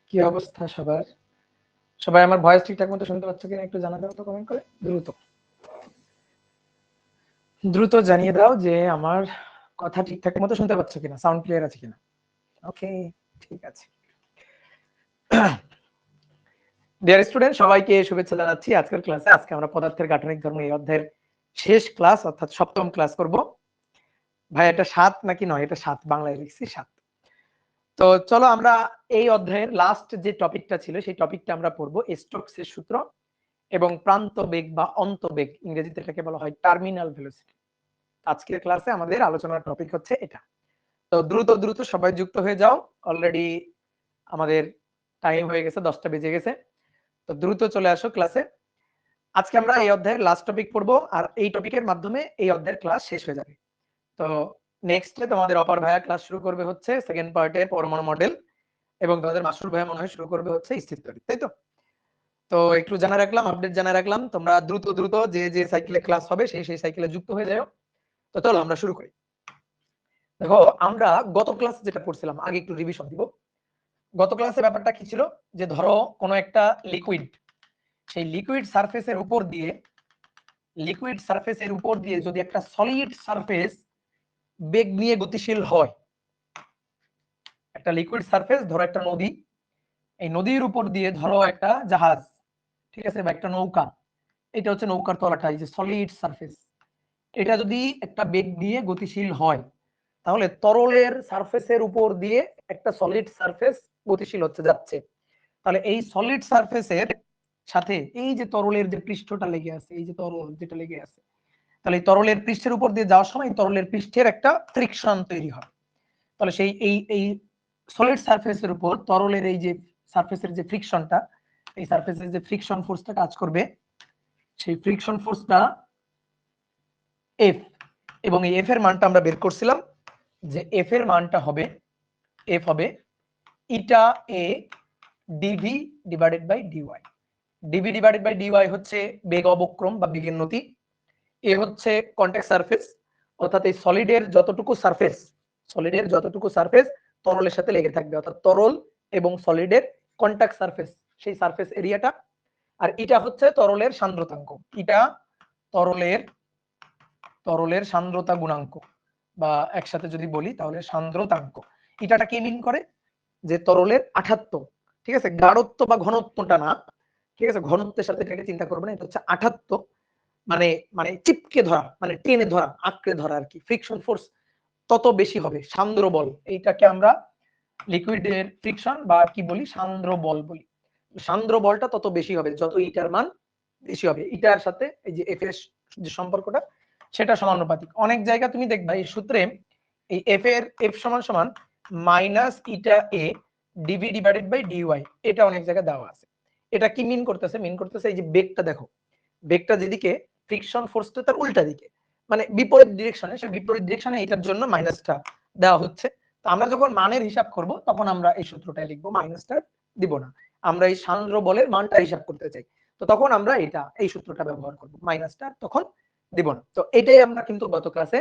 কি অবস্থা সবার? সবাই আমার ভয়েস ঠিকঠাক মতো শুনতে পাচ্ছ কিনা একটু জানা দাও তো কমেন্ট করে, দ্রুত দ্রুত জানিয়ে দাও যে আমার কথা ঠিকঠাক মতো শুনতে পাচ্ছ কিনা, সাউন্ড ক্লিয়ার আছে কিনা। ওকে, ঠিক আছে। ডিয়ার স্টুডেন্ট, সবাইকে শুভেচ্ছা জানাচ্ছি আজকের ক্লাসে। আজকে আমরা পদার্থের গাঠনিক ধর্ম এই অধ্যায়ের শেষ ক্লাস অর্থাৎ সপ্তম ক্লাস করব। ভাই এটা 7 নাকি 9? এটা 7, বাংলায় লিখছি 7। তো চলো আমরা এই অধ্যায়ের লাস্ট যে টপিকটা ছিল সেই টপিকটা আমরা পড়বো, স্টোকসের সূত্র এবং প্রান্ত বেগ বা অন্তবেগ, ইংরেজিতে এটাকে বলা হয় টার্মিনাল ভেলোসিটি। আজকের ক্লাসে আমাদের আলোচনার টপিক হচ্ছে এটা। তো দ্রুত দ্রুত সবাই যুক্ত হয়ে যাও, অলরেডি আমাদের টাইম হয়ে গেছে, 10টা বেজে গেছে। তো দ্রুত চলে আসো ক্লাসে। আজকে আমরা এই অধ্যায়ের লাস্ট টপিক পড়বো, আর এই টপিকের মাধ্যমে এই অধ্যায়ের ক্লাস শেষ হয়ে যাবে। তো নেক্সটে তোমাদের অপার ভাইয়া ক্লাস শুরু করবে হচ্ছে সেকেন্ড পার্টের পরমাণু মডেল, এবং তোমাদের মাসুর ভাইয়া মনে হয় শুরু করবে হচ্ছে স্থির তড়িৎ, তাই তো? তো একটু জানা রাখলাম, আপডেট জানা রাখলাম। তোমরা দ্রুত দ্রুত যে যে সাইকেলে ক্লাস হবে সেই সাইকেলে যুক্ত হয়ে যাও। তো চলো আমরা শুরু করি। দেখো, আমরা গত ক্লাসে যেটা পড়ছিলাম, আগে একটু রিভিশন দিব। গত ক্লাসে ব্যাপারটা কি ছিল, যে ধরো কোনো একটা লিকুইড, সেই লিকুইড সারফেসের উপর দিয়ে যদি একটা সলিড সারফেস বেগ নিয়ে গতিশীল হয়, একটা লিকুইড সারফেস, ধরো একটা নদী, এই নদীর উপর দিয়ে ধরো একটা জাহাজ, ঠিক আছে, বা একটা নৌকা, এটা হচ্ছে নৌকার তলাটা, এই যে সলিড সারফেস, এটা যদি একটা বেগ নিয়ে গতিশীল হয়, তাহলে তরলের সারফেসের উপর দিয়ে একটা সলিড সারফেস গতিশীল হচ্ছে যাচ্ছে। তাহলে এই সলিড সারফেসের সাথে এই যে তরলের যে পৃষ্ঠটা লেগে আছে, এই যে তরল যেটা লেগে আছে, তাহলে এই তরলের পৃষ্ঠের উপর দিয়ে যাওয়ার সময় তরলের পৃষ্ঠের একটা ফ্রিকশন তৈরি হয়। তাহলে সেই এই সলিড সারফেসের উপর তরলের এই যে সারফেসের যে ফ্রিকশনটা, এই সারফেসের যে ফ্রিকশন ফোর্সটা কাজ করবে, সেই ফ্রিকশন ফোর্সটা এফ, এবং এই এফ এর মানটা আমরা বের করছিলাম, যে এফ এর মানটা হবে, এফ হবে eta A DV divided by DY. DV divided by DY হচ্ছে বেগ অবক্রম বা বেগের নতি, এ হচ্ছে কন্টাক্ট সারফেস, অর্থাৎ এই সলিডের যতটুকু সারফেস তরলের সাথে লেগে থাকবে, অর্থাৎ তরল এবং সলিডের কন্টাক্ট সারফেস, সেই সারফেস এরিয়াটা। আর এটা হচ্ছে তরলের সান্দ্রতাঙ্ক, এটা তরলের সান্দ্রতা গুণাঙ্ক, বা একসাথে যদি বলি তাহলে সান্দ্রতাঙ্ক। এটাটা কি মিন করে, যে তরলের আঠাত্ব, ঠিক আছে, গাঢ়ত্ব বা ঘনত্বটা না, ঠিক আছে, ঘনত্বের সাথে এটাকে চিন্তা করবে না, এটা হচ্ছে আঠাত্ব, মানে মানে চিপকে ধরা, মানে টেনে ধরা, আঁকড়ে ধরা আর কি। ফ্রিকশন ফোর্স তত বেশি হবে, সান্দ্র বল, এইটাকে আমরা লিকুইডের ফ্রিকশন বা কি বলি, সান্দ্র বল বলি। সান্দ্র বলটা তত বেশি হবে যত ইটার মান বেশি হবে, ইটার সাথে এই যে এফ এর যে সম্পর্কটা সেটা সমানুপাতিক। অনেক জায়গা তুমি দেখবা এই সূত্রে এই এফ সমান সমান minus eta A DV divided by d y, এটা অনেক জায়গায় দেওয়া আছে। এটা কি মিন করতেছে, এই যে বেগটা দেখো, বেগটা যেদিকে, ফ্রিকশন ফোর্সটা তার উল্টা দিকে, মানে বিপরীত ডিরেকশনে, সেই বিপরীত ডিরেকশনে এটার জন্য মাইনাসটা দেওয়া হচ্ছে। তো আমরা যখন মানের হিসাব করব তখন আমরা এই সূত্রটা লিখবো, মাইনাসটা দিব না, আমরা এই সান্দ্র বলের মানটা হিসাব করতে চাই, তো তখন আমরা এই সূত্রটা ব্যবহার করব, মাইনাসটা তখন দিব না। তো এটাই আমরা কিন্তু গত ক্লাসে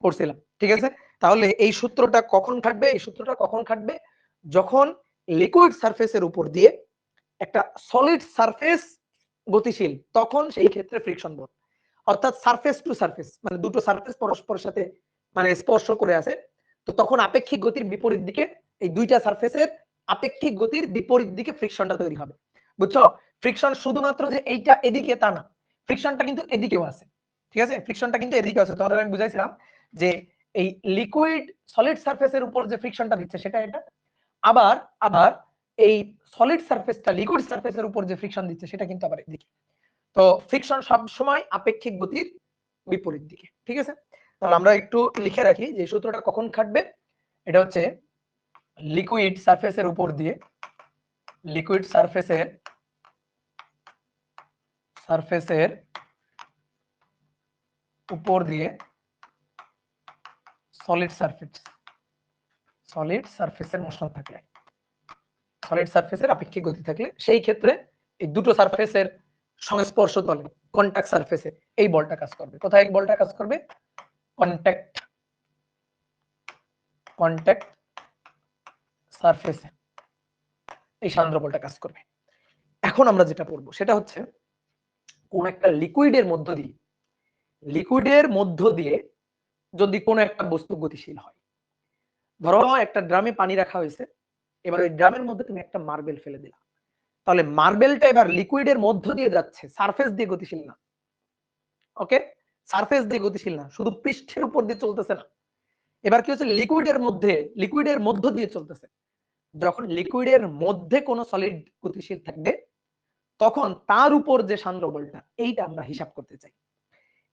পড়ছিলাম, ঠিক আছে। তাহলে এই সূত্রটা কখন খাটবে, যখন লিকুইড সারফেসের উপর দিয়ে একটা সলিড সারফেস গতিশীল, তখন সেই ক্ষেত্রে ফ্রিকশন বল, অর্থাৎ সারফেস টু সারফেস, মানে দুটো সারফেস পরস্পরের সাথে মানে স্পর্শ করে আছে, তো তখন আপেক্ষিক গতির বিপরীত দিকে, এই দুইটা সারফেসের আপেক্ষিক গতির বিপরীত দিকে ফ্রিকশনটা তৈরি হবে, বুঝছো? ফ্রিকশন শুধুমাত্র যে এইটা এদিকে তা না, ফ্রিকশনটা কিন্তু এদিকেও আছে, ঠিক আছে, ফ্রিকশনটা কিন্তু এদিকে আছে। তোমাদের আমি বুঝাইছিলাম যে এই লিকুইড সলিড সারফেসের উপর যে ফ্রিকশনটা দিচ্ছে সেটা এটা, আবার আবার এই সলিড সারফেসটা লিকুইড সারফেসের উপর যে ফ্রিকশন দিচ্ছে সেটা কিন্তু আবার এদিকে। তো ফ্রিকশন সব সময় আপেক্ষিক গতির বিপরীত দিকে, ঠিক আছে। তাহলে আমরা একটু লিখে রাখি যে সূত্রটা কখন খাটবে। এটা হচ্ছে লিকুইড সারফেসের উপর দিয়ে, লিকুইড সারফেসের উপর দিয়ে সলিড সারফেসের মোশন থাকলে, সলিড সারফেসের আপেক্ষিক গতি থাকলে, সেই ক্ষেত্রে এই দুটো সারফেসের সংস্পর্শ তলে, কন্টাক্ট সারফেসে এই বলটা কাজ করবে। কোথায় বলটা কাজ করবে? কন্টাক্ট কন্ট্যাক্ট সারফেসে এই সান্দ্র বলটা কাজ করবে। এখন আমরা যেটা পড়বো সেটা হচ্ছে কোন একটা লিকুইডের মধ্য দিয়ে যদি কোনো একটা বস্তু গতিশীল হয়, ধরো একটা ড্রামে পানি রাখা হয়েছে, এবার ওই ড্রামের মধ্যে তুমি একটা মার্বেল ফেলে দিলা, তাহলে মার্বেলটা এবার লিকুইডের মধ্য দিয়ে যাচ্ছে, সারফেস দিয়ে গতিশীল না। ওকে, সারফেস দিয়ে গতিশীল না, শুধু পৃষ্ঠের উপর দিয়ে চলতেছে না, এবার কি হচ্ছে লিকুইডের মধ্য দিয়ে চলতেছে। যখন লিকুইডের মধ্যে কোনো সলিড গতিশীল থাকবে তখন তার উপর যে সান্দ্র বলটা এইটা আমরা হিসাব করতে চাই।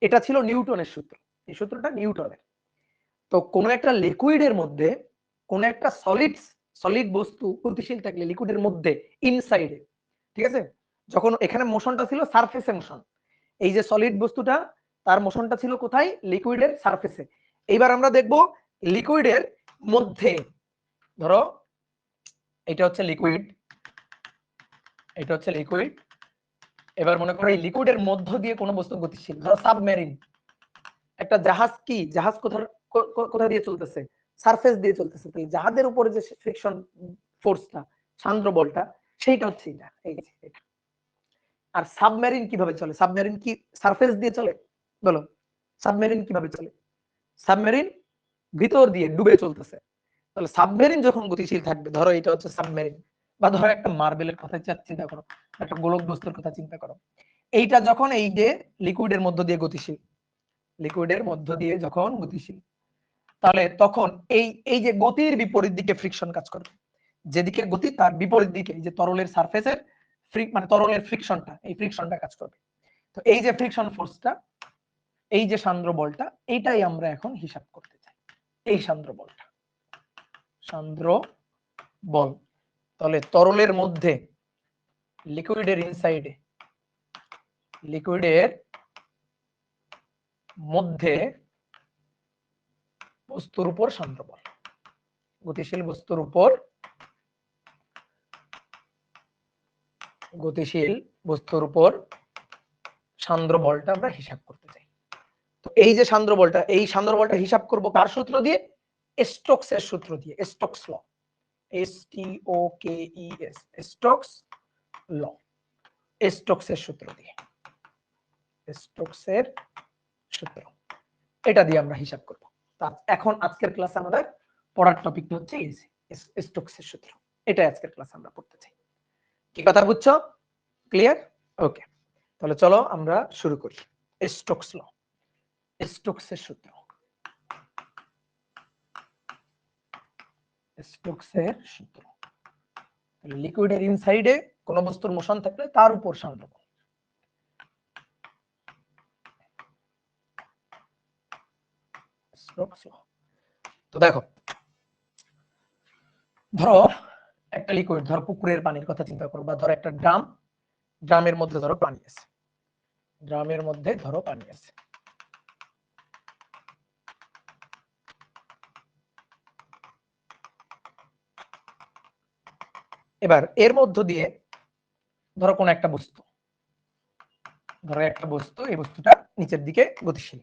এটা ছিল নিউটনের সূত্র, এই সূত্রটা নিউটনের। তো কোনো একটা লিকুইডের মধ্যে কোনো একটা সলিড বস্তু গতিশীল থাকলে লিকুইডের মধ্যে ইনসাইডে, ঠিক আছে, যখন এখানে মোশনটা ছিল সারফেসে মোশন, এই যে সলিড বস্তুটা তার মোশনটা ছিল কোথায়, লিকুইডের সারফেসে। এইবার আমরা দেখব লিকুইডের মধ্যে, ধরো এটা হচ্ছে লিকুইড, এটা হচ্ছে লিকুইড, এবার মনে করো এই লিকুইডের মধ্য দিয়ে কোনো বস্তু গতিশীল, ধরো সাবমেরিন, একটা জাহাজ, কি জাহাজ কোথা দিয়ে চলতেছে, সারফেস দিয়ে চলতেছে, তাহলে জাহাজের উপরে যে ফ্রিকশন ফোর্সটা, সান্দ্র বলটা, সেইটা হচ্ছে এটা, এই যে এটা। আর সাবমেরিন কিভাবে চলে, সাবমেরিন কি সারফেস দিয়ে চলে, বলো সাবমেরিন কিভাবে চলে, সাবমেরিন ভিতর দিয়ে ডুবে চলতেছে, তাহলে সাবমেরিন যখন গতিশীল থাকবে, ধরো এটা হচ্ছে সাবমেরিন, বা ধরো একটা মার্বেলের কথা চিন্তা করো, একটা গোলক বস্তুর কথা চিন্তা করো, এইটা যখন এই যে লিকুইডের মধ্য দিয়ে গতিশীল, লিকুইডের মধ্য দিয়ে যখন গতিশীল, তাহলে তখন এই যে গতির বিপরীত দিকে ফ্রিকশন কাজ করবে, যেদিকে গতি তার বিপরীত দিকে এই যে তরলের সারফেসের মানে তরলের ফ্রিকশনটা, এই ফ্রিকশনটা কাজ করবে। তো এই যে ফ্রিকশন ফোর্সটা, এই যে সান্দ্র বলটা, এইটাই আমরা এখন হিসাব করতে চাই, এই সান্দ্র বলটা, সান্দ্র বল। তাহলে তরলের মধ্যে, লিকুইডের ইনসাইডে, লিকুইডের মধ্যে বস্তুর উপর সান্দ্র বল, গতিশীল বস্তুর উপর, গতিশীল বস্তুর উপর সান্দ্র বলটা আমরা হিসাব করতে চাই। তো এই যে সান্দ্র বলটা, এই সান্দ্র বলটা হিসাব করব কার সূত্র দিয়ে, স্টোকসের সূত্র দিয়ে, স্টোকস ল, STOKES, স্টোকস ল, স্টোকসের সূত্র দিয়ে, স্টোকসের সূত্র, এটা দিয়ে আমরা হিসাব করব। তা এখন আজকের ক্লাসে আমাদের পড়ার টপিকটা হচ্ছে এই স্টোকসের সূত্র, এটাই আজকের ক্লাসে আমরা পড়তে চাই। কি কথা বুঝছো, ক্লিয়ার? ওকে, তাহলে চলো আমরা শুরু করি। স্টোকস ল, স্টোকসের সূত্র, স্টোকসের সূত্র, লিকুইডের ইনসাইডে কোন বস্তুর মোশন থাকলে তার উপর সান্দ্র বল। স্টোকস ল, তো দেখো, ধরো একটা লিকুইড, ধরো পুকুরের পানির কথা চিন্তা করো, বা ধরো একটা ড্রাম, ড্রামের মধ্যে ধরো পানি আছে, ড্রামের মধ্যে ধরো পানি আছে, এবার এর মধ্য দিয়ে ধরো কোন একটা বস্তু, ধরো একটা বস্তু, এই বস্তুটা নিচের দিকে গতিশীল,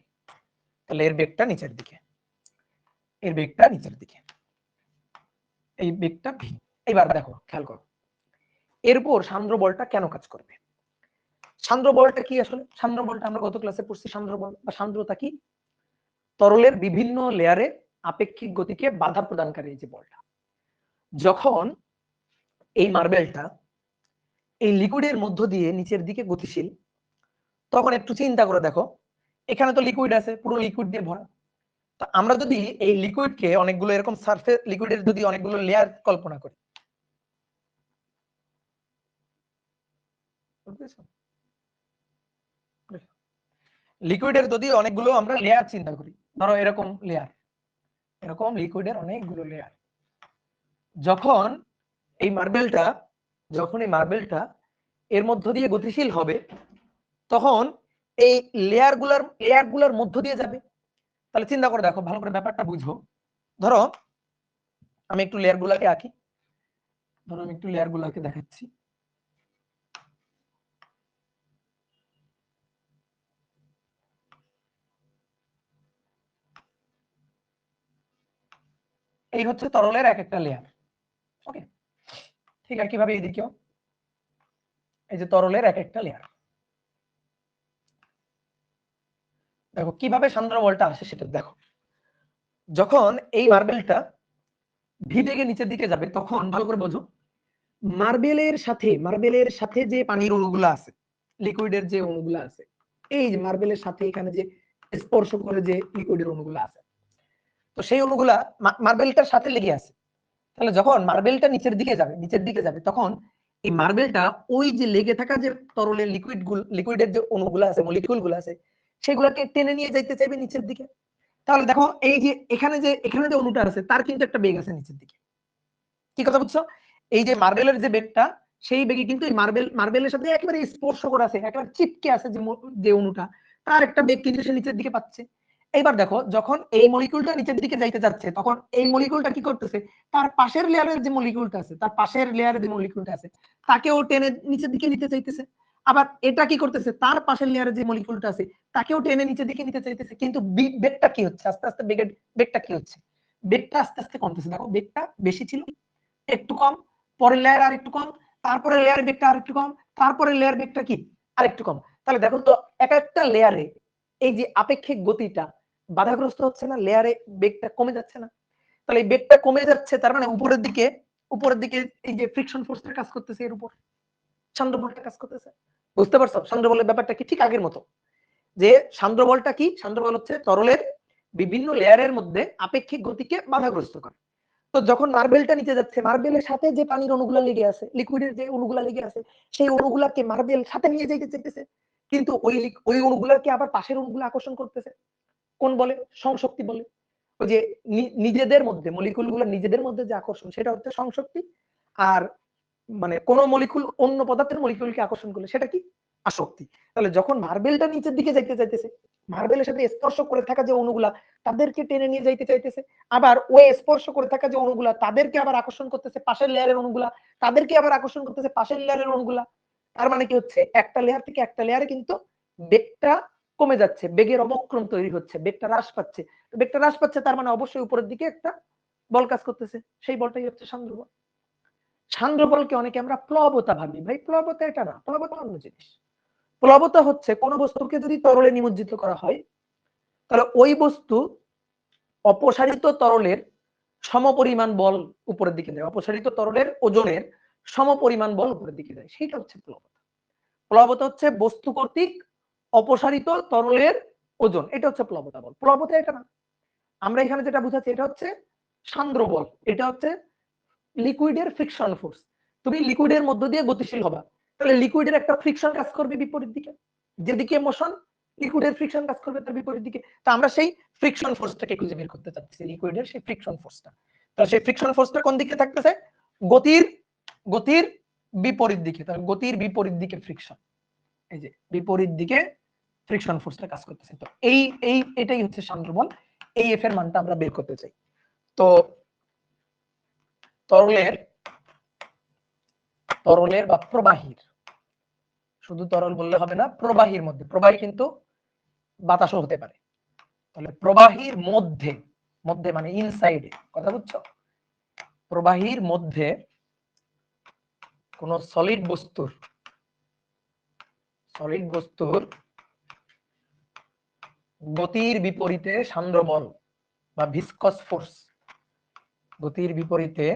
তাহলে এর বেগটা নিচের দিকে, এর বেগটা নিচের দিকে, এই বেগটা ভি। এবার দেখো, খেয়াল করো এর উপর সান্দ্র বলটা কেন কাজ করবে। সান্দ্র বলটা কি আসলে, সান্দ্র বলটা আমরা গত ক্লাসে পড়ছি, সান্দ্র বল বা সান্দ্রতা কি, তরলের বিভিন্ন লেয়ারে আপেক্ষিক গতিকে বাধা প্রদানকারী এই যে বলটা। যখন এই মার্বেলটা এই লিকুইডের মধ্য দিয়ে নিচের দিকে গতিশীল, তখন একটু চিন্তা করে দেখো, এখানে তো লিকুইড আছে, পুরো লিকুইড দিয়ে ভরা, তো আমরা যদি এই লিকুইডকে অনেকগুলো এরকম সারফেস, লিকুইডের যদি অনেকগুলো লেয়ার কল্পনা করি, লিকুইডের যদি অনেকগুলো আমরা লেয়ার চিন্তা করি, ধরো এরকম লেয়ার, এরকম লিকুইডের অনেকগুলো লেয়ার, যখন এই মার্বেলটা, যখন এই মার্বেলটা এর মধ্য দিয়ে গতিশীল হবে, তখন এই লেয়ারগুলোর মধ্য দিয়ে যাবে। তাহলে চিন্তা করে দেখো, ভালো করে ব্যাপারটা বুঝো। ধরো আমি একটু লেয়ারগুলোকে আঁকি, ধরো আমি একটু লেয়ারগুলোকে দেখাচ্ছি। এই হচ্ছে তরলের এক একটা লেয়ার। ওকে, ঠিক আছে, কিভাবে এদিকেও এই যে তরলের এক একটা লেয়ার। দেখো কিভাবে সান্দ্র বলটা আসে সেটা দেখো। যখন এই মার্বেলটা ভি বেগে নিচের দিকে যাবে তখন ভালো করে বোঝো, মার্বেলের সাথে যে পানির অণুগুলো আছে, লিকুইডের যে অণুগুলো আছে, এই যে মার্বেলের সাথে এখানে যে স্পর্শ করে যে লিকুইডের অণুগুলো আছে, তো সেই অণুগুলা মার্বেলটার সাথে লেগে আছে। তাহলে যখন মার্বেলটা নিচের দিকে যাবে তখন এই মার্বেলটা ওই যে লেগে থাকা যে তরলের লিকুইডের যে অণুগুলো আছে, মলিকিউলগুলো আছে, সেগুলোকে টেনে নিয়ে যাইতে চাইবে নিচের দিকে। তাহলে দেখো এই যে এখানে যে অণুটা আছে তার কিন্তু একটা বেগ আছে নিচের দিকে। কি কথা বুঝছো? এই যে মার্বেলের যে বেগটা, সেই বেগে কিন্তু এই মার্বেলের সাথে একেবারে স্পর্শ করে আছে, একেবারে চিপকে আছে যে অণুটা, তার একটা বেগ কিন্তু সে নিচের দিকে পাচ্ছে। এইবার দেখো যখন এই মলিকিউলটা নিচের দিকে যাইতে যাচ্ছে তখন এই মলিকিউলটা কি করতেছে, তার পাশের লেয়ারের যে মলিকিউলটা আছে, তাকেও টেনে নিচের দিকে নিতে চাইতেছে। আবার এটা কি করতেছে, তার পাশের লেয়ারের যে মলিকিউলটা আছে তাকেও টেনে নিচের দিকে নিতে চাইতেছে। কিন্তু বেগটা কি হচ্ছে, আস্তে আস্তে বেগটা কি হচ্ছে, বেগটা আস্তে আস্তে কমতেছে। দেখো বেগটা বেশি ছিল, একটু কম, পরের লেয়ার আর একটু কম, তারপরে লেয়ার বেগটা আর একটু কম, তারপরে লেয়ার বেগটা কি আর একটু কম। তাহলে দেখো তো এক একটা লেয়ারে এই যে আপেক্ষিক গতিটা বাধাগ্রস্ত হচ্ছে না, লেয়ারে বেগটা কমে যাচ্ছে না। তাহলে এই বেগটা কমে যাচ্ছে, তার মানে উপরের দিকে এই যে ফ্রিকশন ফোর্সটা কাজ করতেছে, এর উপর সান্দ্র বলটা কাজ করতেছে। বুঝতে পারছো সান্দ্র বলের ব্যাপারটা কি? ঠিক আগের মতো, যে সান্দ্র বলটা কি, সান্দ্র বল হচ্ছে তরলের বিভিন্ন লেয়ারের মধ্যে আপেক্ষিক গতিকে বাধাগ্রস্ত করে। তো যখন মার্বেলটা নিচে যাচ্ছে, মার্বেলের সাথে যে পানির অণুগুলা লেগে আছে, লিকুইডের যে অণুগুলা লেগে আছে, সেই অণুগুলাকে মার্বেল সাথে নিয়ে যেতে চাইতেছে, কিন্তু ওই অণুগুলাকে আবার পাশের অণুগুলো আকর্ষণ করতেছে। কোন বলে? সংশক্তি বলে। ওই যে নিজেদের মধ্যে মলিকুলগুলো নিজেদের মধ্যে যে আকর্ষণ, সেটা হচ্ছে সংশক্তি। আর মানে কোন মলিকুল অন্য পদার্থের মলিকুলকে আকর্ষণ করলে সেটা কি? আসক্তি। তাহলে যখন মার্বেলটা নিচের দিকে যাইতে চাইতেছে, মার্বেলের সাথে স্পর্শ করে থাকা যে অণুগুলা তাদেরকে টেনে নিয়ে যাইতে চাইতেছে, আবার ওই স্পর্শ করে থাকা যে অণুগুলা তাদেরকে আবার আকর্ষণ করতেছে পাশের লেয়ারের অণুগুলা, তাদেরকে আবার আকর্ষণ করতেছে পাশের লেয়ারের অণুগুলা। তার মানে কি হচ্ছে, একটা লেয়ার থেকে একটা লেয়ারে কিন্তু বেগটা কমে যাচ্ছে, বেগের অবক্রম তৈরি হচ্ছে, বেগটা হ্রাস পাচ্ছে, তার মানে অবশ্যই উপরের দিকে একটা বল কাজ করতেছে, সেই বলটাই হচ্ছে সান্দ্র বল। সান্দ্র বলকে অনেকে আমরা প্লবতা ভাবি, ভাই প্লবতা এটা না, প্লবতা অন্য জিনিস। প্লবতা হচ্ছে কোন বস্তুকে যদি তরলে নিমজ্জিত করা হয়, তাহলে ওই বস্তু অপসারিত তরলের সমপরিমাণ বল উপরের দিকে দেয়, অপসারিত তরলের ওজনের সমপরিমাণ বল উপরের দিকে দেয়, সেটা হচ্ছে প্লবতা। প্লবতা হচ্ছে বস্তু কর্তৃক অপসারিত তরলের ওজন, এটা হচ্ছে প্লবতা বল। প্লবতা এটা না, আমরা এখানে যেটা বুঝাচ্ছি এটা হচ্ছে সান্দ্র বল, এটা হচ্ছে লিকুইডের ফ্রিকশন ফোর্স। তুমি লিকুইডের মধ্য দিয়ে গতিশীল হবা, তাহলে লিকুইডের একটা ফ্রিকশন কাজ করবে বিপরীত দিকে, যেদিকে মোশন লিকুইডের ফ্রিকশন কাজ করবে তার বিপরীত দিকে। তা আমরা সেই ফ্রিকশন ফোর্সটাকে খুঁজে বের করতে চাচ্ছি, লিকুইডের সেই ফ্রিকশন ফোর্সটা। তাহলে সেই ফ্রিকশন ফোর্সটা কোন দিকে থাকতেছে? গতির বিপরীত দিকে। তাহলে গতির বিপরীত দিকে ফ্রিকশন, এই যে বিপরীত দিকে ফ্রিকশন ফোর্সটা কাজ করতেছে। তো এটাই হচ্ছে সান্দ্র বল। এই এফ এর মানটা আমরা বের করতে চাই। তো তরলের বা প্রবাহীর, শুধু তরল বললে হবে না, প্রবাহীর মধ্যে, প্রবাহী কিন্তু বাতাসও হতে পারে, তাহলে প্রবাহীর মধ্যে মানে ইনসাইডে, কথা বুঝছো? প্রবাহীর মধ্যে কোন সলিড বস্তুর গতির বিপরীতে সান্দ্র বল বা ভিসকস ফোর্স, গতির বিপরীতে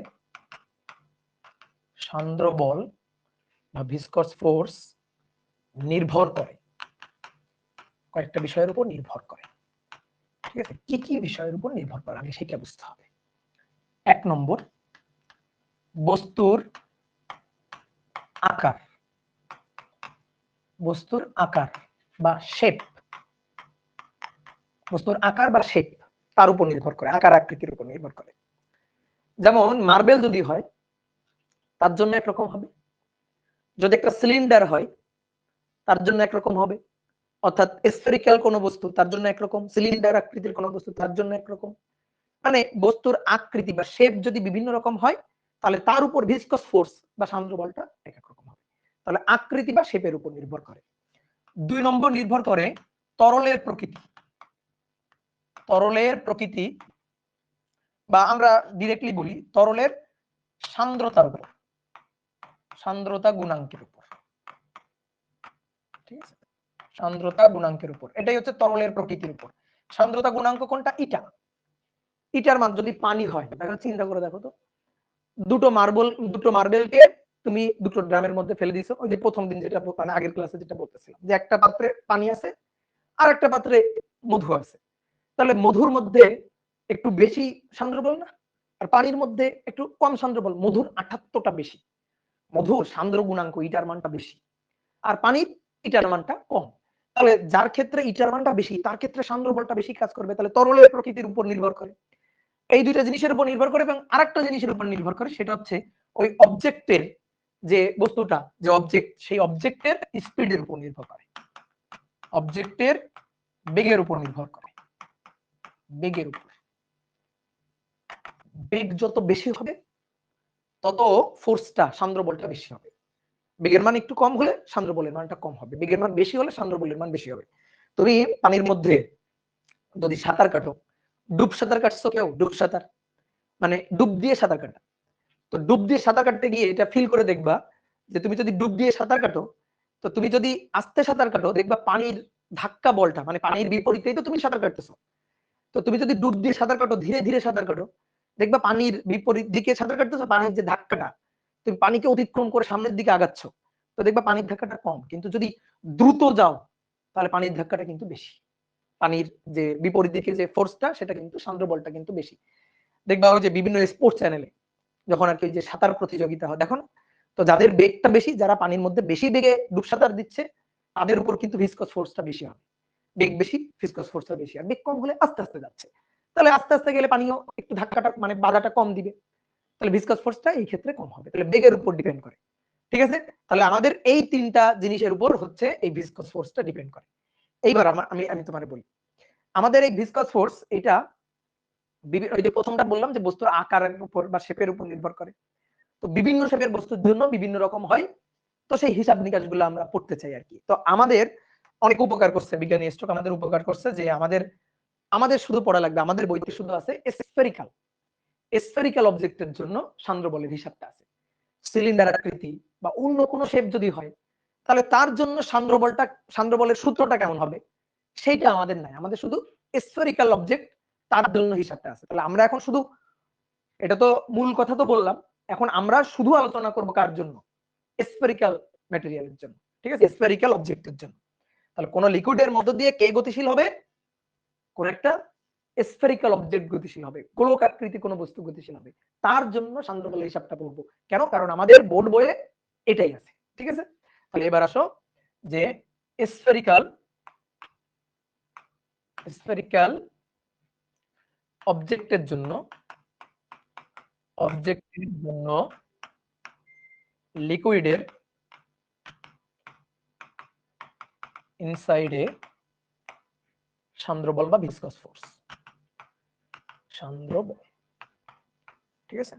সান্দ্র বল বা ভিসকস ফোর্স নির্ভর করে কয়েকটা বিষয়ের উপর নির্ভর করে। ঠিক আছে, কি কি বিষয়ের উপর নির্ভর করে আগে সেটা বুঝতে হবে। 1 নম্বর, বস্তুর আকার বা শেপ, তার উপর নির্ভর করে, আকার আকৃতির উপর নির্ভর করে। যেমন মার্বেল যদি হয় তার জন্য একরকম হবে, যদি একটা সিলিন্ডার হয় তার জন্য একরকম হবে, অর্থাৎ স্ফেরিক্যাল কোন বস্তু তার জন্য একরকম, সিলিন্ডার আকৃতির কোন বস্তু তার জন্য একরকম। মানে বস্তুর আকৃতি বা শেপ যদি বিভিন্ন রকম হয় তাহলে তার উপর ভিসকস ফোর্স বা সান্দ্র বলটা এক এক রকম হবে। তাহলে আকৃতি বা শেপের উপর নির্ভর করে। 2 নম্বর, নির্ভর করে তরলের প্রকৃতি। বা আমরা ডিরেক্টলি বলি তরলের সান্দ্রতার উপর, সান্দ্রতা গুণাঙ্কের উপর, ঠিক আছে, সান্দ্রতা গুণাঙ্কের উপর। এটাই হচ্ছে তরলের প্রকৃতির উপর। সান্দ্রতা গুণাঙ্ক কোনটা? ইটা। ইটার মান যদি পানি হয়, দেখো চিন্তা করে দেখো তো, দুটো মার্বেলকে তুমি দুটো ড্রামের মধ্যে ফেলে দিছো, ওই যে প্রথম দিন যেটা মানে আগের ক্লাসে যেটা বলতেছিলাম যে একটা পাত্রে পানি আছে আর একটা পাত্রে মধু আছে, তাহলে মধুর মধ্যে একটু বেশি সান্দ্র বল না, আর পানির মধ্যে একটু কম সান্দ্র বল। মধুর 78টা বেশি, মধুর সান্দ্র গুণাঙ্ক ইটার মানটা বেশি, আর পানির ইটার মানটা কম। তাহলে যার ক্ষেত্রে ইটার মানটা বেশি তার ক্ষেত্রে সান্দ্র বলটা বেশি কাজ করবে। তাহলে তরলের প্রকৃতির উপর নির্ভর করে, এই দুইটা জিনিসের উপর নির্ভর করে, এবং আরেকটা জিনিসের উপর নির্ভর করে, সেটা হচ্ছে ওই অবজেক্টের যে বস্তুটা, যে অবজেক্ট, সেই অবজেক্টের স্পিডের উপর নির্ভর করে, অবজেক্টের বেগের উপর নির্ভর করে, বেগের উপর। বেগ যত বেশি হবে তত ফোর্সটা, সান্দ্র বলটা বেশি হবে। বেগের মান একটু কম হলে সান্দ্র বলের মানটা কম হবে, বেগের মান বেশি হলে সান্দ্র বলের মান বেশি হবে। তুমি পানির মধ্যে যদি সাঁতার কাটো, ডুব সাঁতার কাটছো কেউ? ডুব সাঁতার মানে ডুব দিয়ে সাঁতার কাটা। তো ডুব দিয়ে সাঁতার কাটতে গিয়ে এটা ফিল করে দেখবা যে তুমি যদি ডুব দিয়ে সাঁতার কাটো, তো তুমি যদি আস্তে সাঁতার কাটো দেখবা পানির ধাক্কা বলটা, মানে পানির বিপরীতেই তো তুমি সাঁতার কাটতেছো। তো তুমি যদি ডুব দিয়ে সাঁতার কাটো, ধীরে ধীরে সাঁতার কাটো, দেখবা পানির বিপরীত দিকে সাঁতার কাটতেছো, পানির যে ধাক্কাটা, তুমি পানিকে অতিক্রম করে সামনের দিকে আগাচ্ছ, তো দেখবা পানির ধাক্কাটা কম। কিন্তু যদি দ্রুত যাও তাহলে পানির ধাক্কাটা কিন্তু বেশি, পানির যে বিপরীত দিকে যে ফোর্সটা সেটা কিন্তু সান্দ্র বলটা কিন্তু বেশি। দেখবা ওই যে বিভিন্ন স্পোর্টস চ্যানেলে যখন আর কি যে সাঁতার প্রতিযোগিতা হয়, দেখো না, তো যাদের বেগটা বেশি, যারা পানির মধ্যে বেশি বেগে ডুব সাঁতার দিচ্ছে, তাদের উপর কিন্তু ভিসকস ফোর্সটা বেশি হবে। বেগ বেশি, ভিসকস ফোর্সটা বেশি। আর বেগ কম হলে আস্তে আস্তে যাচ্ছে, তাহলে আস্তে আস্তে গেলে পানিও একটু ধাক্কাটা মানে বাধাটা কম দিবে, তাহলে ভিসকস ফোর্সটা এই ক্ষেত্রে কম হবে। তাহলে বেগের উপর ডিপেন্ড করে, ঠিক আছে। তাহলে আমাদের এই তিনটা জিনিসের উপর হচ্ছে এই ভিসকস ফোর্সটা ডিপেন্ড করে। এইবার আমি আমি তোমারে বলি, আমাদের এই ভিসকস ফোর্স এটা ওই যে প্রথমটা বললাম যে বস্তুর আকারের উপর বা শেপের উপর নির্ভর করে। তো বিভিন্ন শেপের বস্তুর জন্য বিভিন্ন রকম হয়। তো সেই হিসাব নিকাশগুলো আমরা পড়তে চাই আর কি। তো আমাদের অনেক উপকার করছে বিজ্ঞানী স্ট্রোক, আমাদের উপকার করছে যে আমাদের আমাদের শুধু পড়া লাগবে, আমাদের বইতে শুধু আছে স্ফেরিক্যাল, স্ফেরিক্যাল অবজেক্টের জন্য সান্দ্র বলের হিসাবটা আছে। সিলিন্ডার আকৃতি বা অন্য কোনো শেপ যদি হয়, তাহলে তার জন্য সান্দ্র বলটা, সান্দ্র বলের সূত্রটা কেমন হবে সেইটা আমাদের নাই, আমাদের শুধু স্ফেরিক্যাল অবজেক্ট, তার জন্য হিসাবটা আছে। তাহলে আমরা এখন শুধু, এটা তো মূল কথা তো বললাম, এখন আমরা শুধু আলোচনা করব কার জন্য? স্ফেরিক্যাল ম্যাটেরিয়ালের জন্য, ঠিক আছে, স্ফেরিক্যাল অবজেক্টের জন্য। তাহলে কোন লিকুইডের মধ্য দিয়ে কে গতিশীল হবে? কোন একটা স্ফেরিক্যাল অবজেক্ট গতিশীল হবে, গোলক আকৃতি কোন বস্তু গতিশীল হবে, তার জন্য সান্দ্র বলের হিসাবটা পড়বো। কেন? কারণ আমাদের বোর্ড বইয়ে এটাই আছে, ঠিক আছে। তাহলে এবার আসো যে স্ফেরিক্যাল স্ফেরিক্যাল অবজেক্টের জন্য লিকুইডের ইনসাইডে সান্দ্র বল বা ভিসকস ফোর্স, সান্দ্র বল, ঠিক আছে।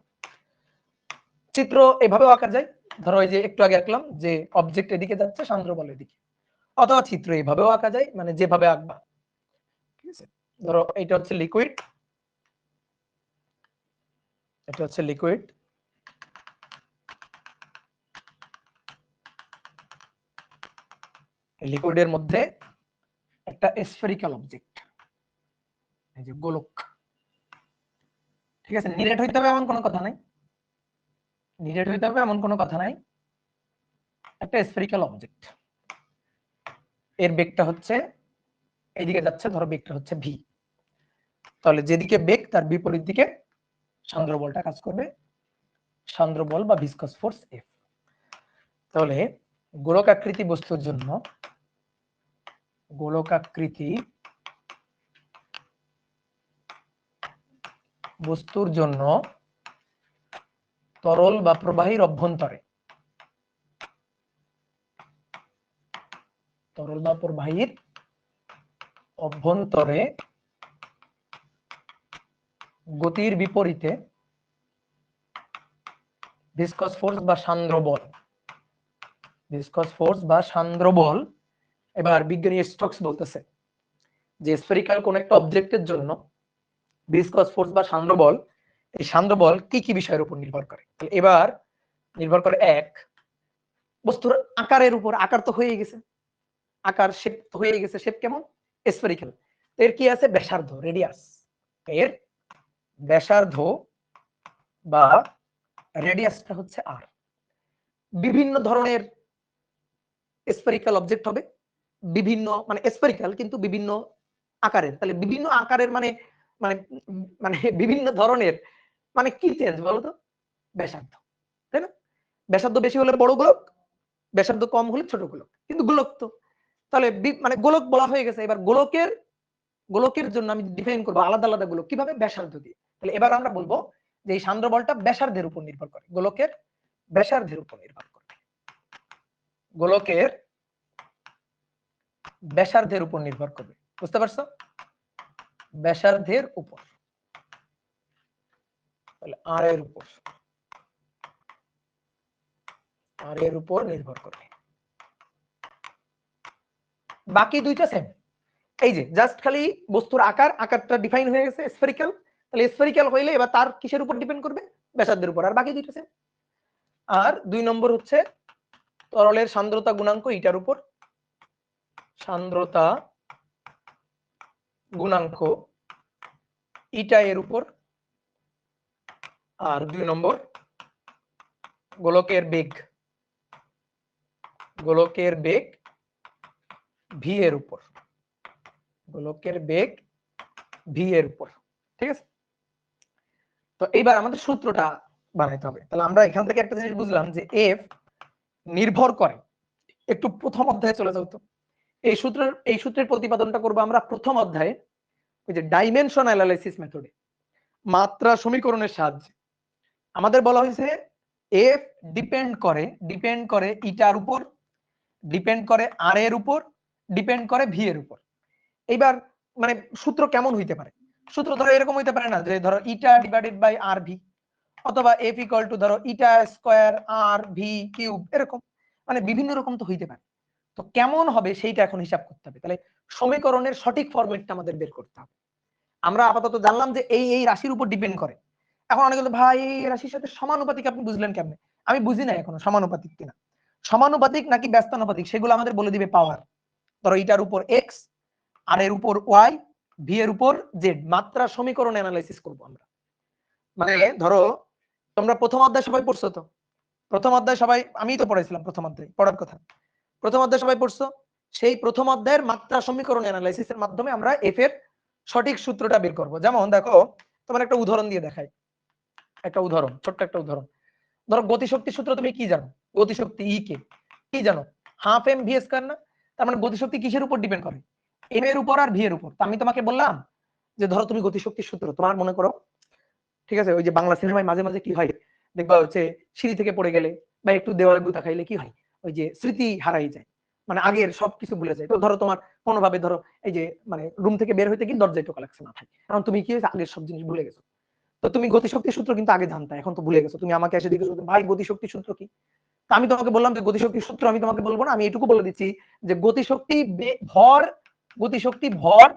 চিত্র এভাবেও আঁকা যায়, ধরো এই যে একটু আগে আঁকলাম যে অবজেক্ট এদিকে যাচ্ছে, সান্দ্র বল এদিকে, অথবা চিত্র এভাবেও আঁকা যায়, মানে যেভাবে আঁকবা, ঠিক আছে। ধরো এটা হচ্ছে লিকুইড, এটা হচ্ছে লিকুইড, লিকুইডের মধ্যে একটা স্ফেরিক্যাল অবজেক্ট, এই যে গোলক, ঠিক আছে। নিরেট হইতে হবে এমন কোনো কথা নাই, নিরেট হইতে হবে এমন কোনো কথা নাই, একটা স্ফেরিক্যাল অবজেক্ট, এর বেগটা হচ্ছে এইদিকে যাচ্ছে, ধরো বেগটা হচ্ছে ভি, তাহলে যেদিকে বেগ তার বিপরীত দিকে সান্দ্র বলটা কাজ করবে, সান্দ্র বল বা ভিসকস ফোর্স এফ। তাহলে গোলকাকৃতি বস্তুর জন্য, গোলকাকৃতি বস্তুর জন্য তরল বা প্রবাহীর অভ্যন্তরে, তরল বা প্রবাহীর অভ্যন্তরে গতির বিপরীতে ভিসকস ফোর্স বা সান্দ্র বল, ভিসকস ফোর্স বা সান্দ্র বল। এবার বিজ্ঞানী স্টোকস বলতেছে যে স্ফেরিক্যাল কোন একটা অবজেক্টের জন্য ভিসকস ফোর্স বা সান্দ্র বল এই সান্দ্র বল কি কি বিষয়ের উপর নির্ভর করে? এবার নির্ভর করে এক, বস্তুর আকারের উপর। আকার তো হয়ে গেছে, আকার শেপ হয়ে গেছে। শেপ কেমন? স্ফেরিক্যাল। এর কি আছে? ব্যাসার্ধ, রেডিয়াস। এর ব্যাসার্ধ বা রেডিয়াসটা হচ্ছে আর। বিভিন্ন ধরনের স্ফেরিক্যাল অবজেক্ট হবে, বিভিন্ন মানে স্ফেরিক্যাল কিন্তু বিভিন্ন আকারের। তাহলে বিভিন্ন আকারের মানে মানে মানে বিভিন্ন ধরনের মানে কি চেঞ্জ বলো তো? ব্যাসার্ধ, তাই না? ব্যাসার্ধ বেশি হলে বড় গোলক, ব্যাসার্ধ কম হলে ছোট গোলক, কিন্তু গোলক তো। তাহলে মানে গোলক বলা হয়ে গেছে। এবার গোলকের গোলকের জন্য আমি ডিফাইন করবো আলাদা আলাদা গোলক কিভাবে? ব্যাসার্ধ দিয়ে। তাহলে এবার আমরা বলবো যে এই সান্দ্র বলটা ব্যাসার্ধের উপর নির্ভর করে, গোলকের ব্যাসার্ধের উপর নির্ভর করে, গোলকের ব্যাসার্ধের উপর নির্ভর করবে। বুঝতে পারছো? ব্যাসার্ধের উপর, তাহলে আর এর উপর, আর এর উপর নির্ভর করবে। বাকি দুইটা সেম। এই যে জাস্ট খালি বস্তুর আকার, আকারটা ডিফাইন হয়ে গেছে স্ফেরিক্যাল। তাহলে স্ফেরিক্যাল হইলে এবার তার কিসের উপর ডিপেন্ড করবে? ব্যাসার্ধের উপর। আর বাকি দুইটা সেম। আর 2 নম্বর হচ্ছে তরলের সান্দ্রতা গুণাঙ্ক, এটার উপর সান্দ্রতা গুণাঙ্ক ইটা এর উপর। আর 2 নম্বর গোলকের বেগ, গোলকের বেগ ভি এর উপর, গোলকের বেগ ভি এর উপর। ঠিক আছে? তো এইবার আমাদের সূত্রটা বানাইতে হবে। তাহলে আমরা এখান থেকে একটা জিনিস বুঝলাম যে এফ নির্ভর করে। একটু প্রথম অধ্যায়ে চলে যাও তো। এই সূত্রের প্রতিপাদনটা করব আমরা প্রথম অধ্যায়ে, ওই যে ডাইমেনশন অ্যানালাইসিস মেথডে, মাত্রা সমীকরণের সাহায্যে। আমাদের বলা হয়েছে এফ ডিপেন্ড করে ইটার উপর, ডিপেন্ড করে আর এর উপর, ডিপেন্ড করে ভি এর উপর। এইবার মানে সূত্র কেমন হইতে পারে? সূত্র ধরো এরকম হইতে পারে না যে ধরো ইটা ডিভাইডেড বাই আর ভি, অথবা এফ ইকুয়াল টু ধরো ইটা স্কয়ার আর ভি কিউব, এরকম মানে বিভিন্ন রকম তো হইতে পারে। তো কেমন হবে সেইটা এখন হিসাব করতে হবে। তাহলে সমীকরণের সঠিক ফরম্যাটটা আমাদের বের করতে হবে। আমরা আপাতত জানলাম যে এই রাশির উপর ডিপেন্ড করে। এখন অনেকে বলে ভাই এই রাশির সাথে সমানুপাতিক আপনি বুঝলেন কেমনে? আমি বুঝি না এখনো সমানুপাতিক কিনা। সমানুপাতিক নাকি ব্যস্তানুপাতিক সেগুলো আমাদের বলে দিবে পাওয়ার। ধরো ইটার উপর এক্স, আর এর উপর ওয়াই, ভি এর উপর জেড। মাত্রা সমীকরণ অ্যানালাইসিস করব আমরা। মানে ধরো তোমরা প্রথম অধ্যায় সবাই পড়ছো তো? প্রথম অধ্যায় সবাই, আমি তো পড়াইছিলাম প্রথম অধ্যায়, পড়ার কথা। প্রথম অধ্যায় সবাই পড়ছো? সেই প্রথম অধ্যায়ের মাত্রা সমীকরণ অ্যানালাইসিসের মাধ্যমে আমরা এফ এর সঠিক সূত্রটা বের করব। যেমন দেখো তোমার একটা উদাহরণ দিয়ে দেখাই, একটা উদাহরণ, ছোট্ট একটা উদাহরণ। ধরো গতিশক্তি সূত্র তুমি কি জানো? গতিশক্তি ই কে কি জানো? হাফ এম ভি স্কয়ার না? তার মানে গতিশক্তি কিসের উপর ডিপেন্ড করে? এম এর উপর আর ভি এর উপর। তো আমি তোমাকে বললাম যে ধরো তুমি গতিশক্তির সূত্র তোমার মনে করো, ঠিক আছে? ওই যে বাংলা সিনেমায় মাঝে মাঝে কি হয় দেখবা, হচ্ছে সিঁড়ি থেকে পড়ে গেলে বা একটু দেওয়ালে গুতা খাইলে কি হয়, ওই যে স্মৃতি হারাই যায়, মানে আগের সবকিছু ভুলে যায়। তো ধরো তোমার কোনোভাবে ধরো এই যে মানে রুম থেকে বের হইতে কি দরজায় টোকা লাগছে মাথায়, কারণ তুমি কি হয়েছে আগের সব জিনিস ভুলে গেছো। তো তুমি গতিশক্তির সূত্র কিন্তু আগে জানতা, এখন তো ভুলে গেছো। তুমি আমাকে এসে জিজ্ঞেস করছো ভাই গতিশক্তির সূত্র কি? তো আমি তোমাকে বললাম যে গতিশক্তির সূত্র আমি তোমাকে বলবো না, আমি এটুকু বলে দিচ্ছি যে গতিশক্তি ভর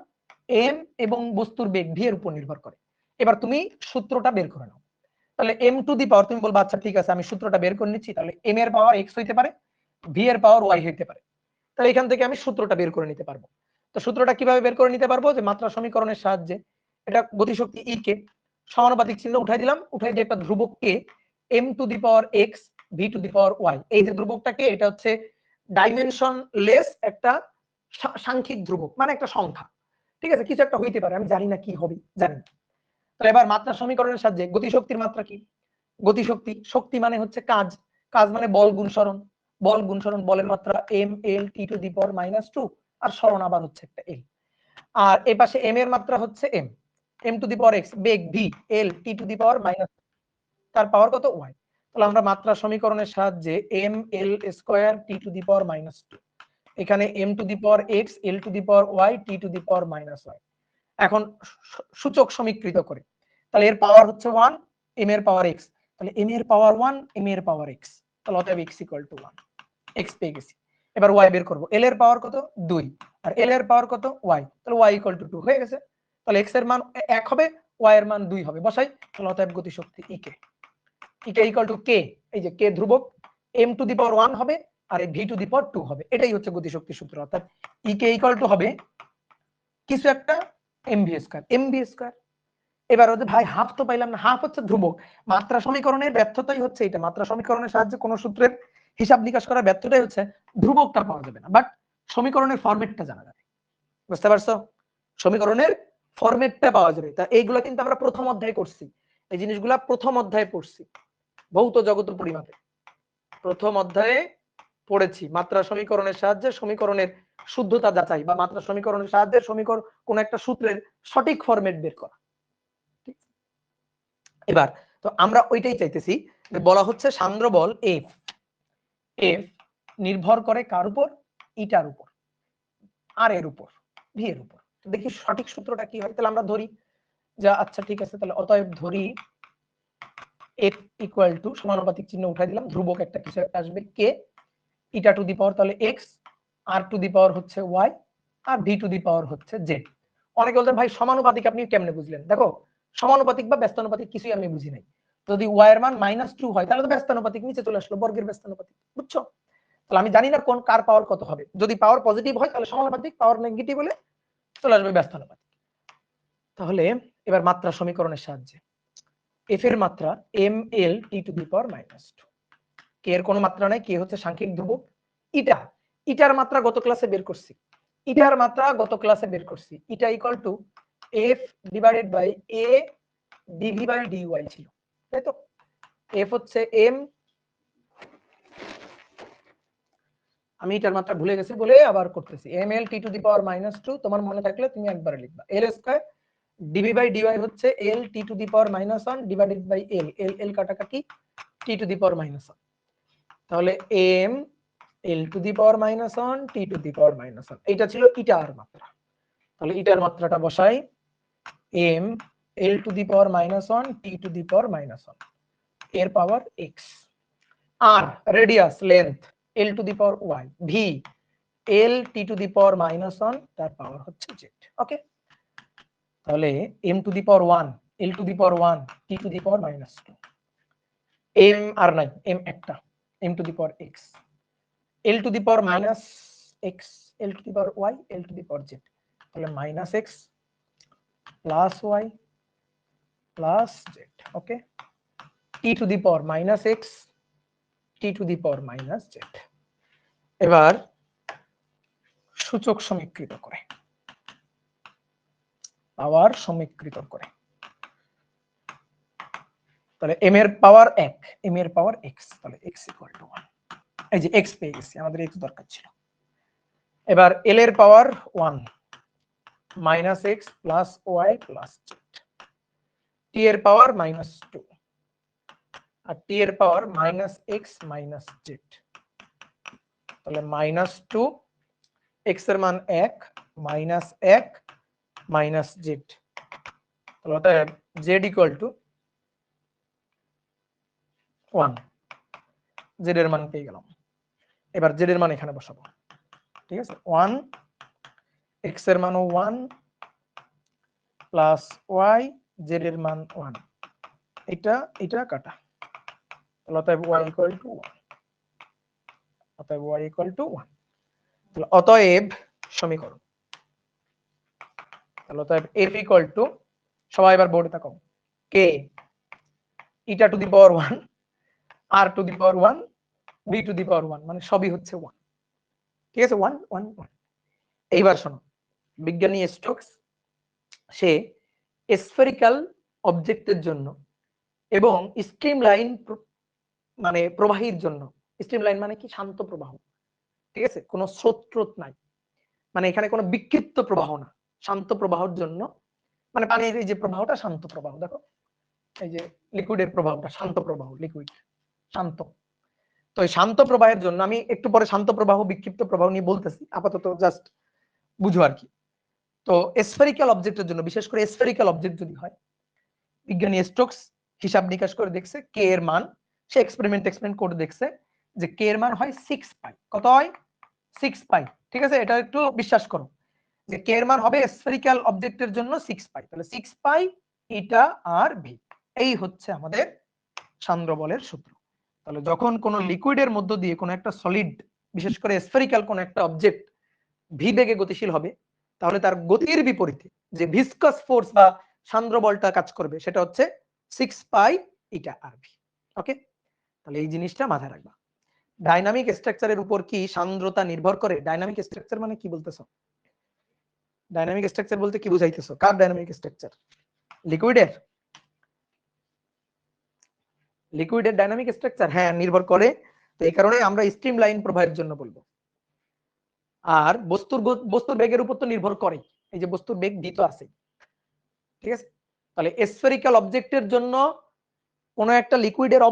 এম এবং বস্তুর বেগ ভি এর উপর নির্ভর করে। এবার তুমি সূত্রটা বের করে নাও। তাহলে এম টু দি পাওয়ার, তুমি বলবা আচ্ছা ঠিক আছে আমি সূত্রটা বের করে নিচ্ছি, তাহলে এম এর পাওয়ার এক্স হইতে পারে, ভি এর পাওয়ার ওয়াই হইতে পারে। তাহলে এখান থেকে আমি সূত্রটা বের করে নিতে পারবো। তো সূত্রটা কিভাবে বের করে নিতে পারবো? যে মাত্রা সমীকরণের সাহায্যে। এটা গতিশক্তি ই কে সমানুপাতিক চিহ্ন উঠাই দিলাম, উঠাই দিয়ে একটা ধ্রুবক K m to the power x v to the power y, এই যে ধ্রুবকটাকে, এটা হচ্ছে ডাইমেনশন লেস একটা সাংখ্যিক ধ্রুবক, মানে একটা সংখ্যা। ঠিক আছে? কিছু একটা হইতে পারে, আমি জানি না কি হবে, জানি না। তাহলে এবার মাত্রা সমীকরণের সাহায্যে গতিশক্তির মাত্রা কি? গতিশক্তি, শক্তি মানে হচ্ছে কাজ, কাজ মানে বল গুণ সরণ, বল গুণ সরণ, বলের মাত্রা M L T to the power -2, আর সরণ আবার হচ্ছে একটা এল। আর এই পাশে এম এর মাত্রা হচ্ছে M, M to the power X, বেগ V, L T to the power minus, তার পাওয়ার কত? ওয়াই। তাহলে আমরা মাত্রা সমীকরণের সাহায্যে M L square T to the power -2, এখানে M to the power X, L to the power Y, T to the power -Y. এখন সূচক সমীকৃত করে, তাহলে এর পাওয়ার হচ্ছে 1, এম এর পাওয়ার এক্স, তাহলে এম এর পাওয়ার 1, এম এর পাওয়ার এক্স, তাহলে অতএব এক্স ইকুয়াল টু 1, এক্স পেয়ে গেছি। এবার ওয়াই বের করব, এল এর পাওয়ার কত? 2, আর এল এর পাওয়ার কত? ওয়াই, তাহলে ওয়াই ইকুয়াল টু 2 হয়ে গেছে। তাহলে এক্স এর মান 1 হবে, ওয়াই এর মান 2 হবে, বসাই। তাহলে অতএব গতিশক্তি ইকে ইকুয়াল টু কে, এই যে কে ধ্রুবক, m টু দি পাওয়ার 1 হবে আর এই v টু দি পাওয়ার 2 হবে। এটাই হচ্ছে গতিশক্তির সূত্র। অর্থাৎ ইকে ইকুয়াল টু হবে কিছু একটা mv স্কয়ার, mv স্কয়ার। এবার হচ্ছে ভাই হাফ তো পাইলাম না, হাফ হচ্ছে ধ্রুবক। মাত্রা সমীকরণের ব্যর্থতাই হচ্ছে এটা, মাত্রা সমীকরণের সাহায্যে কোন সূত্রের হিসাব নিকাশ করার ব্যর্থতাই হচ্ছে ধ্রুবকটা পাওয়া যাবে না, বাট সমীকরণের ফরম্যাটটা জানা যাবে। বুঝতে পারছো? সমীকরণের ফরম্যাটটা পাওয়া যাবে। তা এইগুলা কিন্তু আমরা প্রথম অধ্যায়ে করছি, এই জিনিসগুলা প্রথম অধ্যায়ে পড়ছি ভৌত জগত পরিমাপে, প্রথম অধ্যায়ে পড়েছি মাত্রা সমীকরণের সাহায্যে সমীকরণের শুদ্ধতা যাচাই বা মাত্রা সমীকরণের সাহায্যে সমীকরণ কোন একটা সূত্রের সঠিক ফরম্যাট বের করা। এবার তো আমরা ওইটাই চাইতেছি, যে বলা হচ্ছে সান্দ্র বল এফ, এফ নির্ভর করে কার উপর? ইটার উপর, আর এর উপর, ভি এর উপর। দেখি সঠিক সূত্রটা কি হয়। তাহলে আমরা ধরি যে আচ্ছা ঠিক আছে, তাহলে অতএব ধরি এফ ইকুয়াল টু সমানুপাতিক চিহ্ন উঠাই দিলাম, ধ্রুবক একটা কিছু একটা আসবে কে, ইটা টু দি পাওয়ার তাহলে x, R to the power হচ্ছে ওয়াই, আর ভি টু দি পাওয়ার হচ্ছে জেড। অনেকে বলতেন ভাই সমানুপাতিক আপনি কেমনে বুঝলেন? দেখো সমানুপাতিক বা ব্যস্তানুপাতিক কিছুই আমি বুঝি নাই। যদি ওয়াই এর মান -2 হয় তাহলে তো ব্যস্তানুপাতিক নিচে চলে আসলো, বর্গের ব্যস্তানুপাতিক, বুঝছো? তাহলে আমি জানি না কোন কার পাওয়ার কত হবে। যদি পাওয়ার পজিটিভ হয় তাহলে সমানুপাতিক, পাওয়ার নেগেটিভ হলে চলে আসবে ব্যস্তানুপাতিক। তাহলে এবার মাত্রা সমীকরণের সাহায্যে এফ এর মাত্রা M L T to the power -2, কে এর কোনো মাত্রা নাই, কে হচ্ছে সাংখ্যিক ধ্রুবক, ইটা, ইটার মাত্রা গত ক্লাসে বের করছি, ইটার মাত্রা গত ক্লাসে বের করছি, eta equal to F divided by A d v by d y ছিল, তাই তো? এফ হচ্ছে এম, আমি এটার মাত্রা ভুলে গেছি বলে আবার করতেছি, M L T to the power -2, তোমার মনে থাকলে তুমি একবারে লিখবা, L square DV by DY হচ্ছে L T to the power -1 divided by L, L L কাটাকাটি, টি টু দি পাওয়ার -1, তাহলে M L to the power -1 T to the power -1, এইটা ছিল ইটার মাত্রা। তাহলে ইটার মাত্রাটা বসাই, M L to the power -1 T to the power -1 এর পাওয়ার এক্স, আর radius length L to the power Y, V L T to the power -1 তার পাওয়ার হচ্ছে জেড। ওকে, তাহলে M to the power 1 L to the power 1 T to the power -2, M আর নাই, M একটা, M to the power X, L to the power -x, L to the power Y, L to the power Z, তাহলে -x plus Y plus Z. Okay, T to the power -x T to the power Z. এবার সূচক সমীকৃত করে, পাওয়ার সমীকৃত করে, তাহলে m এর পাওয়ার 1, m এর পাওয়ার x, তাহলে x equal to 1, এই যে x পেয়ে গেছি, আমাদের x দরকার ছিল। এবার l এর পাওয়ার 1 -x plus y plus z, t এর পাওয়ার -2 আর t এর পাওয়ার -x z, তাহলে -2, x এর মান 1, -1 z, তাহলে অতএব z ইকুয়াল টু 1, z এর মান পেয়ে গেলাম। এবার z এর মান এখানে বসাবো, ঠিক আছে? 1, x এর মান 1 প্লাস y, z এর মান 1, এটা এটা কাটা, তাহলে অতএব y ইকুয়াল টু 1, অতএব y ইকুয়াল টু 1, তাহলে অতএব সমীকরণ, তাহলে অতএব f ইকুয়াল টু, সবাই এবার বোর্ডে তাকাও, k eta to the power 1 r to the power 1 b to the power 1, মানে সবই হচ্ছে 1, ঠিক আছে? 1 1 1। এইবার শোনো, বিজ্ঞানী স্টোকস সে স্ফেরিক্যাল অবজেক্টের জন্য এবং স্ট্রিমলাইন মানে প্রবাহীর জন্য, স্ট্রিমলাইন মানে কি? শান্ত প্রবাহ, ঠিক আছে? কোনো স্রোত নাই, মানে এখানে কোনো বিক্ষিপ্ত প্রবাহ না, শান্ত প্রবাহের জন্য, মানে পানির এই যে প্রবাহটা শান্ত প্রবাহ, দেখো এই যে লিকুইডের প্রবাহটা শান্ত প্রবাহ, লিকুইড শান্ত। তো এই শান্ত প্রবাহের জন্য আমি একটু পরে শান্ত প্রবাহ বিক্ষিপ্ত প্রবাহ নিয়ে বলতেছি, আপাতত জাস্ট বুঝো আর কি। তো স্ফেরিক্যাল অবজেক্টের জন্য, বিশেষ করে স্ফেরিক্যাল অবজেক্ট যদি হয়, বিজ্ঞানী স্টোকস হিসাব নিকাশ করে দেখছে কে এর মান, সে এক্সপেরিমেন্ট করে দেখছে যে কে এর মান হয় 6 পাই। কত হয়? 6 পাই, ঠিক আছে? এটা একটু বিশ্বাস করো যে কে এর মান হবে স্ফেরিক্যাল অবজেক্টের জন্য 6 পাই। তাহলে 6 পাই ইটা আর ভি। এই হচ্ছে আমাদের সান্দ্র বলের সূত্র। তাহলে যখন কোনো লিকুইডের মধ্য দিয়ে কোনো একটা সলিড, বিশেষ করে স্ফেরিক্যাল কোনো একটা অবজেক্ট ভি বেগে গতিশীল হবে, তাহলে তার গতির বিপরীতে যে ভিসকাস ফোর্স বা সান্দ্র বলটা কাজ করবে সেটা হচ্ছে 6 পাই ইটা আর ভি। ওকে, তাহলে এই জিনিসটা মাথায় রাখবা। ডাইনামিক স্ট্রাকচারের উপর কি সান্দ্রতা নির্ভর করে? ডাইনামিক স্ট্রাকচার মানে কি বলতেছো? ডাইনামিক স্ট্রাকচার বলতে কি বুঝাইতেছো? কার ডাইনামিক স্ট্রাকচার? লিকুইডের? লিকুইডের ডাইনামিক স্ট্রাকচার হ্যাঁ নির্ভর করে। তো এই কারণে আমরা স্ট্রিম লাইন প্রবাহের জন্য বলবো। আর বস্তুর বেগের উপর তো নির্ভর করে, এই যে বস্তুর বেগ ভি তো আছে, ঠিক আছে? তাহলে স্ফেরিক্যাল অবজেক্টের জন্য কোন একটা লিকুইডের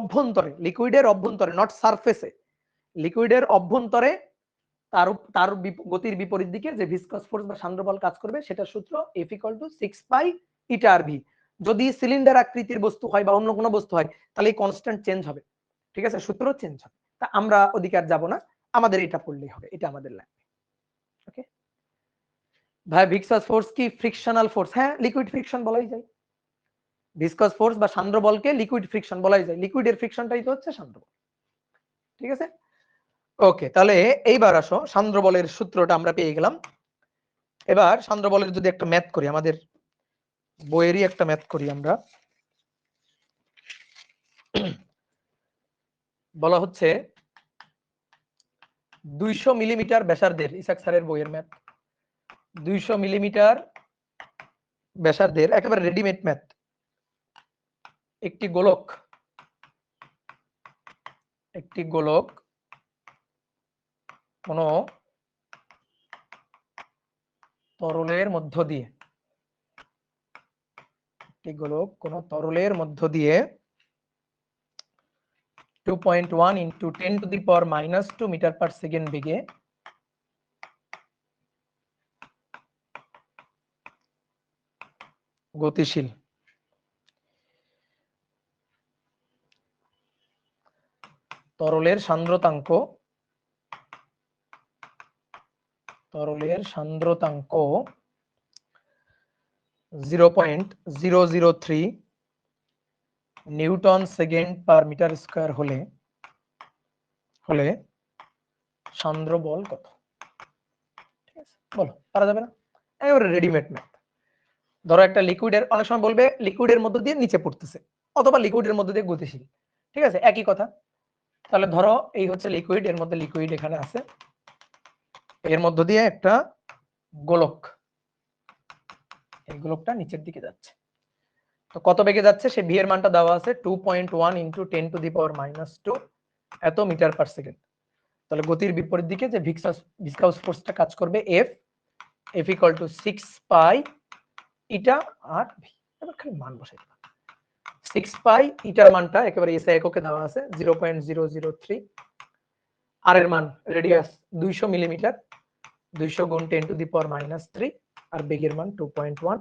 অভ্যন্তরে নট সারফেসে, লিকুইডের অভ্যন্তরে তার তার গতির বিপরীত দিকে যে ভিসকাস ফোর্স বা সান্দ্র বল কাজ করবে সেটার সূত্র F = 6 pi eta R V. যদি সিলিন্ডার আকৃতির বস্তু হয় বা অন্য কোনো বস্তু হয় তাহলে এই কনস্ট্যান্ট চেঞ্জ হবে, ঠিক আছে? সূত্র চেঞ্জ হবে। তা আমরা অধিকার যাব না, আমাদের এটা পড়লেই হবে, এটা আমাদের লাগবে। ওকে ভাই, ভিসকাস ফোর্স কি ফ্রিকশনাল ফোর্স? হ্যাঁ, লিকুইড ফ্রিকশন বলাই যায়। ভিসকাস ফোর্স বা সান্দ্র বলকে লিকুইড ফ্রিকশন বলাই যায়। লিকুইডের ফ্রিকশনটাই তো হচ্ছে সান্দ্র বল, ঠিক আছে? ওকে, তাহলে এইবার আসো সান্দ্র বলের সূত্রটা আমরা পেয়ে গেলাম। এবার সান্দ্র বলের যদি একটা ম্যাথ করি, আমাদের বইয়েরই একটা ম্যাথ করি আমরা। বলা হচ্ছে 200 মিলিমিটার ব্যাসার্ধের, ইসাক স্যারের বইয়ের ম্যাথ, 200 মিলিমিটার ব্যাসার্ধের একেবারে রেডিমেড ম্যাথ। একটি গোলক কোন তরলের মধ্য দিয়ে, একটি গোলক কোন তরলের মধ্য দিয়ে 2.1 into 10⁻² মিটার পার সেকেন্ড বেগে গতিশীল। তরলের সান্দ্রতাঙ্ক 0.003 newton second per metre square হলে সান্দ্র বল কত? ঠিক আছে, বলো, পারা যাবে না? একেবারে রেডিমেড ম্যাথ। ধরো একটা লিকুইডের, অনেক সময় বলবে লিকুইডের মধ্য দিয়ে নিচে পড়তেছে অথবা লিকুইডের মধ্য দিয়ে গতিশীল, ঠিক আছে, একই কথা। তাহলে ধরো এই হচ্ছে লিকুইড, এর মধ্যে লিকুইড এখানে আছে, এর মধ্য দিয়ে একটা গোলক, এই গোলকটা নিচের দিকে যাচ্ছে। তো কত বেগে যাচ্ছে সে ভি এর মানটা দেওয়া আছে 2.1 into 10⁻² এত মিটার পার সেকেন্ড। তাহলে গতির বিপরীত দিকে যে ভিসকাস ফোর্সটা কাজ করবে F = 6 pi eta R V. এবার খালি মান বসাই দিলাম। 6 পাই ইটার মানটা একেবারে এসআই এককে দেওয়া আছে 0.003, আর এর মান রেডিয়াস 200 মিলিমিটার, 200 গুণ 10⁻³ আর বেগের মান 2.1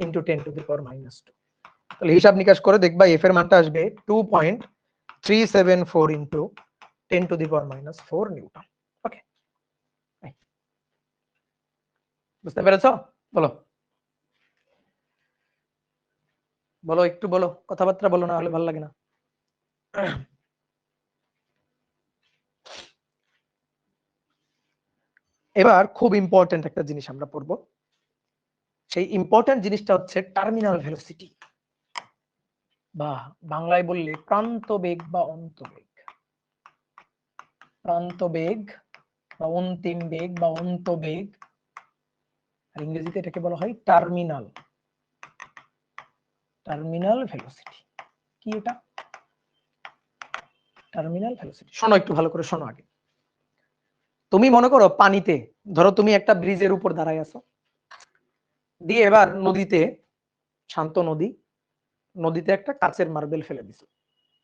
into 10⁻²। তাহলে হিসাব নিকাশ করে দেখবা এফ এর মানটা আসবে 2.374 into 10⁻⁴ নিউটন। ওকে, বুঝতে পেরেছো? বলো একটু বলো, কথাবার্তা বলো, না হলে ভালো লাগে না। এবার খুব ইম্পর্টেন্ট একটা জিনিস আমরা পড়বো, সেই ইম্পর্টেন্ট জিনিসটা হচ্ছে টার্মিনাল ভেলোসিটি, বা বাংলায় বললে প্রান্ত বেগ বা অন্তবেগ। প্রান্ত বেগ বা অন্তিম বেগ বা অন্তবেগ, আর ইংরেজিতে এটাকে বলা হয় টার্মিনাল ভেলোসিটি। কি এটা? Terminal velocity. শোনো একটু ভালো করে শোনো আগে। তুমি মনে করো পানিতে, ধরো তুমি একটা ব্রিজের উপর দাঁড়ায় আছো, দিয়ে এবার নদীতে, শান্ত নদীতে একটা কাচের মার্বেল ফেলে দিছো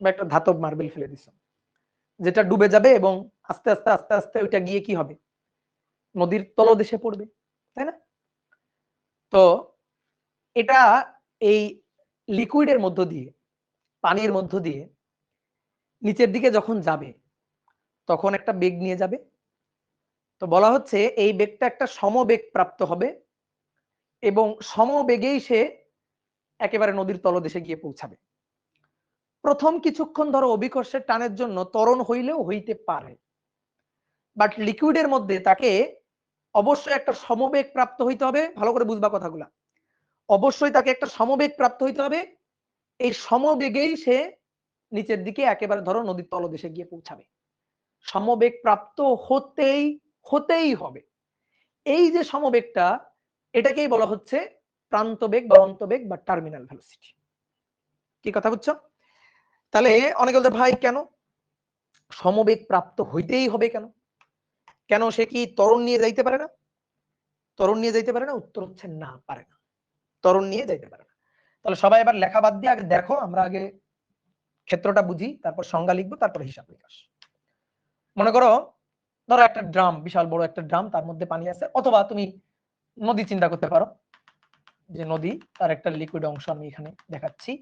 বা একটা ধাতব মার্বেল ফেলে দিছো, যেটা ডুবে যাবে এবং আস্তে আস্তে আস্তে আস্তে ওইটা গিয়ে কি হবে? নদীর তলদেশে পড়বে, তাই না? তো এটা এই লিকুইডের মধ্য দিয়ে, পানির মধ্য দিয়ে নিচের দিকে যখন যাবে তখন একটা বেগ নিয়ে যাবে। তো বলা হচ্ছে এই বেগটা একটা সমবেগ প্রাপ্ত হবে এবং সমবেগেই সে একেবারে নদীর তলদেশে গিয়ে পৌঁছাবে। প্রথম কিছুক্ষণ ধরো অভিকর্ষের টানের জন্য ত্বরণ হইলেও হইতে পারে, বাট লিকুইডের মধ্যে তাকে অবশ্যই একটা সমবেগ প্রাপ্ত হইতে হবে। ভালো করে বুঝবা কথাগুলা। অবশ্যই তাকে একটা সমবেগ প্রাপ্ত হইতে হবে। এই সমবেগেই সে নিচের দিকে একেবারে ধরো নদীর তলদেশে গিয়ে পৌঁছাবে। সমবেগ প্রাপ্ত হতেই হবে। এই যে সমবেগটা, এটাকেই বলা হচ্ছে প্রান্তবেগ বা অন্তবেগ বা টার্মিনাল ভেলোসিটি। কি কথা বুঝছো? তাহলে অনেকে বলতে ভাই কেন সমবেগ প্রাপ্ত হইতেই হবে? কেন কেন সে কি ত্বরণ নিয়ে যাইতে পারে না? ত্বরণ নিয়ে যাইতে পারে না? উত্তর হচ্ছে না, পারে না। ত্বরণ নিয়ে যাইতে পারে না। তাহলে সবাই এবার লেখা বাদ দিয়ে আগে দেখো, আমরা আগে ক্ষেত্রটা বুঝি, তারপর সংজ্ঞা লিখবো, তারপর হিসাব নিকাশ। মনে করো ধরো একটা ড্রাম, বিশাল বড় একটা ড্রাম, তার মধ্যে পানি আছে, অথবা তুমি নদী চিন্তা করতে পারো, যে নদী, তার একটা লিকুইড অংশ আমি এখানে দেখাচ্ছি।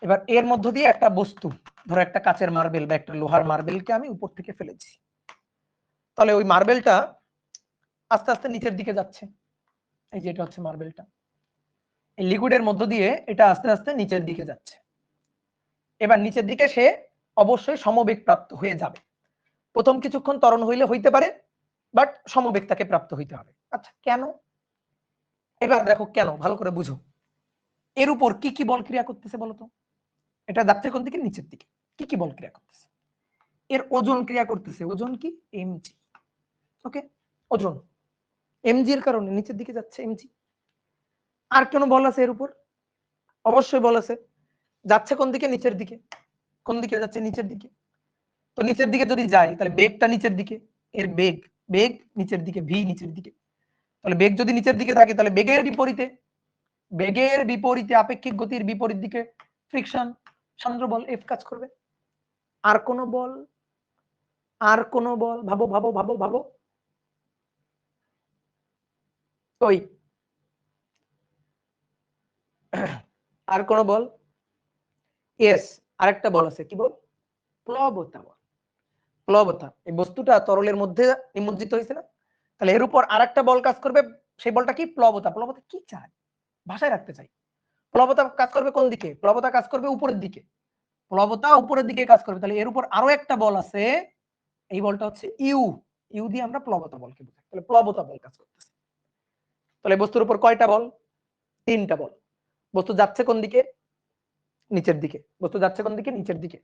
এবার এর মধ্য দিয়ে একটা বস্তু, ধরো একটা কাচের মার্বেল বা একটা লোহার মার্বেলকে আমি উপর থেকে ফেলেছি। তাহলে ওই মার্বেলটা আস্তে আস্তে নিচের দিকে যাচ্ছে। এই যে এটা হচ্ছে মার্বেলটা, এই লিকুইডের মধ্য দিয়ে এটা আস্তে আস্তে নিচের দিকে যাচ্ছে। এবার নিচের দিকে সে অবশ্যই সমবেগ প্রাপ্ত হয়ে যাবে। প্রথম কিছুক্ষণ ত্বরণ হইলে হইতে পারে, বাট সমবেগ তাকে প্রাপ্ত হইতে হবে। আচ্ছা কেন? এবার দেখো কেন, ভালো করে বুঝো। এর উপর কি কি বল ক্রিয়া করতেছে বলতো? এটা যাচ্ছে কোন দিকে? নিচের দিকে। কি কি বল ক্রিয়া করতেছে? এর ওজন ক্রিয়া করতেছে। ওজন কি? এমজি। ওকে, ওজন এমজি এর কারণে নিচের দিকে যাচ্ছে এমজি। আর কোন বল আছে এর উপর? অবশ্যই বল আছে। যাচ্ছে কোন দিকে? নিচের দিকে। কোন দিকে যাচ্ছে? নিচের দিকে। তো নিচের দিকে যদি যাই, তাহলে বেগটা নিচের দিকে। এর বেগ, বেগ নিচের দিকে, ভি নিচের দিকে। তাহলে বেগ যদি নিচের দিকে থাকে, তাহলে বেগের বিপরীতে, বেগের বিপরীতে আপেক্ষিক গতির বিপরীত দিকে ফ্রিকশন, সান্দ্র বল এফ কাজ করবে। আর কোন বল? আর কোন বল? ভাবো ভাবো ভাবো ভাবো। ওই আর কোন বল? ইয়েস, আরেকটা বল আছে। কি বল? প্লবতা বল। প্লবতা, এই বস্তুটা তরলের মধ্যে নিমজ্জিত হয়েছে না? তাহলে এর উপর আরেকটা বল কাজ করবে। সেই বলটা কি? প্লবতা। প্লবতা কি চায়? ভাষায় রাখতে চাই। প্লবতা কাজ করবে কোন দিকে? প্লবতা কাজ করবে উপরের দিকে। প্লবতা উপরের দিকে কাজ করবে। তাহলে এর উপর আরো একটা বল আছে, এই বলটা হচ্ছে ইউ। ইউ দিয়ে আমরা প্লবতা বলকে বুঝাই। তাহলে প্লবতা বল কাজ করতেছে। তাহলে বস্তুর উপর কয়টা বল? তিনটা বল। বস্তু যাচ্ছে কোন দিকে? নিচের দিকে। বস্তু যাচ্ছে কোন দিকে? নিচের দিকে।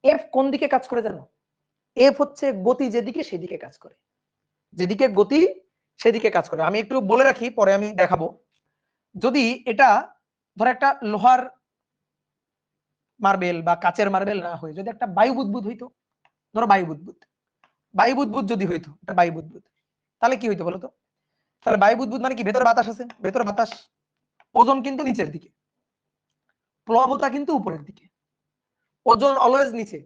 এফ কোন দিকে কাজ করে জানো? এফ হচ্ছে গতি যেদিকে সেদিকে কাজ করে। যেদিকে গতি সেদিকে কাজ করে। আমি একটু বলে রাখি, পরে আমি দেখাবো। যদি এটা ধর একটা লোহার মার্বেল বা কাচের মার্বেল না হয়ে যদি একটা বায়ু বুদবুদ হইতো, ধরো বায়ু বুদবুদ, বায়ু বুদবুদ যদি হইতো, এটা বায়ু বুদবুদ, তাহলে কি হইতো বলতো? তাহলে বায়ু বুদবুদ মানে কি? ভেতরে বাতাস আছে, ভেতরে বাতাস। ওজন কিন্তু নিচের দিকে, প্লবতা কিন্তু উপরের দিকে। ওজন অলওয়েজ নিচে,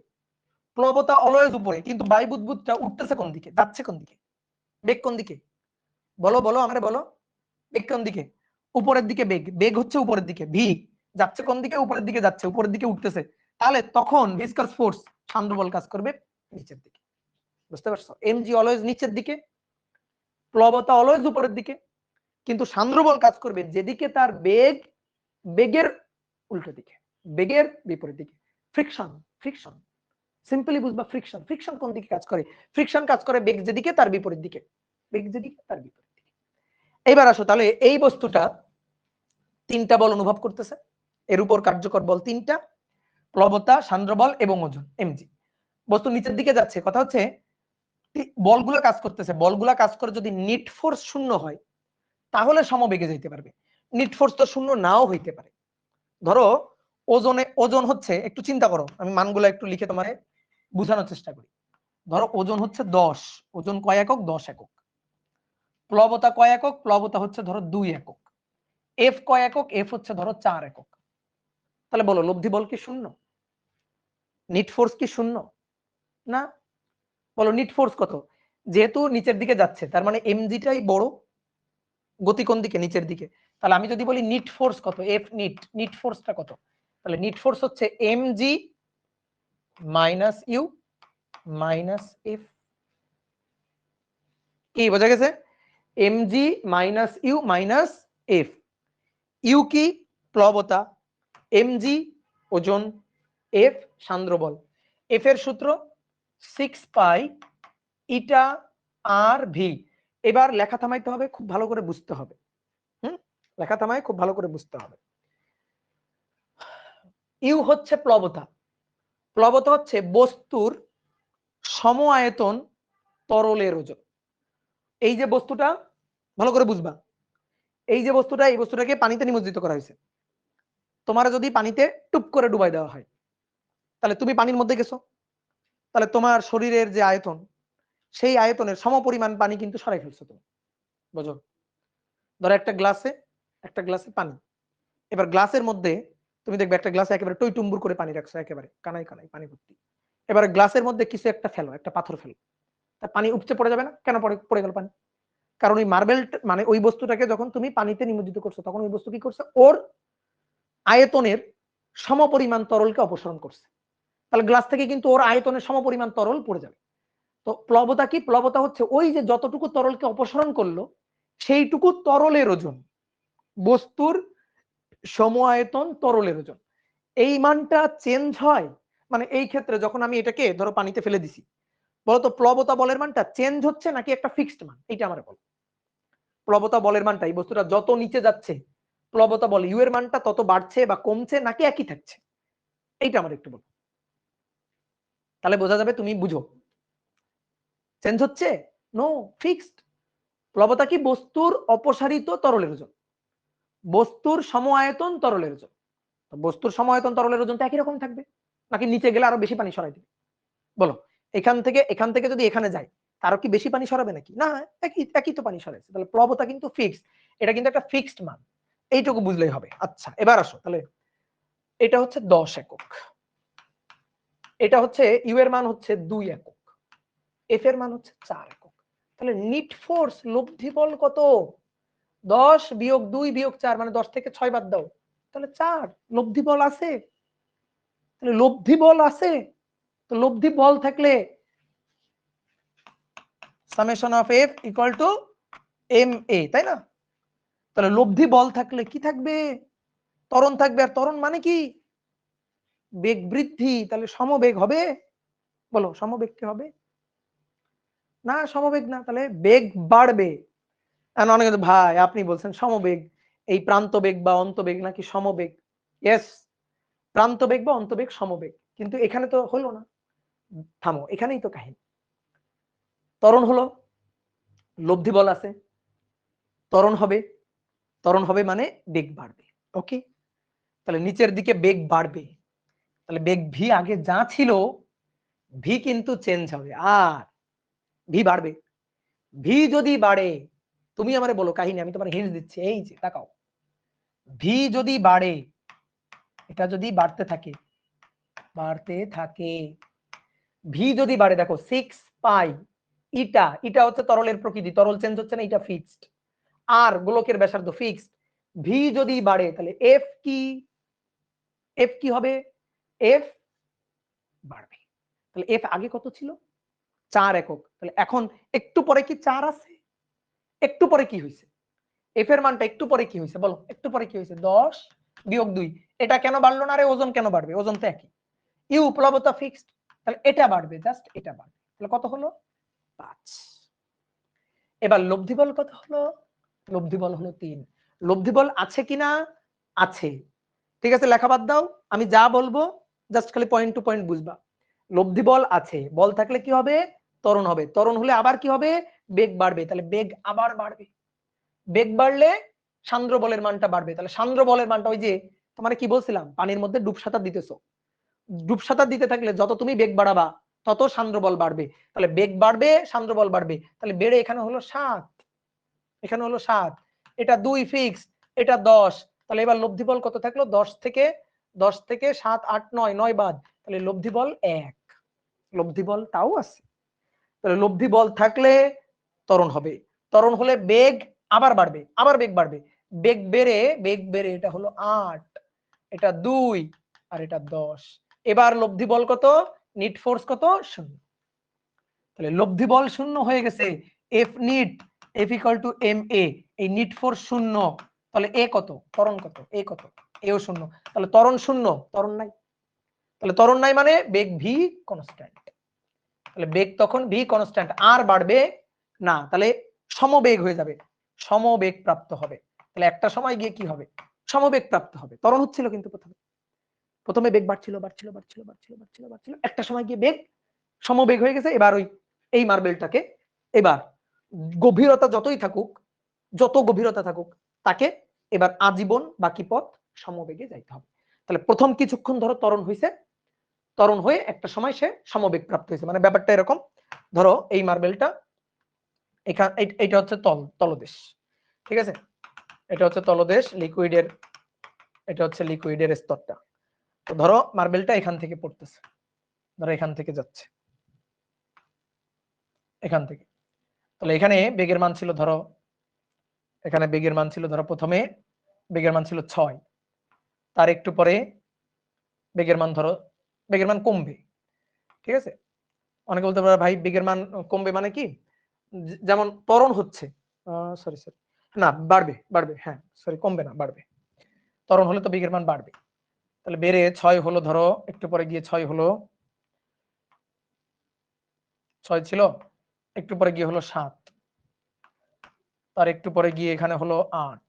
প্লবতা অলওয়েজ উপরে, কিন্তু বায়ু বুদবুদটা উঠতেছে কোন দিকে? যাচ্ছে কোন দিকে? বেগ কোন দিকে? বলো বলো, আমারে বলো। বেগ কোন দিকে? উপরের দিকে বেগ। বেগ হচ্ছে উপরের দিকে, ভি। যাচ্ছে কোন দিকে? উপরের দিকে যাচ্ছে, উপরের দিকে উঠতেছে। তাহলে তখন ভিসকাস ফোর্স, সান্দ্র বল কাজ করবে নিচের দিকে। বুঝতে পারছো? এমজি অলওয়েজ নিচের দিকে, প্লবতা অলওয়েজ উপরের দিকে, কিন্তু সান্দ্র বল কাজ করবে যেদিকে তার বেগ, বেগের উল্টো দিকে, বেগের বিপরীত দিকে। ফ্রিকশন, ফ্রিকশন সিম্পলি বুঝবা। ফ্রিকশন, ফ্রিকশন কোন দিকে কাজ করে? ফ্রিকশন কাজ করে বেগ যেদিকে তার বিপরীত দিকে, বেগ যেদিকে তার বিপরীত দিকে। এইবার আসো, তাহলে এই বস্তুটা তিনটা বল অনুভব করতেছে। এর উপর কার্যকর বল তিনটা: প্লবতা, সান্দ্র বল এবং ওজন, এমজি। বস্তু নিচের দিকে যাচ্ছে। কথা হচ্ছে বলগুলা কাজ করতেছে, বলগুলা কাজ করে যদি নিট ফোর্স শূন্য হয়, তাহলে সমবেগে যেতে পারবে। নিট ফোর্স তো শূন্য নাও হইতে পারে। ধরো ওজনে, ওজন হচ্ছে, একটু চিন্তা করো, আমি মানগুলো একটু লিখে তোমারে বোঝানোর চেষ্টা করি। ধরো ওজন হচ্ছে 10, ওজন কয় একক? 10 একক। প্লবতা কয় একক? প্লবতা হচ্ছে ধরো 2 একক। এফ কয় একক? এফ হচ্ছে ধরো 4 একক। তাহলে বলো লব্ধি বল কি শূন্য? নিট ফোর্স কি শূন্য? না। বলো নিট ফোর্স কত? যেহেতু নিচের দিকে যাচ্ছে, তার মানে এমজিটাই বড়, গতি কোন দিকে? নিচের দিকে। তাহলে আমি যদি বলি নিট ফোর্স কত? এফ নিট, নিট ফোর্সটা কত? তাহলে নিট ফোর্স হচ্ছে MG minus U minus F. কি বোঝা গেছে? MG minus U minus F. U কি প্লবতা, mg ওজন, f সান্দ্র বল। f এর সূত্র 6 পাই ইটা আর ভি। এবার লেখা থামাইতে হবে, খুব ভালো করে বুঝতে হবে। লেখা থামাই খুব ভালো করে বুঝতে হবে। ইউ হচ্ছে প্লবতা। প্লবতা হচ্ছে বস্তুর সম আয়তন তরলের ওজন। এই যে বস্তুটা ভালো করে বুঝবা, এই যে বস্তুটা, এই বস্তুটাকে পানিতে নিমজ্জিত করা হয়েছে। তোমার যদি পানিতে টুপ করে ডুবাই দেওয়া হয়, তাহলে তুমি পানির মধ্যে গেছো, তাহলে তোমার শরীরের যে আয়তন, সেই আয়তনের সমপরিমাণ পানি কিন্তু সরাই ফেলছো তুমি। বুঝো? ধরো একটা গ্লাসে পানি, এবার গ্লাসের মধ্যে তুমি দেখবে একটা গ্লাসে একেবারে টইটুম্বুর করে পানি রাখছো, একেবারে কানায় কানায় পানি ভর্তি। এবার গ্লাসের মধ্যে কিছু একটা ফেলো, একটা পাথর ফেলো, তা পানি উপচে পড়ে যাবে না? কেন পড়ে গেল পানি? কারণ ওই মার্বেল মানে ওই বস্তুটাকে যখন তুমি পানিতে নিমজ্জিত করছো, তখন ওই বস্তু কি করছে? ওর আয়তনের সমপরিমাণ তরলকে অপসারণ করছে। তাহলে গ্লাস থেকে কিন্তু ওর আয়তনের সমপরিমাণ তরল পড়ে যাবে। তো প্লবতা কি? প্লবতা হচ্ছে ওই যে যতটুকু তরলকে অপসারণ করলো, সেইটুকু তরলের ওজন, বস্তুর সম আয়তন তরলের ওজন। এই মানটা চেঞ্জ হয়, মানে এই ক্ষেত্রে যখন আমি এটাকে ধরো পানিতে ফেলে দিছি, বলতো প্লবতা বলের মানটা চেঞ্জ হচ্ছে নাকি একটা ফিক্সড মান? এটা আমার বলো। প্লবতা বলের মানটা, এই বস্তুটা যত নিচে যাচ্ছে, প্লবতা বল ইউ এর মানটা তত বাড়ছে বা কমছে নাকি একই থাকছে? এইটা আমার একটু বলো, তাহলে বোঝা যাবে তুমি বুঝো। চেঞ্জ হচ্ছে? No, fixed. প্লবতা কি? বস্তুর অপসারিত তরলের ওজন, বস্তুর সম আয়তন তরলের ওজন। বস্তুর সম আয়তন তরলের ওজন তো একই রকম থাকবে, নাকি নিচে গেলে আরো বেশি পানি সরাই দিবে? বলো, এখান থেকে যদি এখানে যায়, তারও কি বেশি পানি সরাবে নাকি? না, একই একই তো পানি সরাইছে। তাহলে প্লবতা কিন্তু ফিক্সড, এটা কিন্তু একটা ফিক্সড মান, এইটুকু বুঝলেই হবে। আচ্ছা, এবার আসো, তাহলে এটা হচ্ছে 10 একক, এটা হচ্ছে ইউ এর মান হচ্ছে 2 একক, এফ এর মান হচ্ছে 4 একক। তাহলে নিট ফোর্স, লব্ধি বল কত? 10 বিয়োগ 2 বিয়োগ 4, মানে 10 থেকে 6 বাদ দাও, তাহলে 4। লব্ধি বল আছে, তাহলে লব্ধি বল আছে, তো লব্ধি বল থাকলে summation of F equal to M A, তাই না? তাহলে লব্ধি বল থাকলে কি থাকবে? ত্বরণ থাকবে। আর ত্বরণ মানে কি? বেগ বৃদ্ধি। তাহলে সমবেগ হবে? বলো, সমবেগ কি হবে? না, সমবেগ না, তাহলে বেগ বাড়বে। অনেকে ভাই আপনি বলছেন সমবেগ, এই প্রান্ত বেগ বা অন্তবেগ নাকি সমবেগ? ইয়েস, প্রান্ত বেগ বা অন্তবেগ সমবেগ, কিন্তু এখানে তো হলো না। থামো, এখানেই তো কাহিনী। ত্বরণ হলো, লব্ধি বল আছে, ত্বরণ হবে মানে বেগ বাড়বে। ওকে, তাহলে নিচের দিকে বেগ বাড়বে, তাহলে বেগ ভি আগে যা ছিল, ভি কিন্তু চেঞ্জ হবে, আর ভি বাড়বে। ভি যদি বাড়ে, তুমি আমারে বলো কাহিনী, আমি তোমার হিন্ট দিচ্ছি, এই যে তাকাও, ভি যদি বাড়ে, এটা যদি বাড়তে থাকে, ভি যদি বাড়ে, দেখো 6 পাই ইটা, ইটা হচ্ছে তরলের প্রকৃতি, তরল চেঞ্জ হচ্ছে না, এটা ফিক্সড। আর গোলকের ব্যাসার্ধ ফিক্সড। ভি যদি বাড়ে, তাহলে এফ কি হবে? এফ বাড়বে। তাহলে এফ আগে কত ছিল? 4 একক। তাহলে এখন একটু পরে কি 4 আছে? একটু পরে কি হয়েছে? এফ এর মানটা একটু পরে কি হয়েছে? বলো, একটু পরে কি হয়েছে? 10 বিয়োগ 2। এটা কেন বাড়লো না রে? ওজন কেন বাড়বে? ওজন তো একই। ইউ প্লবতা ফিক্সড, তাহলে এটা বাড়বে, জাস্ট এটা বাড়বে। তাহলে কত হলো? 5। এবার লব্ধি বল কত হলো? লব্ধি বল হলো 3। লব্ধি বল আছে কিনা? আছে। ঠিক আছে, লেখা বাদ দাও, আমি যা বলবো জাস্ট খালি পয়েন্ট টু পয়েন্ট বুঝবা। লব্ধি বল আছে, বল থাকলে কি হবে? ত্বরণ হবে, ত্বরণ হলে আবার কি হবে? বেগ বাড়বে, তাহলে বেগ আবার বাড়বে। বেগ বাড়লে সান্দ্র বলের মানটা বাড়বে, তাহলে সান্দ্র বলের মানটা, ওই যে তোমার কি বলছিলাম, পানির মধ্যে ডুবসাঁতার দিতেছো, ডুবসাঁতার দিতে থাকলে যত তুমি বেগ বাড়াবা, তত সান্দ্র বল বাড়বে। তাহলে বেগ বাড়বে, সান্দ্র বল বাড়বে, তাহলে বেড়ে এখানে হলো 7, এখানে হলো 7, এটা 2 ফিক্স, এটা 10। তাহলে এবার লব্ধি বল কত থাকলো? 10 থেকে 7 8 9, 9 বাদ, তাহলে লব্ধি বল 1। লব্ধি বল তাও আছে। তাহলে লব্ধি বল থাকলে ত্বরণ হবে, ত্বরণ হলে বেগ আবার বাড়বে, আবার বেগ বাড়বে, বেগ বেড়ে এটা হলো 8, এটা 2, আর এটা 10। এবার লব্ধি বল কত? নিট ফোর্স কত? 0। তাহলে লব্ধি বল 0 হয়ে গেছে, F net, F equal to M A, এই নিট ফোর্স 0, তাহলে এ কত, ত্বরণ কত, এ কত, এও শূন্য, তাহলে ত্বরণ শূন্য, ত্বরণ নাই। তাহলে ত্বরণ নাই মানে বেগ ভি কনস্ট্যান্ট। তাহলে বেগ তখন ভি কনস্ট্যান্ট, আর বাড়বে না, তাহলে সমবেগ হয়ে যাবে, সমবেগ প্রাপ্ত হবে। তাহলে একটা সময় গিয়ে কি হবে, সমবেগ প্রাপ্ত হবে। ত্বরণ হচ্ছিল কিন্তু প্রথমে বেগ বাড়ছিল বাড়ছিল বাড়ছিল বাড়ছিল বাড়ছিল বাড়ছিল, একটা সময় গিয়ে বেগ সমবেগ হয়ে গেছে। এবার ওই এই মার্বেলটাকে এবার গভীরতা যতই থাকুক, যত গভীরতা থাকুক, তাকে এবার আজীবন বাকি পথ সমবেগে যাইতে হবে। তাহলে প্রথম কিছুক্ষণ ধরো ত্বরণ হয়েছে, ত্বরণ হয়ে একটা সময় সে সমবেগ প্রাপ্ত হয়েছে। মানে ব্যাপারটা এরকম, ধরো এই মার্বেলটা এখানে, এটা হচ্ছে তলদেশ, ঠিক আছে, এটা হচ্ছে তলদেশ লিকুইডের, এটা হচ্ছে লিকুইডের স্তরটা। তো ধরো মার্বেলটা এখান থেকে পড়তেছে, ধরো এখান থেকে যাচ্ছে, এখান থেকে, তাহলে এখানে বেগের মান ছিল ধরো, এখানে বেগের মান ছিল ধরো, প্রথমে বেগের মান ছিল 6, তার একটু পরে বেগের মান ধরো, বেগের মান কমবে, ঠিক আছে। অনেকে বলতে পারে ভাই বেগের মান কমবে মানে কি, যেমন ত্বরণ হচ্ছে, সরি সরি, না বাড়বে বাড়বে, হ্যাঁ সরি, কমবে না, বাড়বে। ত্বরণ হলে তো বেগের মান বাড়বে। তাহলে বেড়ে 6 হলো, ধরো একটু পরে গিয়ে 6 হলো, 6 ছিল, একটু পরে গিয়ে হলো 7, তার একটু পরে গিয়ে এখানে হলো 8,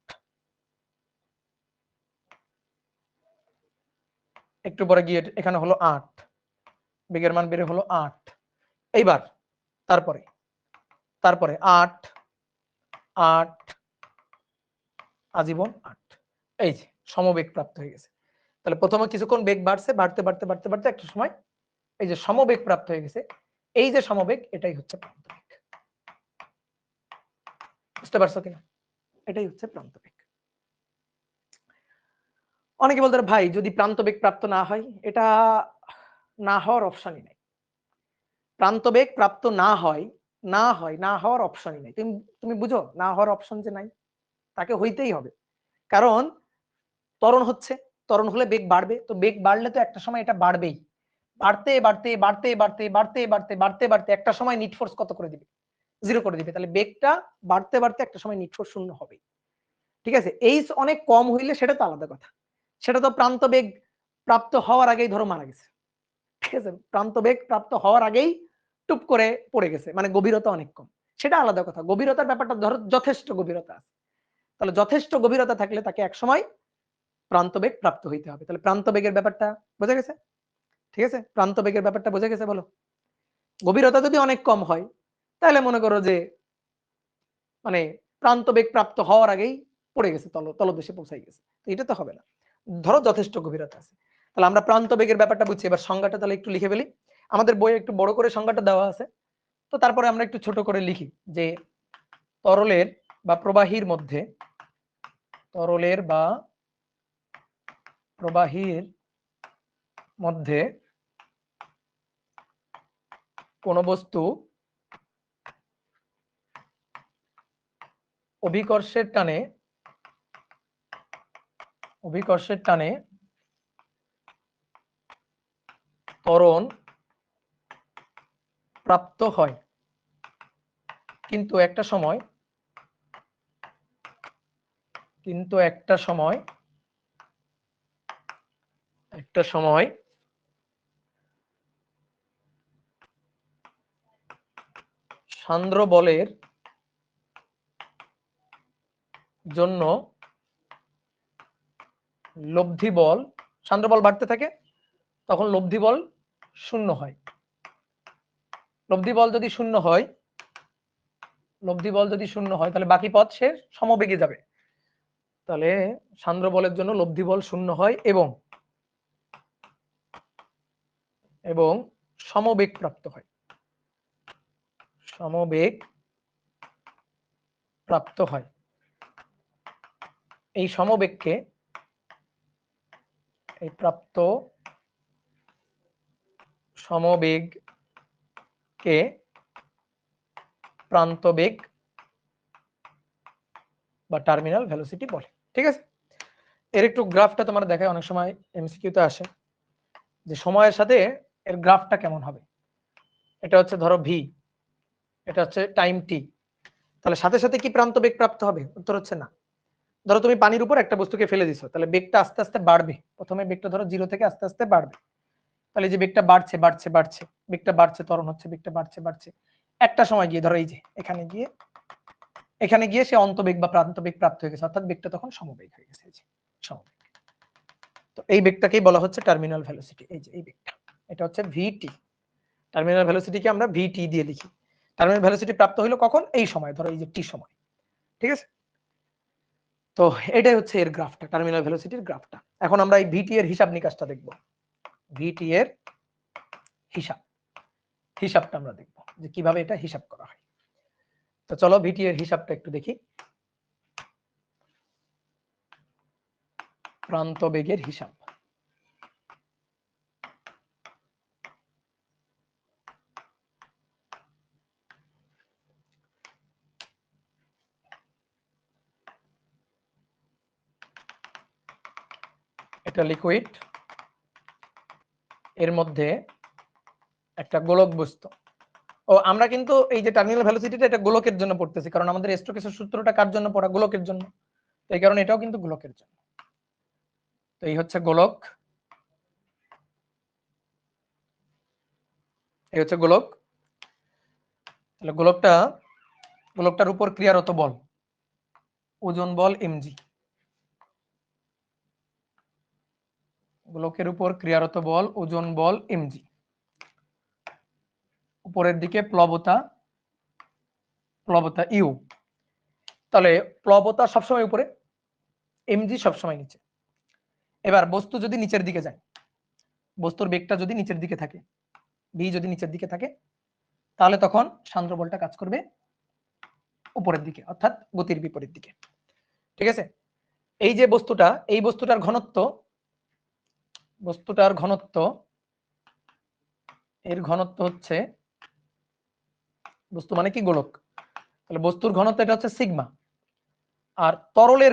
একটু পরে গিয়ে এখানে হলো 8, বেগের মান বেড়ে হলো 8। এইবার তারপরে তারপরে 8 8 আজীবন 8, এই যে সমবেগ প্রাপ্ত হয়ে গেছে। তাহলে প্রথমে কিছুক্ষণ বেগ বাড়ছে, বাড়তে বাড়তে বাড়তে বাড়তে একটা সময় এই যে সমবেগ প্রাপ্ত হয়ে গেছে, এই যে সমবেগ, এটাই হচ্ছে প্রান্তবেগ। বুঝতে পারছো কিনা, এটাই হচ্ছে প্রান্তবেগ। অনেকে বলতে ভাই যদি প্রান্তবেগ প্রাপ্ত না হয়, এটা না হওয়ার অপশনই নাই। প্রান্তবেগ প্রাপ্ত না হয়, না হওয়ার অপশনই নাই। তুমি তুমি বুঝো না হওয়ার অপশন যে নাই, তাকে হইতেই হবে। কারণ ত্বরণ হচ্ছে, ত্বরণ হলে বেগ বাড়বে, তো বেগ বাড়লে তো একটা সময় এটা বাড়বেই, বাড়তে বাড়তে বাড়তে বাড়তে বাড়তে বাড়তে বাড়তে বাড়তে একটা সময় নিট ফোর্স কত করে দিবে, 0 করে দিবে। তাহলে বেগটা বাড়তে বাড়তে একটা সময় নিট ফোর্স শূন্য হবে, ঠিক আছে। এইচ অনেক কম হইলে সেটা তো আলাদা কথা, সেটা তো প্রান্ত বেগ প্রাপ্ত হওয়ার আগেই ধরো মারা গেছে, ঠিক আছে। প্রান্ত বেগ প্রাপ্ত হওয়ার আগেই টুপ করে পড়ে গেছে, মানে গভীরতা অনেক কম, সেটা আলাদা কথা। গভীরতার ব্যাপারটা ধরো যথেষ্ট গভীরতা আছে, তাহলে যথেষ্ট গভীরতা থাকলে তাকে এক সময় প্রান্তবেগ প্রাপ্ত হইতে হবে। তাহলে প্রান্তবেগের ব্যাপারটা বোঝা গেছে, ঠিক আছে। প্রান্তবেগের ব্যাপারটা বোঝা গেছে, বলো। গভীরতা যদি অনেক কম হয়, তাহলে মনে করো যে মানে প্রান্তবেগ প্রাপ্ত হওয়ার আগেই পড়ে গেছে, তলদেশে পৌঁছাই গেছে, এটা তো হবে না। ধরো যথেষ্ট গভীরতা আছে। তাহলে আমরা প্রান্তবেগের ব্যাপারটা বুঝছি। এবার সংজ্ঞাটা তাহলে একটু লিখে ফেলি। আমাদের বইয়ে একটু বড় করে সংজ্ঞাটা দেওয়া আছে, তো তারপরে আমরা একটু ছোট করে লিখি যে তরলের বা প্রবাহীর মধ্যে, তরলের বা প্রবাহীর মধ্যে কোন বস্তু অভিকর্ষের টানে ত্বরণ প্রাপ্ত হয়, কিন্তু একটা সময় সান্দ্র বলের জন্য লব্ধি বল, সান্দ্র বল বাড়তে থাকে, তখন লব্ধি বল শূন্য হয়। লব্ধি বল যদি শূন্য হয়, তাহলে বাকি পথ সে সমবেগে যাবে। তাহলে সান্দ্র বলের জন্য লব্ধি বল শূন্য হয় এবং সমবেগ প্রাপ্ত হয়, এই সমবেগকে, এই প্রাপ্ত সমবেগকে প্রান্তবেগ বা টার্মিনাল ভেলোসিটি বলে, ঠিক আছে। এর একটু গ্রাফটা তোমার দেখায়, অনেক সময় এমসিকিউতে আসে যে সময়ের সাথে এর গ্রাফটা কেমন হবে। এটা হচ্ছে ধরো ভি, এটা হচ্ছে টাইম টি, তাহলে সাথে সাথে কি প্রান্তবেগ প্রাপ্ত হবে? উত্তর হচ্ছে না। ধরো তুমি পানির উপর একটা বস্তুকে ফেলে দিছো, তাহলে বেগটা আস্তে আস্তে বাড়বে। প্রথমে বেগটা ধরো 0 থেকে আস্তে আস্তে বাড়বে, তাহলে যে বেগটা বাড়ছে বাড়ছে বাড়ছে, বেগটা বাড়ছে, ত্বরণ হচ্ছে, বেগটা বাড়ছে বাড়ছে, একটা সময় গিয়ে ধরো এই যে এখানে গিয়ে সে অন্তবেগ বা প্রান্তবেগ প্রাপ্ত হয়ে গেছে, অর্থাৎ বেগটা তখন সমবেগ হয়ে গেছে। এই যে সমবেগ, তো এই বেগটাকেই বলা হচ্ছে টার্মিনাল ভেলোসিটি। এই যে এই বেগটা, এটা হচ্ছে ভিটি। টার্মিনাল ভেলোসিটিকে আমরা ভিটি দিয়ে লিখি। টার্মিনাল ভেলোসিটি প্রাপ্ত হলো কখন? এই সময়, ধরো এই যে টি সময়, ঠিক আছে? তো এটাই হচ্ছে এর গ্রাফটা, টার্মিনাল ভেলোসিটির গ্রাফটা। এখন আমরা এই ভিটি এর হিসাব নিকাশটা দেখব। ভিটি এর হিসাবটা আমরা দেখব যে কিভাবে এটা হিসাব করা হয়। তো চলো ভিটি এর হিসাবটা একটু দেখি। প্রান্ত বেগের হিসাব। এটা লিকুইড, এর মধ্যে একটা গোলক বস্তু। ও আমরা কিন্তু এই যে টার্মিনাল ভেলোসিটিটা এটা গোলকের জন্য পড়তেছি, কারণ আমাদের স্টোকেসের সূত্রটা কার জন্য পড়া? গোলকের জন্য। এই কারণে এটাও কিন্তু গোলকের জন্য। তো এই হচ্ছে গোলক, এই হচ্ছে গোলক। তাহলে গোলকটার উপর ক্রিয়ারত বল, ওজন বল এমজি। গোলকের উপর ক্রিয়ারত বল, ওজন বল এমজি। উপরের দিকে প্লবতা ইউ। তাহলে প্লবতা সবসময় উপরে, এমজি সবসময় নিচে। এবার বস্তু যদি নিচের দিকে যায়, বস্তুর বেগটা যদি নিচের দিকে থাকে, ভি যদি নিচের দিকে থাকে, তাহলে তখন সান্দ্র বলটা কাজ করবে উপরের দিকে, অর্থাৎ গতির বিপরীত দিকে, ঠিক আছে? এই যে বস্তুটা, এই বস্তুটার ঘনত্ব, এর ঘনত্ব হচ্ছে, বস্তু মানে কি? গোলক। তাহলে বস্তুর ঘনত্ব এটা হচ্ছে সিগমা। আর তরলের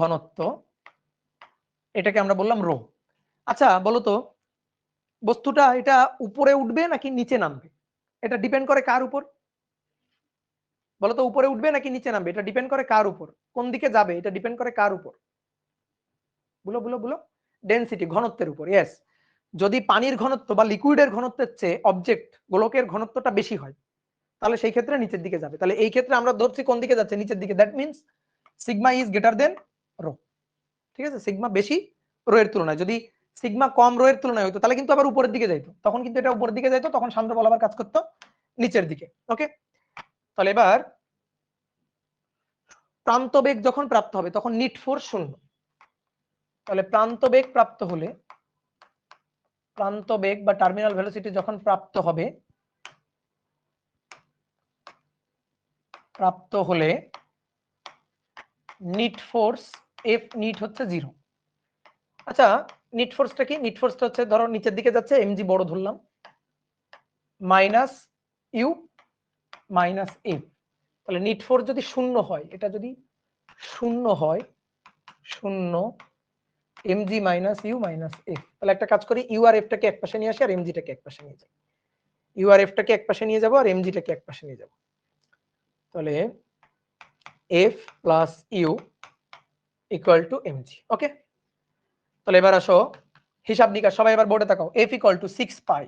ঘনত্ব এটাকে আমরা বললাম রো। আচ্ছা বলো তো, বস্তুটা এটা উপরে উঠবে নাকি নিচে নামবে? এটা ডিপেন্ড করে কার উপর? বলো তো, উপরে উঠবে নাকি নিচে নামবে? এটা ডিপেন্ড করে কার উপর? কোন দিকে যাবে এটা ডিপেন্ড করে কার উপর? বলো বলো বলো। ডেনসিটি, ঘনত্বের উপর। ইয়েস। যদি পানির ঘনত্ব বা লিকুইডের ঘনত্বের চেয়ে অবজেক্ট গোলকের ঘনত্বটা বেশি হয়, তাহলে সেই ক্ষেত্রে নিচের দিকে যাবে। তাহলে এই ক্ষেত্রে আমরা ধরছি কোন দিকে যাচ্ছে? নিচের দিকে। That means sigma is greater than rho, ঠিক আছে? সিগমা বেশি রো এর তুলনায়। যদি সিগমা কম রো এর তুলনায় হতো, তাহলে কিন্তু আবার উপরের দিকে যাইতো, তখন কিন্তু এটা উপরের দিকে যাইতো, তখন সান্দ্র বল আবার কাজ করতো নিচের দিকে। ওকে, তাহলে এবার প্রান্ত বেগ যখন প্রাপ্ত হবে তখন নিট ফোর্স 0। তাহলে প্রান্ত বেগ বা টার্মিনাল ভেলোসিটি যখন প্রাপ্ত হলে নিট ফোর্স এফ নিট হচ্ছে 0। আচ্ছা, নিট ফোর্সটা কি? নিট ফোর্সটা হচ্ছে, ধরো নিচের দিকে যাচ্ছে, এমজি বড় ধরলাম, মাইনাস ইউ মাইনাস এফ। তাহলে নিট ফোর্স যদি 0 হয়, এটা যদি 0 হয়, 0 MG minus U minus F, তাহলে একটা কাজ করি, ইউ আর এফটাকে এক পাশে নিয়ে আসি আর এমজিটাকে এক পাশে নিয়ে যাই। ইউ আর এফটাকে এক পাশে নিয়ে যাব আর এমজিটাকে এক পাশে নিয়ে যাব। তাহলে F plus U equal to M G. Okay, তাহলে এবার আসো হিসাব নিকাশ, সবাই এবার বোর্ডে তাকাও। F equal to 6 pi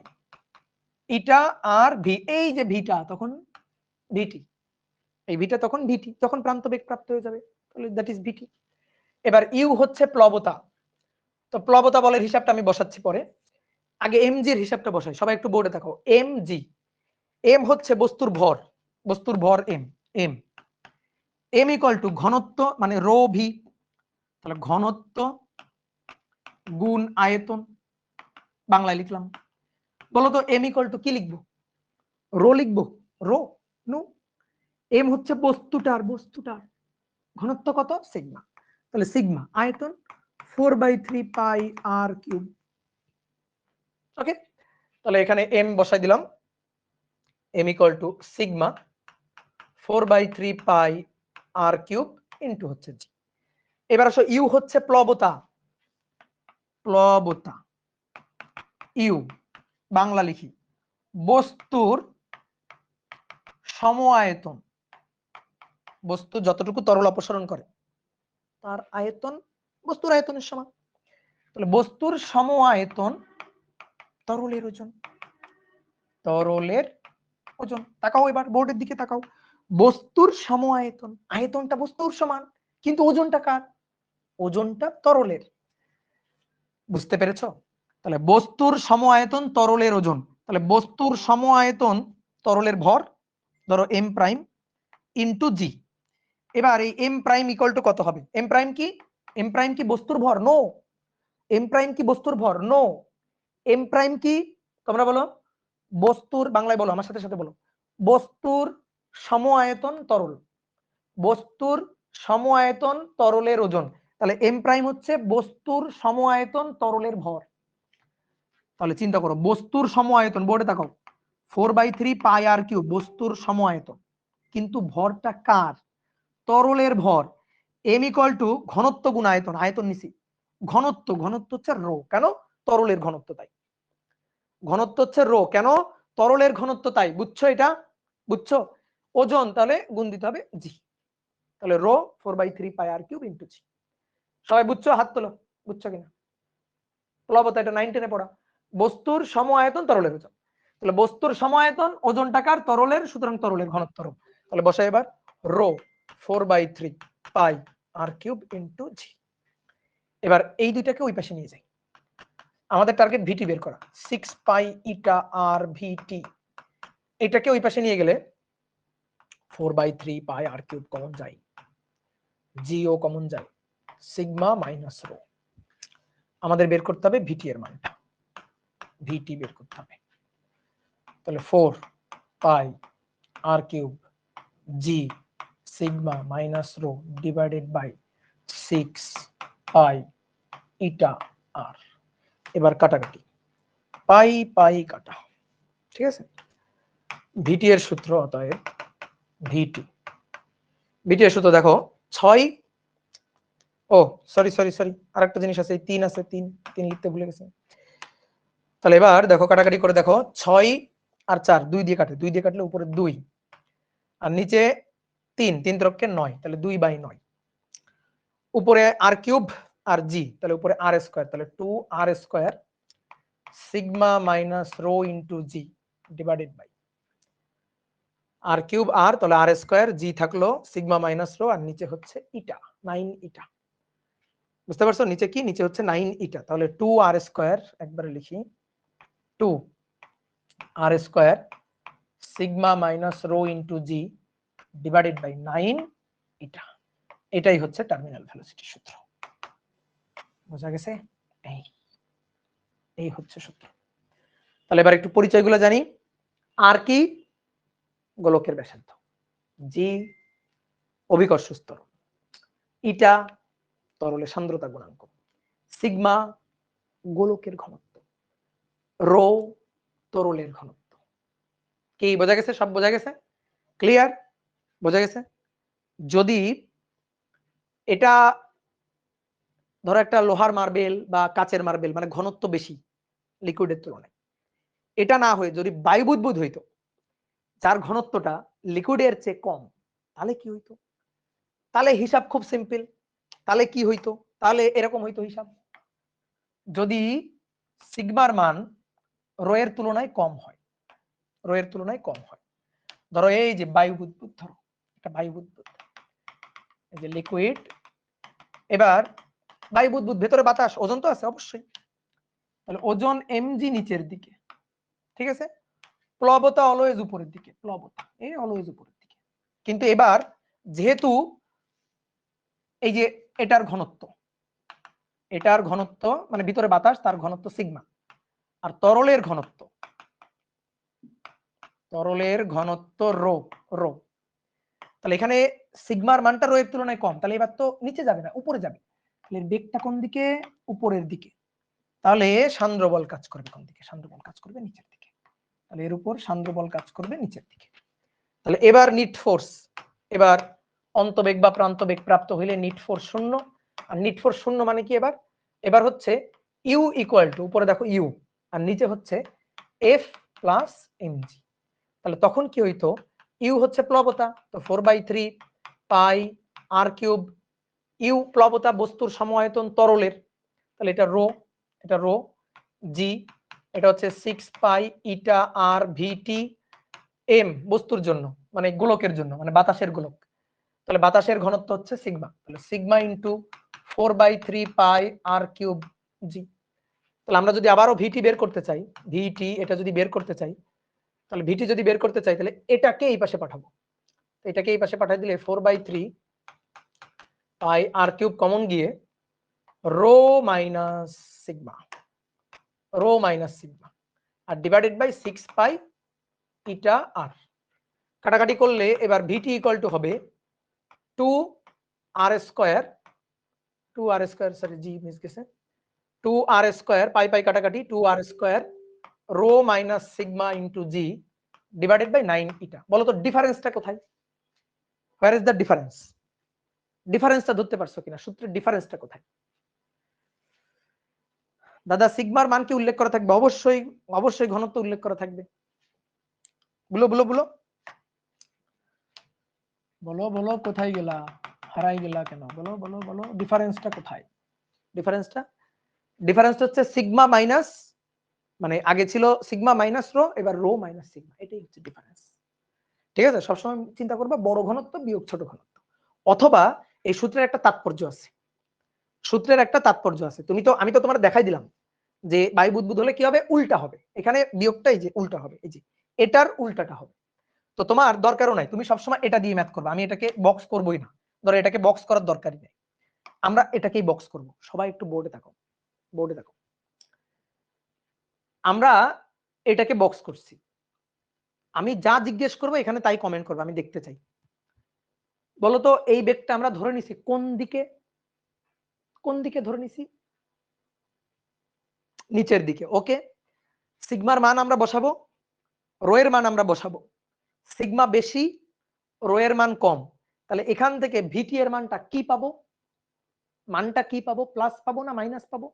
eta R V. এই যে ভিটা তখন ভিটি, এই ভিটা তখন ভিটি, যখন প্রান্ত বেগ প্রাপ্ত হয়ে যাবে, তাহলে দ্যাট ইজ ভিটি। এবার ইউ হচ্ছে প্লবতা। তো প্লবতা বলের হিসাবটা আমি বসাচ্ছি পরে, আগে এমজি এর হিসাবটা বসাই। সবাই একটু বোর্ডে তাকাও। এমজি, এম হচ্ছে বস্তুর ভর এম। এম ইকুয়াল টু ঘনত্ব মানে রো ভি, তাহলে ঘনত্ব গুণ আয়তন, বাংলায় লিখলাম। বলো তো এম ইকুয়াল টু কি লিখবো? রো লিখবো? রো নো, এম হচ্ছে বস্তুটার ঘনত্ব কত? সিগমা। তাহলে সিগমা আয়তন 4/3 পাই আর কিউব। ওকে, তাহলে এখানে এম বসাই দিলাম, M equal to sigma 4/3 pi R cube into হচ্ছে জি। এবার আসো ইউ হচ্ছে প্লবতা, ইউ বাংলা লিখি বস্তুর সম আয়তন বস্তু যতটুকু তরল অপসারণ করে তার আয়তন বস্তুর আয়তনের সমান। তাহলে বস্তুর সম আয়তন তরলের ওজন। তরলের ওজন, তাকাও এবার বোর্ডের দিকে তাকাও। বস্তুর সম আয়তন, আয়তনটা বস্তুর সমান, কিন্তু ওজনটা কার? ওজনটা তরলের। বুঝতে পেরেছো? তাহলে বস্তুর সম আয়তন তরলের ওজন। তাহলে বস্তুর সম আয়তন তরলের ভর, ধরো এম প্রাইম ইন্টু জি। এবার এই এম প্রাইম ইকুয়াল টু কত হবে? এম প্রাইম কি? এম প্রাইম কি বস্তুর ভর? নো। এম প্রাইম কি বস্তুর ভর? নো। এম প্রাইম কি? তোমরা বলো। বস্তুর, বাংলায় বলো, আমার সাথে সাথে বলো। বস্তুর সম আয়তন তরল। বস্তুর সম আয়তন তরলের ওজন। তাহলে এম প্রাইম হচ্ছে বস্তুর সম আয়তন তরলের ভর। তাহলে চিন্তা করো, বস্তুর সম আয়তন, বোর্ডে তাকাও, 4/3 পাই আর কিউব বস্তুর সম আয়তন, কিন্তু ভরটা কার? তরলের ভর। এম ইকুয়াল টু ঘনত্ব গুণ আয়তন, আয়তন নিছি, ঘনত্ব, ঘনত্ব হচ্ছে রো, কেন? তরলের ঘনত্ব তাই। ঘনত্ব হচ্ছে রো, কেন? তরলের ঘনত্ব তাই। বুঝছো এটা? বুঝছো? ওজন তাহলে গুণ দিতে হবে জি। তাহলে rho 4/3 pi R cube into জি। সবাই বুঝছো? হাত তোলো, বুঝছো কিনা? প্লবতা, এটা 9 10-এ পড়া। বস্তুর সম আয়তন তরলের ওজন। তাহলে বস্তুর সম আয়তন, ওজনটা কার? তরলের, সুতরাং তরলের ঘনত্ব রো। তাহলে বসাই এবার rho 4/3 pi R cube into জি। এবার এই দুইটাকে ওই পাশে নিয়ে যাই। আমাদের টার্গেট ভিটি বের করা, 6 পাই ইটা আর ভিটি। এটাকে ওই পাশে নিয়ে গেলে 4/3 পাই আর কিউব কমন যায়, জি ও কমন যায়, সিগমা মাইনাস রো। আমাদের বের করতে হবে ভিটি এর মানটা, ভিটি বের করতে হবে। তাহলে 4 pi R cube G sigma minus rho divided by 6 pi eta R. এবার কাটাকাটি, পাই পাই কাটা, ঠিক আছে? ভিটি এর সূত্র, অতএব ভিটি, ভিটি এর সূত্র দেখো 6, ও সরি সরি সরি, আরেকটা জিনিস আছে, 3 আছে, 3 3 লিখতে ভুলে গেছি। তাহলে এবার দেখো কাটাকাটি করে দেখো, 6 আর 4 2 দিয়ে কাটে, 2 দিয়ে কাটলে উপরে 2 আর নিচে 3, 3 × 9, তাহলে 2/9। উপরে আর কিউব আর জি, তাহলে উপরে আর স্কয়ার, তাহলে 2 R square sigma minus rho into G divided by R cube R, তাহলে আর স্কয়ার, জি থাকলো সিগমা মাইনাস রো, আর নিচে হচ্ছে ইটা, 9 ইটা। বুঝতে পারছো নিচে কি? নিচে হচ্ছে 9 ইটা। তাহলে 2 আর স্কয়ার, একবারে লিখি 2 R square sigma minus rho into G divided by 9 eta. এটাই হচ্ছে টার্মিনাল ভেলোসিটির সূত্র। বোঝা গেছে? এই হচ্ছে সূত্র। তাহলে এবার একটু পরিচয়গুলো জানি। আর কি? গোলকের ব্যাসার্ধ, জি অভিকর্ষ স্তর, ইটা তরলের সান্দ্রতা গুণাঙ্ক, সিগমা গোলকের ঘনত্ব, রো তরলের ঘনত্ব। কি বোঝা গেছে? সব বোঝা গেছে? ক্লিয়ার? বোঝা গেছে? যদি এটা ধরো একটা লোহার মার্বেল বা কাচের মার্বেল, মানে ঘনত্ব বেশি লিকুইডের তুলনায়, এটা না হয়ে যদি বায়ু বুদবুদ হইতো যার ঘনত্বটা লিকুইডের চেয়ে কম, তাহলে কি হইতো? তাহলে হিসাব খুব সিম্পল। তাহলে কি হইতো? তাহলে এরকম হইতো হিসাব, যদি সিগমার মান রো এর তুলনায় কম হয়, রো এর তুলনায় কম হয়, ধরো এই যে বায়ু বুদবুদ, ধরো একটা বায়ু বুদবুদ, এই যে লিকুইড, এবার বায়ু বুদবুদ, ভেতরে বাতাস, ওজন তো আছে অবশ্যই, তাহলে ওজন mg নিচের দিকে, ঠিক আছে? প্লবতা অলওয়েজ উপরের দিকে, প্লবতা এই অলওয়েজ উপরের দিকে। কিন্তু এবার যেহেতু এই যে এটার ঘনত্ব, এটার ঘনত্ব মানে ভিতরে বাতাস, তার ঘনত্ব সিগমা, আর তরলের ঘনত্ব, তরলের ঘনত্ব রো, রো, তাহলে এখানে সিগমার মানটা রো এর তুলনায় কম, তাহলে এবার তো নিচে যাবে না, উপরে যাবে। তাহলে বেগটা কোন দিকে? উপরের দিকে। তাহলে সান্দ্র বল কাজ করবে কোন দিকে? সান্দ্র বল কাজ করবে নিচের দিকে। তাহলে এর উপর সান্দ্র বল কাজ করবে নিচের দিকে। তাহলে এবার নিট ফোর্স, এবার অন্তবেগ বা প্রান্তবেগ প্রাপ্ত হইলে নিট ফোর্স 0। আর নিট ফোর্স 0 মানে কি? এবার এবার হচ্ছে ইউ ইকুয়াল টু, উপরে দেখো ইউ আর নিচে হচ্ছে এফ প্লাস এমজি। তাহলে তখন কি হইতো? ইউ হচ্ছে প্লবতা, তো 4/3 পাই আর কিউব, ইউ প্লবতা বস্তুর সমআয়তন তরলের, তাহলে এটা রো, এটা রো, জি এটা হচ্ছে 6 পাই ইটা আর ভিটি, এম বস্তুর জন্য মানে গোলকের জন্য মানে বাতাসের গোলক, তাহলে বাতাসের ঘনত্ব হচ্ছে সিগমা, তাহলে sigma into 4/3 pi R cube জি। তাহলে আমরা যদি আবারও ভিটি বের করতে চাই, ভিটি এটা যদি বের করতে চাই, তাহলে ভিটি যদি বের করতে চাই তাহলে এটাকে এই পাশে পাঠাবো, এটাকে এই পাশে পাঠিয়ে দিলে 4/3 পাই আর কিউব কমন গিয়ে rho minus sigma, rho minus sigma R divided by 6 pi eta R, কাটাকাটি করলে এবার ভিটি ইকুয়াল টু হবে 2 R square, 2 R square sorry G miss গেছে, 2 আর স্কয়ার পাই পাই কাটাকাটি 2 R square rho minus sigma into G divided by 9 eta. বলো তো ডিফারেন্সটা কোথায়? Where is the difference? ডিফারেন্সটা ধরতে পারছো কিনা? সূত্রের ডিফারেন্সটা কোথায়? দাদা সিগমার মান কি উল্লেখ করা থাকবে? অবশ্যই অবশ্যই ঘনত্ব উল্লেখ করা থাকবে। বলো বলো বলো বলো বলো, কোথায় গেলা? হারাই গেলা কেন? বলো বলো বলো, ডিফারেন্সটা কোথায়? ডিফারেন্সটা ডিফারেন্সটা হচ্ছে সিগমা মাইনাস, মানে আগে ছিল সিগমা মাইনাস রো, এবার রো মাইনাস সিগমা, এটাই হচ্ছে ডিফারেন্স। ঠিক আছে, সবসময় চিন্তা করবা বড় ঘনত্ব বিয়োগ ছোট ঘনত্ব। অথবা এই সূত্রের একটা তাৎপর্য আছে, সূত্রের একটা তাৎপর্য আছে, আমি তো তোমার দেখাই দিলাম যে বায়ু বুদবুদ হলে কি হবে, উল্টা হবে, এখানে বিয়োগটাই যে উল্টা হবে, এই যে এটার উল্টাটা হবে। তো তোমার দরকারও নাই, তুমি সবসময় এটা দিয়ে ম্যাথ করবে, আমি এটাকে বক্স করবই না, ধরো এটাকে বক্স করার দরকারই নেই, আমরা এটাকেই বক্স করব। সবাই একটু বোর্ডে থাকো, বোর্ডে থাকো। আমরা এটাকে বক্স করছি, আমি যা জিজ্ঞেস করবো এখানে তাই কমেন্ট করবো, আমি দেখতে চাই। বলতো এই বেগটা আমরা ধরে নিছি কোন দিকে, কোন দিকে ধরে নিছি? নিচের দিকে। ওকে, সিগমার মান আমরা বসাবো, রো এর মান আমরা বসাবো, সিগমা বেশি রো এর মান কম, তাহলে এখান থেকে ভিটি এর মানটা কি পাবো? মানটা কি পাবো? প্লাস পাবো না মাইনাস পাবো?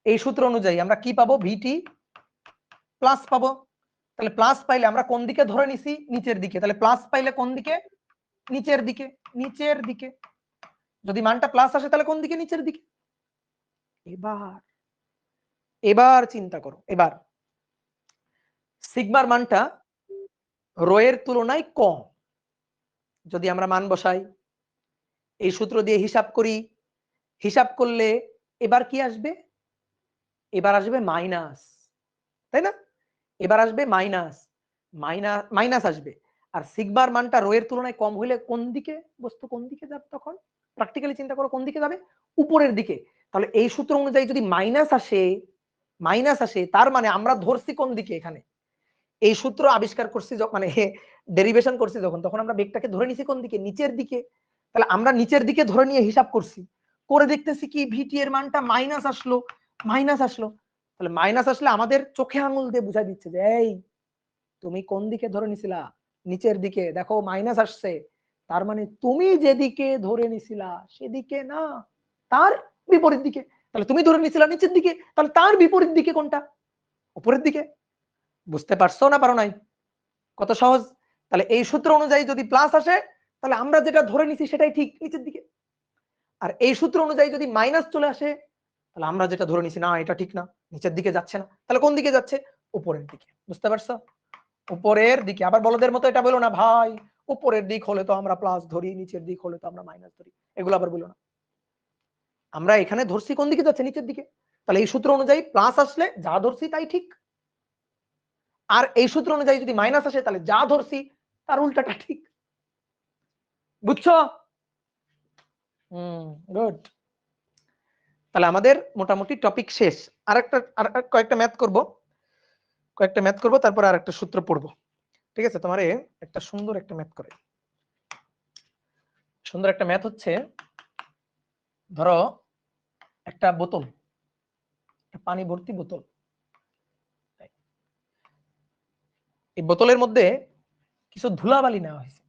এই সূত্র অনুযায়ী আমরা কি পাবো? ভিটি প্লাস পাবো। তাহলে প্লাস পাইলে আমরা কোন দিকে ধরে নিছি? নিচের দিকে, তাহলে প্লাস পাইলে কোন দিকে? নিচের দিকে, নিচের দিকে। যদি মানটা প্লাস আসে তাহলে কোন দিকে? নিচের দিকে। এবার এবার চিন্তা করো, এবার সিগমার মানটা রো এর তুলনায় কম, যদি আমরা মান বসাই, এই সূত্র দিয়ে হিসাব করি, হিসাব করলে এবার কি আসবে? এবার আসবে মাইনাস, তাই না? এবার আসবে মাইনাস, মাইনাস আসবে। আর সিগমার মানটা রো এর তুলনায় কম হইলে কোন দিকে বস্তু কোন দিকে যাবে? তখন প্র্যাকটিক্যালি চিন্তা করো, কোন দিকে যাবে? উপরের দিকে। তাহলে এই সূত্র অনুযায়ী যদি মাইনাস আসে, মাইনাস আসে, তার মানে আমরা ধরছি কোন দিকে? এখানে এই সূত্র আবিষ্কার করছি মানে ডেরিভেশন করছি যখন, তখন আমরা বেগটাকে ধরে নিছি কোন দিকে? নিচের দিকে। তাহলে আমরা নিচের দিকে ধরে নিয়ে হিসাব করছি, করে দেখতেছি কি ভিটি এর মানটা মাইনাস আসলো, মাইনাস আসলো। তাহলে মাইনাস আসলে আমাদের চোখে আঙুল দিয়ে বুঝাই দিচ্ছে যে এই তুমি কোন দিকে ধরে নিছিলা? নিচের দিকে। দেখো মাইনাস আসছে, তার মানে তুমি যেদিকে ধরে নিছিলা সেদিকে না, তার বিপরীত দিকে। তাহলে তুমি ধরে নিছিলা নিচের দিকে, তাহলে তার বিপরীত দিকে কোনটা? উপরের দিকে। বুঝতে পারছো না পারো নাই? কত সহজ। তাহলে এই সূত্র অনুযায়ী যদি প্লাস আসে তাহলে আমরা যেটা ধরে নিছি সেটাই ঠিক, নিচের দিকে। আর এই সূত্র অনুযায়ী যদি মাইনাস চলে আসে তাহলে আমরা যেটা ধরে নিছি না এটা ঠিক না, নিচের দিকে যাচ্ছে না, তাহলে কোন দিকে যাচ্ছে? উপরের দিকে। বুঝতে পারছো? উপরের দিকে। আবার বলদের মতো এটা বলো না ভাই উপরের দিক হলে তো আমরা প্লাস ধরি, নিচের দিক হলে তো আমরা মাইনাস ধরি, এগুলো আবার বলো না। আমরা এখানে ধরছি কোন দিকে যাচ্ছে? নিচের দিকে। তাহলে এই সূত্র অনুযায়ী প্লাস আসলে যা ধরছি তাই ঠিক, আর এই সূত্র অনুযায়ী যদি মাইনাস আসে তাহলে যা ধরছি তার উল্টাটা ঠিক। বুঝছো? গুড। তাহলে আমাদের মোটামুটি টপিক শেষ। আরেকটা কয়েকটা ম্যাথ করব, কয়েকটা ম্যাথ করব, তারপর আরেকটা সূত্র পড়বো। ঠিক আছে, তোমারে একটা সুন্দর একটা ম্যাথ করে, সুন্দর একটা ম্যাথ হচ্ছে, ধরো একটা বোতল, পানি ভর্তি বোতল, এই বোতলের মধ্যে কিছু ধুলাবালি নেওয়া হয়েছে,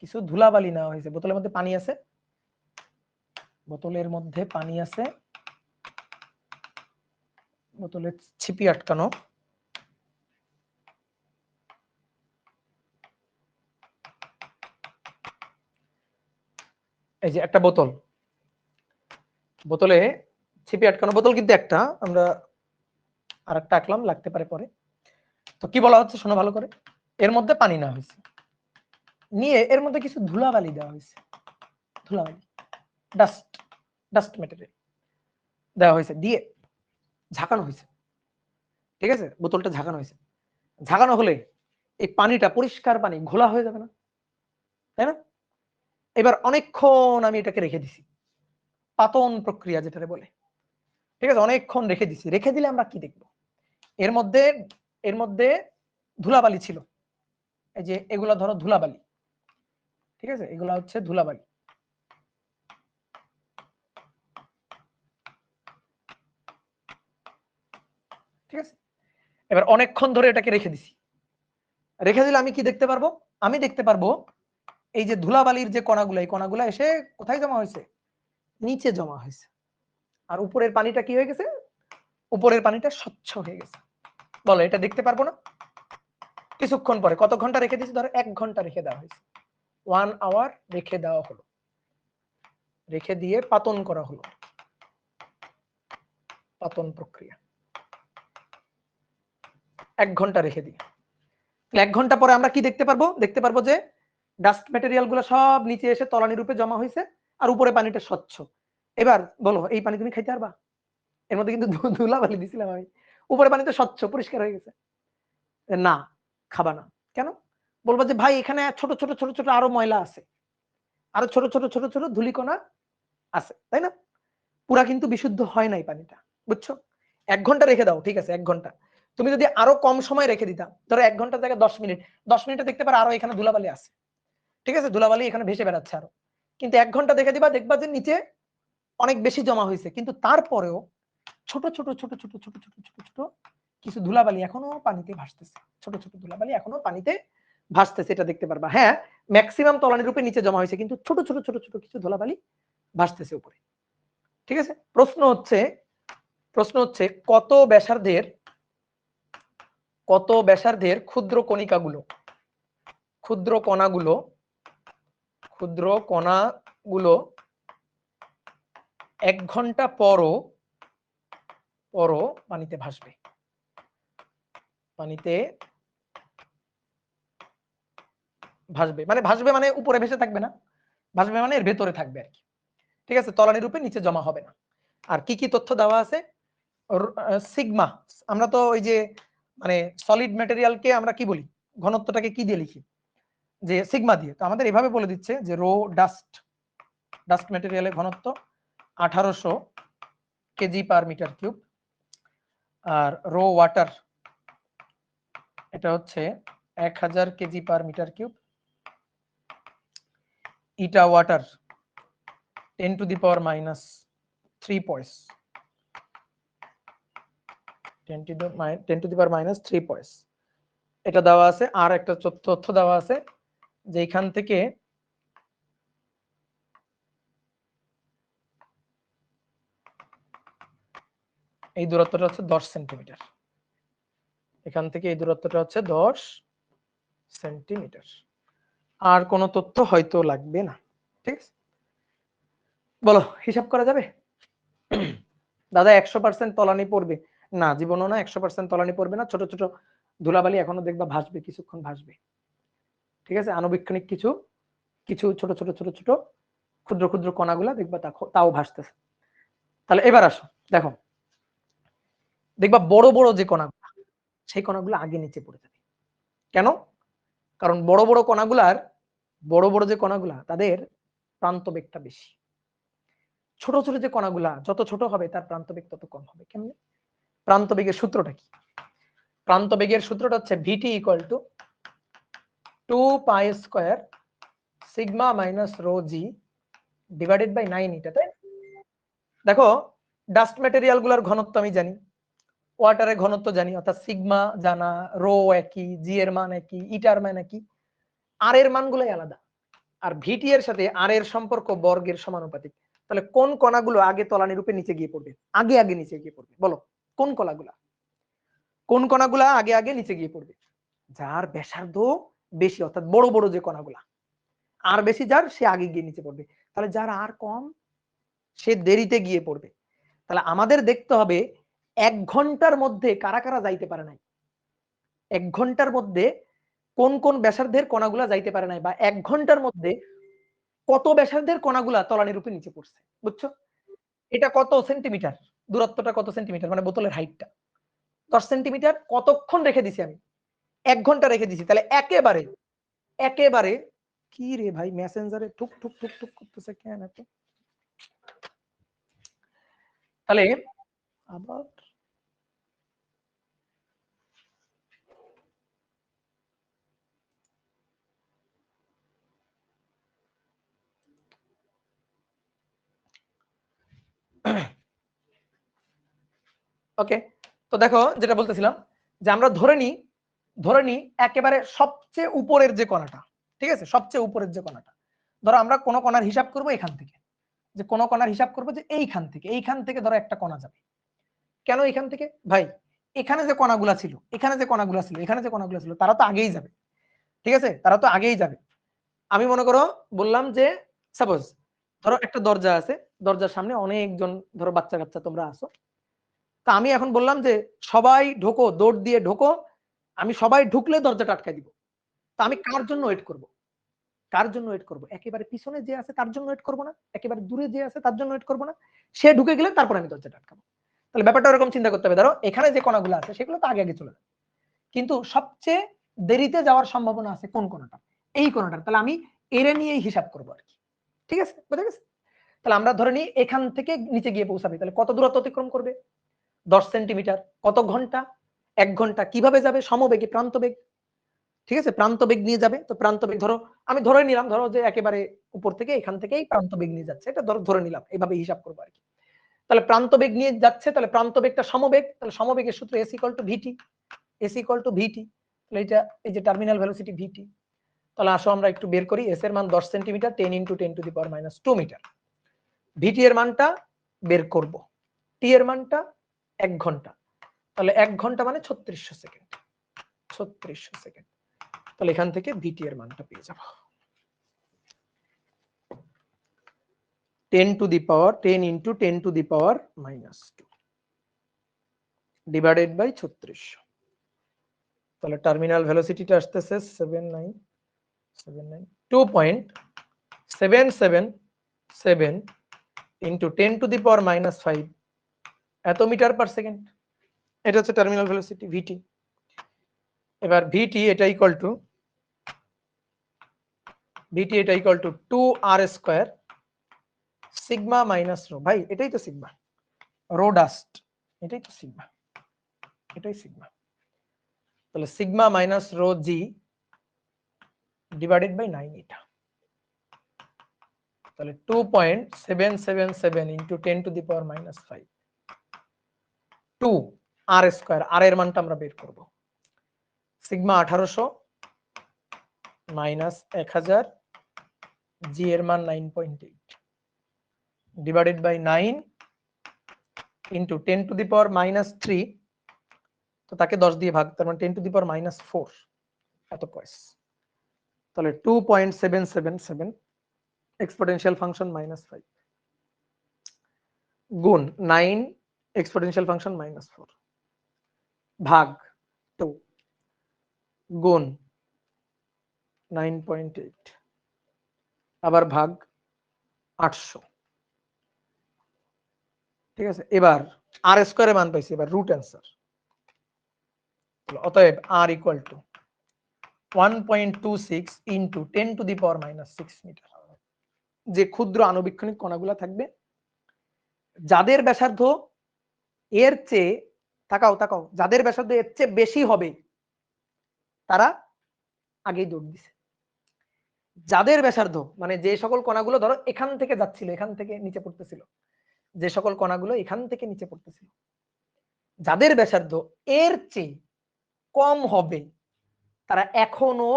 কিছু ধুলাবালি নেওয়া হয়েছে। বোতলের মধ্যে পানি আছে, বোতলের মধ্যে পানি আছে, বোতলের ছিপি আটকানো, এই যে একটা বোতল, বোতলে ছিপে আটকানো, বোতল কিন্তু একটা, আমরা আর একটা আঁকলাম, লাগতে পারে পরে। তো কি বলা হচ্ছে শোনো ভালো করে, এর মধ্যে পানি না হয়েছে, নিয়ে এর মধ্যে কিছু ধুলাবালি দেওয়া হয়েছে, ধুলাবালি, ডাস্ট, ডাস্ট ম্যাটেরিয়াল দেওয়া হয়েছে, দিয়ে ঝাঁকানো হয়েছে। ঠিক আছে, বোতলটা ঝাঁকানো হয়েছে। ঝাঁকানো হলে এই পানিটা পরিষ্কার পানি ঘোলা হয়ে যাবে না, তাই না? এবার অনেকক্ষণ আমি এটাকে রেখে দিছি, পাতন প্রক্রিয়া যেটারে বলে। ঠিক আছে, অনেকক্ষণ রেখে দিছি। রেখে দিলে আমরা কি দেখবো, এর মধ্যে ধুলাবালি ছিল। এই যে এগুলা ধরো ধুলাবালি, ঠিক আছে, এগুলা হচ্ছে ধুলাবালি। ঠিক আছে, এবার অনেকক্ষণ ধরে এটাকে রেখে দিছি। রেখে দিলে আমি কি দেখতে পারবো, আমি দেখতে পারবো এই যে ধুলাবালির যে কণাগুলো, এই কণাগুলো এসে কোথায় জমা হয়েছে, নিচে জমা হয়েছে। আর উপরের পানিটা কি হয়ে গেছে, উপরের পানিটা স্বচ্ছ হয়ে গেছে। বলো এটা দেখতে পারবো না? কিছুক্ষণ পরে, কত ঘন্টা রেখে দিয়েছি, ধরো 1 ঘন্টা রেখে দেওয়া হয়েছে, 1 আওয়ার রেখে দেওয়া হলো, রেখে দিয়ে পাতন করা হলো, পাতন প্রক্রিয়া 1 ঘন্টা রেখে দিই। 1 ঘন্টা পরে আমরা কি দেখতে পারবো, দেখতে পারবো যে ডাস্ট ম্যাটেরিয়াল গুলো সব নিচে এসে তলানি রূপে জমা হয়েছে, আর উপরে পানিটা স্বচ্ছ। এবার বলো এই পানি তুমি খাইতে পারবা? এর মধ্যে কিন্তু ধুলাবালি দিছিলাম আমি, উপরে পানি তো স্বচ্ছ পরিষ্কার হয়ে গেছে। না, খাবা না। কেন? বলবো যে ভাই এখানে ছোট ছোট ছোট ছোট আরো ময়লা আছে, আরো ছোট ছোট ছোট ছোট ধুলিকণা আছে, তাই না? পুরা কিন্তু বিশুদ্ধ হয় নাই পানিটা, বুঝছো? 1 ঘন্টা রেখে দাও, ঠিক আছে 1 ঘন্টা। তুমি যদি আরো কম সময় রেখে দিতা, ধরো 1 ঘন্টা জায়গায় 10 মিনিট, 10 মিনিটে দেখতে পারো আরো এখানে ধুলাবালি আছে। ঠিক আছে, ধুলাবালি এখানে ভেসে বেড়াচ্ছে আরো। কিন্তু 1 ঘন্টা দেখে দিবা, দেখবা যে নিচে অনেক বেশি জমা হয়েছে, কিন্তু তারপরেও ছোট ছোট ছোট ছোট ছোট ছোট ছোট ছোট কিছু ধুলাবালি এখনো পানিতে ভাসতেছে, ছোট ছোট ধুলাবালি এখনো পানিতে ভাসতেছে, এটা দেখতে পারবা। হ্যাঁ, ম্যাক্সিমাম তলানির রূপে নিচে জমা হয়েছে, কিন্তু ছোট ছোট ছোট ছোট কিছু ধুলাবালি ভাসতেছে উপরে। ঠিক আছে, প্রশ্ন হচ্ছে কত ব্যাসার্ধের ক্ষুদ্র কণাগুলো 1 ঘন্টা পরও পানিতে ভাসবে, ভাসবে মানে উপরে ভেসে থাকবে না, ভাসবে মানে এর ভেতরে থাকবে আর কি। ঠিক আছে, তলানি রূপে নিচে জমা হবে না। আর কি কি তথ্য দেওয়া আছে, সিগমা, আমরা তো ওই যে মানে সলিড ম্যাটেরিয়ালকে আমরা কি বলি, ঘনত্বটাকে কি দিয়ে লিখি, যে সিগমা দিয়ে। তো আমাদের এভাবে বলে দিচ্ছে যে রো ডাস্ট ম্যাটেরিয়ালের ঘনত্ব 1800 কেজি পার মিটার কিউব, আর রো ওয়াটার এটা হচ্ছে 1000 KG per metre cube, eta water 10 to the power minus 3 points, 10 to the power minus 3 points, এটা দেওয়া আছে। আর একটা তথ্য দেওয়া আছে যে এখান থেকে এই দূরত্বটা হচ্ছে 10 সেন্টিমিটার, এখান থেকে এই দূরত্বটা হচ্ছে 10 সেন্টিমিটার। আর কোনো তথ্য হয়তো লাগবে না। ঠিক আছে, বলো হিসাব করা যাবে? দাদা 100% তলানি পড়বে না, জীবনও না 100% তলানি পড়বে না, ছোট ছোট ধুলাবালি এখনো দেখবা ভাসবে, কিছুক্ষণ ভাসবে। ঠিক আছে, আণুবীক্ষণিক কিছু কিছু ছোট ছোট ছোট ছোট ক্ষুদ্র ক্ষুদ্র কণাগুলা দেখবা তাও ভাসতেছে। তাহলে এবার আসো, দেখো দেখবা বড় বড় যে কণাগুলা, সেই কণাগুলো আগে নিচে পড়ে যাবে। কেন? কারণ বড় বড় যে কণাগুলা তাদের প্রান্তবেগটা বেশি। ছোট ছোট যে কণাগুলা যত ছোট হবে তার প্রান্তবেগ তত কম হবে। কেমনে? প্রান্তবেগের সূত্রটা কি? প্রান্তবেগের সূত্রটা হচ্ছে VT equal to 2 pi square sigma minus rho G divided by 9 eta. তাই দেখো, ডাস্ট ম্যাটেরিয়াল গুলার ঘনত্ব আমি জানি, ওয়াটারের ঘনত্ব জানি, অর্থাৎ সিগমা জানা, রো একই, জি এর মান একই, ইটার মান একই, আর এর মানগুলোই আলাদা। আর ভিটি এর সাথে আর এর সম্পর্ক বর্গের সমানুপাতিক। তাহলে কোন কণাগুলো আগে তলানি রূপে নিচে গিয়ে পড়বে? আগে নিচে গিয়ে পড়বে, বলো কোন কণাগুলা আগে নিচে গিয়ে পড়বে? যার ব্যাসার্ধ বেশি, অর্থাৎ বড় বড় যে কণাগুলা, আর বেশি যার সে আগে গিয়ে নিচে পড়বে। তাহলে যার আর কম সে দেরিতে গিয়ে পড়বে। তাহলে আমাদের দেখতে হবে 1 ঘন্টার মধ্যে কারা কারা যাইতে পারে নাই, 1 ঘন্টার মধ্যে কোন কোন ব্যাসার্ধের কণাগুলা যাইতে পারে নাই, বা 1 ঘন্টার মধ্যে কত ব্যাসার্ধের কণাগুলা তলানির উপরে নিচে পড়ছে, বুঝছো? এটা কত সেন্টিমিটার, দূরত্বটা কত সেন্টিমিটার, মানে বোতলের হাইটটা 10 সেন্টিমিটার, কতক্ষণ রেখে দিছি আমি? 1 ঘন্টা রেখে দিছি। তাহলে একেবারে একেবারে কি রে ভাই, মেসেঞ্জারে ঠুক ঠুক ঠুক ঠুক করতেছে কেন এত? তাহলে আবার ওকে, তো দেখো যেটা বলতেছিলাম যে আমরা ধরে নিই একেবারে সবচেয়ে উপরের যে কণাটা, ঠিক আছে, সবচেয়ে উপরের যে কণাটা, ধরো আমরা কোন কণার হিসাব করব এখান থেকে, যে কোন কণার হিসাব করব যে এইখান থেকে ধরো একটা কণা যাবে। কেন এখান থেকে ভাই? এখানে যে কণাগুলা ছিল, এখানে যে কণাগুলা ছিল, এখানে যে কণাগুলা ছিল, তারা তো আগেই যাবে, ঠিক আছে, তারা তো আগেই যাবে। আমি মনে করো বললাম যে সাপোজ ধরো একটা দরজা আছে, দরজার সামনে অনেকজন ধরো বাচ্চা কাচ্চা তোমরা আসো, তা আমি এখন বললাম যে সবাই ঢোকো, দৌড় দিয়ে ঢোকো, আমি সবাই ঢুকলে দরজাটা আটকাই দিব। তা আমি কার জন্য ওয়েট করব? কার জন্য ওয়েট করব? একেবারে পিছনে যে আছে তার জন্য ওয়েট করব না, একেবারে দূরে যে আছে তার জন্য ওয়েট করব না, সে ঢুকে গেলে তারপর আমি দরজাটা আটকাবো। তাহলে ব্যাপারটা এরকম চিন্তা করতে হবে, ধরো এখানে যে কণাগুলো আছে সেগুলো তো আগে আগে চলে যাবে, কিন্তু সবচেয়ে দেরিতে যাওয়ার সম্ভাবনা আছে কোন কণাটা? এই কণাটা। তাহলে আমি এর নিয়েই হিসাব করব আর কি, ঠিক আছে, বুঝা গেছে? তাহলে আমরা ধরে নিই এখান থেকে নিচে গিয়ে পৌঁছাবে, তাহলে কত দূরত্ব অতিক্রম করবে? 10 সেন্টিমিটার। কত ঘন্টা? 1 ঘন্টা। কিভাবে যাবে? সমবেগে, প্রান্তবেগ, ঠিক আছে, প্রান্তবেগ নিয়ে যাবে। তো প্রান্তবেগ ধরো আমি ধরে নিলাম, ধরো যে একেবারে উপর থেকে এখান থেকেই প্রান্তবেগ নিয়ে যাচ্ছে, এটা ধরে নিলাম, এইভাবে হিসাব করবো আর কি। তাহলে প্রান্তবেগ নিয়ে যাচ্ছে, তাহলে প্রান্তবেগটা সমবেগ, তাহলে সমবেগের সূত্র s = vt, s = vt। তাহলে এটা এই যে টার্মিনাল ভেলোসিটি vt। তাহলে আসো আমরা একটু বের করি। s এর মান 10 সেন্টিমিটার, 10 × 10⁻² মিটার। vt এর মানটা বের করব, t এর মানটা 1 ঘন্টা, তাহলে 1 ঘন্টা মানে 3600 সেকেন্ড, 3600 সেকেন্ড। তাহলে এখান থেকে vt এর মানটা পেয়ে যাব 10 × 10⁻² ডিভাইডেড বাই 3600। তাহলে টার্মিনাল ভেলোসিটিটা আসতেছে 2.777 × 10⁻⁵ এত মিটার পার সেকেন্ড। এটা হচ্ছে টার্মিনাল ভেলোসিটি vt। এবার vt এটা equal to 2r² sigma minus rho. ভাই এটাই তো সিগমা, রো ডাস্ট, এটাই তো সিগমা, এটাই সিগমা। তাহলে sigma minus rho G divided by 9 এটা। তাহলে 2.777 × 10⁻⁵ 2 r², আর এর মানটা আমরা বের করব। সিগমা 1800 মাইনাস 1000, জি এর মান 9.8 ডিভাইডেড বাই 9 ইন্টু 10⁻⁻3, তো তাকে 10 দিয়ে ভাগ, তার মানে 10⁻⁻4 এত পয়েস। তাহলে 2.777 এক্সপোনেনশিয়াল ফাংশন -5 গুণ 9 এক্সপোনেনশিয়াল ফাংশন -4 ভাগ 2 গুণ 9.8 আবার ভাগ 800, ঠিক আছে। এবার আর স্কয়ারের মান পাইছি, এবার রুট অ্যান্সার। অতএব r equal to 1.26 into 10⁻⁻6 metre. যে ক্ষুদ্র আণুবীক্ষণিক কণাগুলো থাকবে যাদের ব্যাসার্ধ এর চেয়ে, তাকাও তাকাও, যাদের ব্যাসার্ধ এর চেয়ে বেশি হবে তারা আগেই দৌড় দিছে। যাদের ব্যাসার্ধ মানে যে সকল কণাগুলো ধরো এখান থেকে যাচ্ছিল, এখান থেকে নিচে পড়তেছিল, যে সকল কণাগুলো এখান থেকে নিচে পড়তেছিল, যাদের ব্যাসার্ধ এর চেয়ে কম হবে তারা এখনো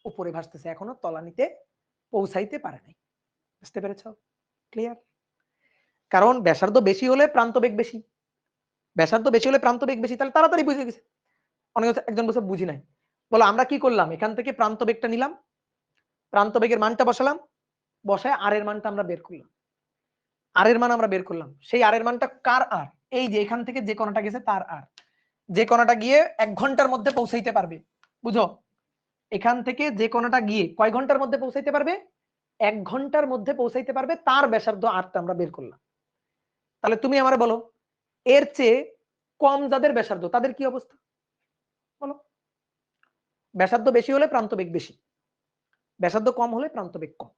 উপরে ভাসতেছে, এখনো তলানিতে পৌঁছাইতে পারে নাই। বুঝতে পেরেছো? ক্লিয়ার? কারণ ব্যাসার্ধ বেশি হলে প্রান্তবেগ বেশি, ব্যাসার্ধ বেশি হলে প্রান্তবেগ বেশি, তাহলে তাড়াতাড়ি বুঝে গেছে। অনেক একজন বলছে বুঝি নাই, বলো আমরা কি করলাম, এখান থেকে প্রান্তবেগটা নিলাম, প্রান্তবেগের মানটা বসালাম, বসায় আর এর মানটা আমরা বের করলাম, আর এর মান আমরা বের করলাম। সেই আর এর মানটা কার আর? এই যে এখান থেকে যে কণাটা গেছে তার আর, যে কণাটা গিয়ে 1 ঘন্টার মধ্যে পৌঁছাইতে পারবে। বুঝো, এখান থেকে যে কণাটা গিয়ে কয় ঘন্টার মধ্যে পৌঁছাইতে পারবে? 1 ঘন্টার মধ্যে পৌঁছাইতে পারবে, তার ব্যাসার্ধ আরটা আমরা বের করলাম। তাহলে তুমি আমারে বলো, এর চেয়ে কম যাদের ব্যাসার্ধ তাদের কি অবস্থা বলো? ব্যাসার্ধ বেশি হলে প্রান্তবেগ বেশি, ব্যাসার্ধ কম হলে প্রান্তবেগ কম।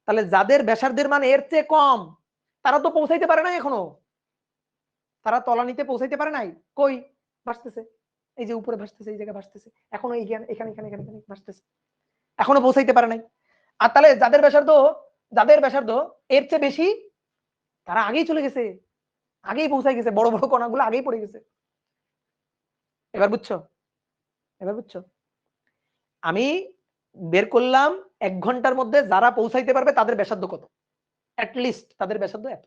তাহলে যাদের ব্যাসার্ধের মান এর চেয়ে কম তারা তো পৌঁছাইতে পারে নাই এখনো, তারা তলানিতে পৌঁছাইতে পারে নাই। কই ভাসতেছে, এই যে উপরে ভাসতেছে, এই জায়গায় ভাসতেছে, এখনো এখানে এখানে এখানে এখানে ভাসতেছে, এখনো পৌঁছাইতে পারে নাই। আর তাহলে যাদের ব্যাসার্ধ এর চেয়ে বেশি তারা আগেই চলে গেছে, আগেই পৌঁছাই গেছে, বড় বড় কণাগুলো আগেই পড়ে গেছে। এবার বুঝছো? এবার বুঝছো? আমি বের করলাম 1 ঘন্টার মধ্যে যারা পৌঁছাইতে পারবে তাদের ব্যাসার্ধ কত, অ্যাটলিস্ট তাদের ব্যাসার্ধ এত।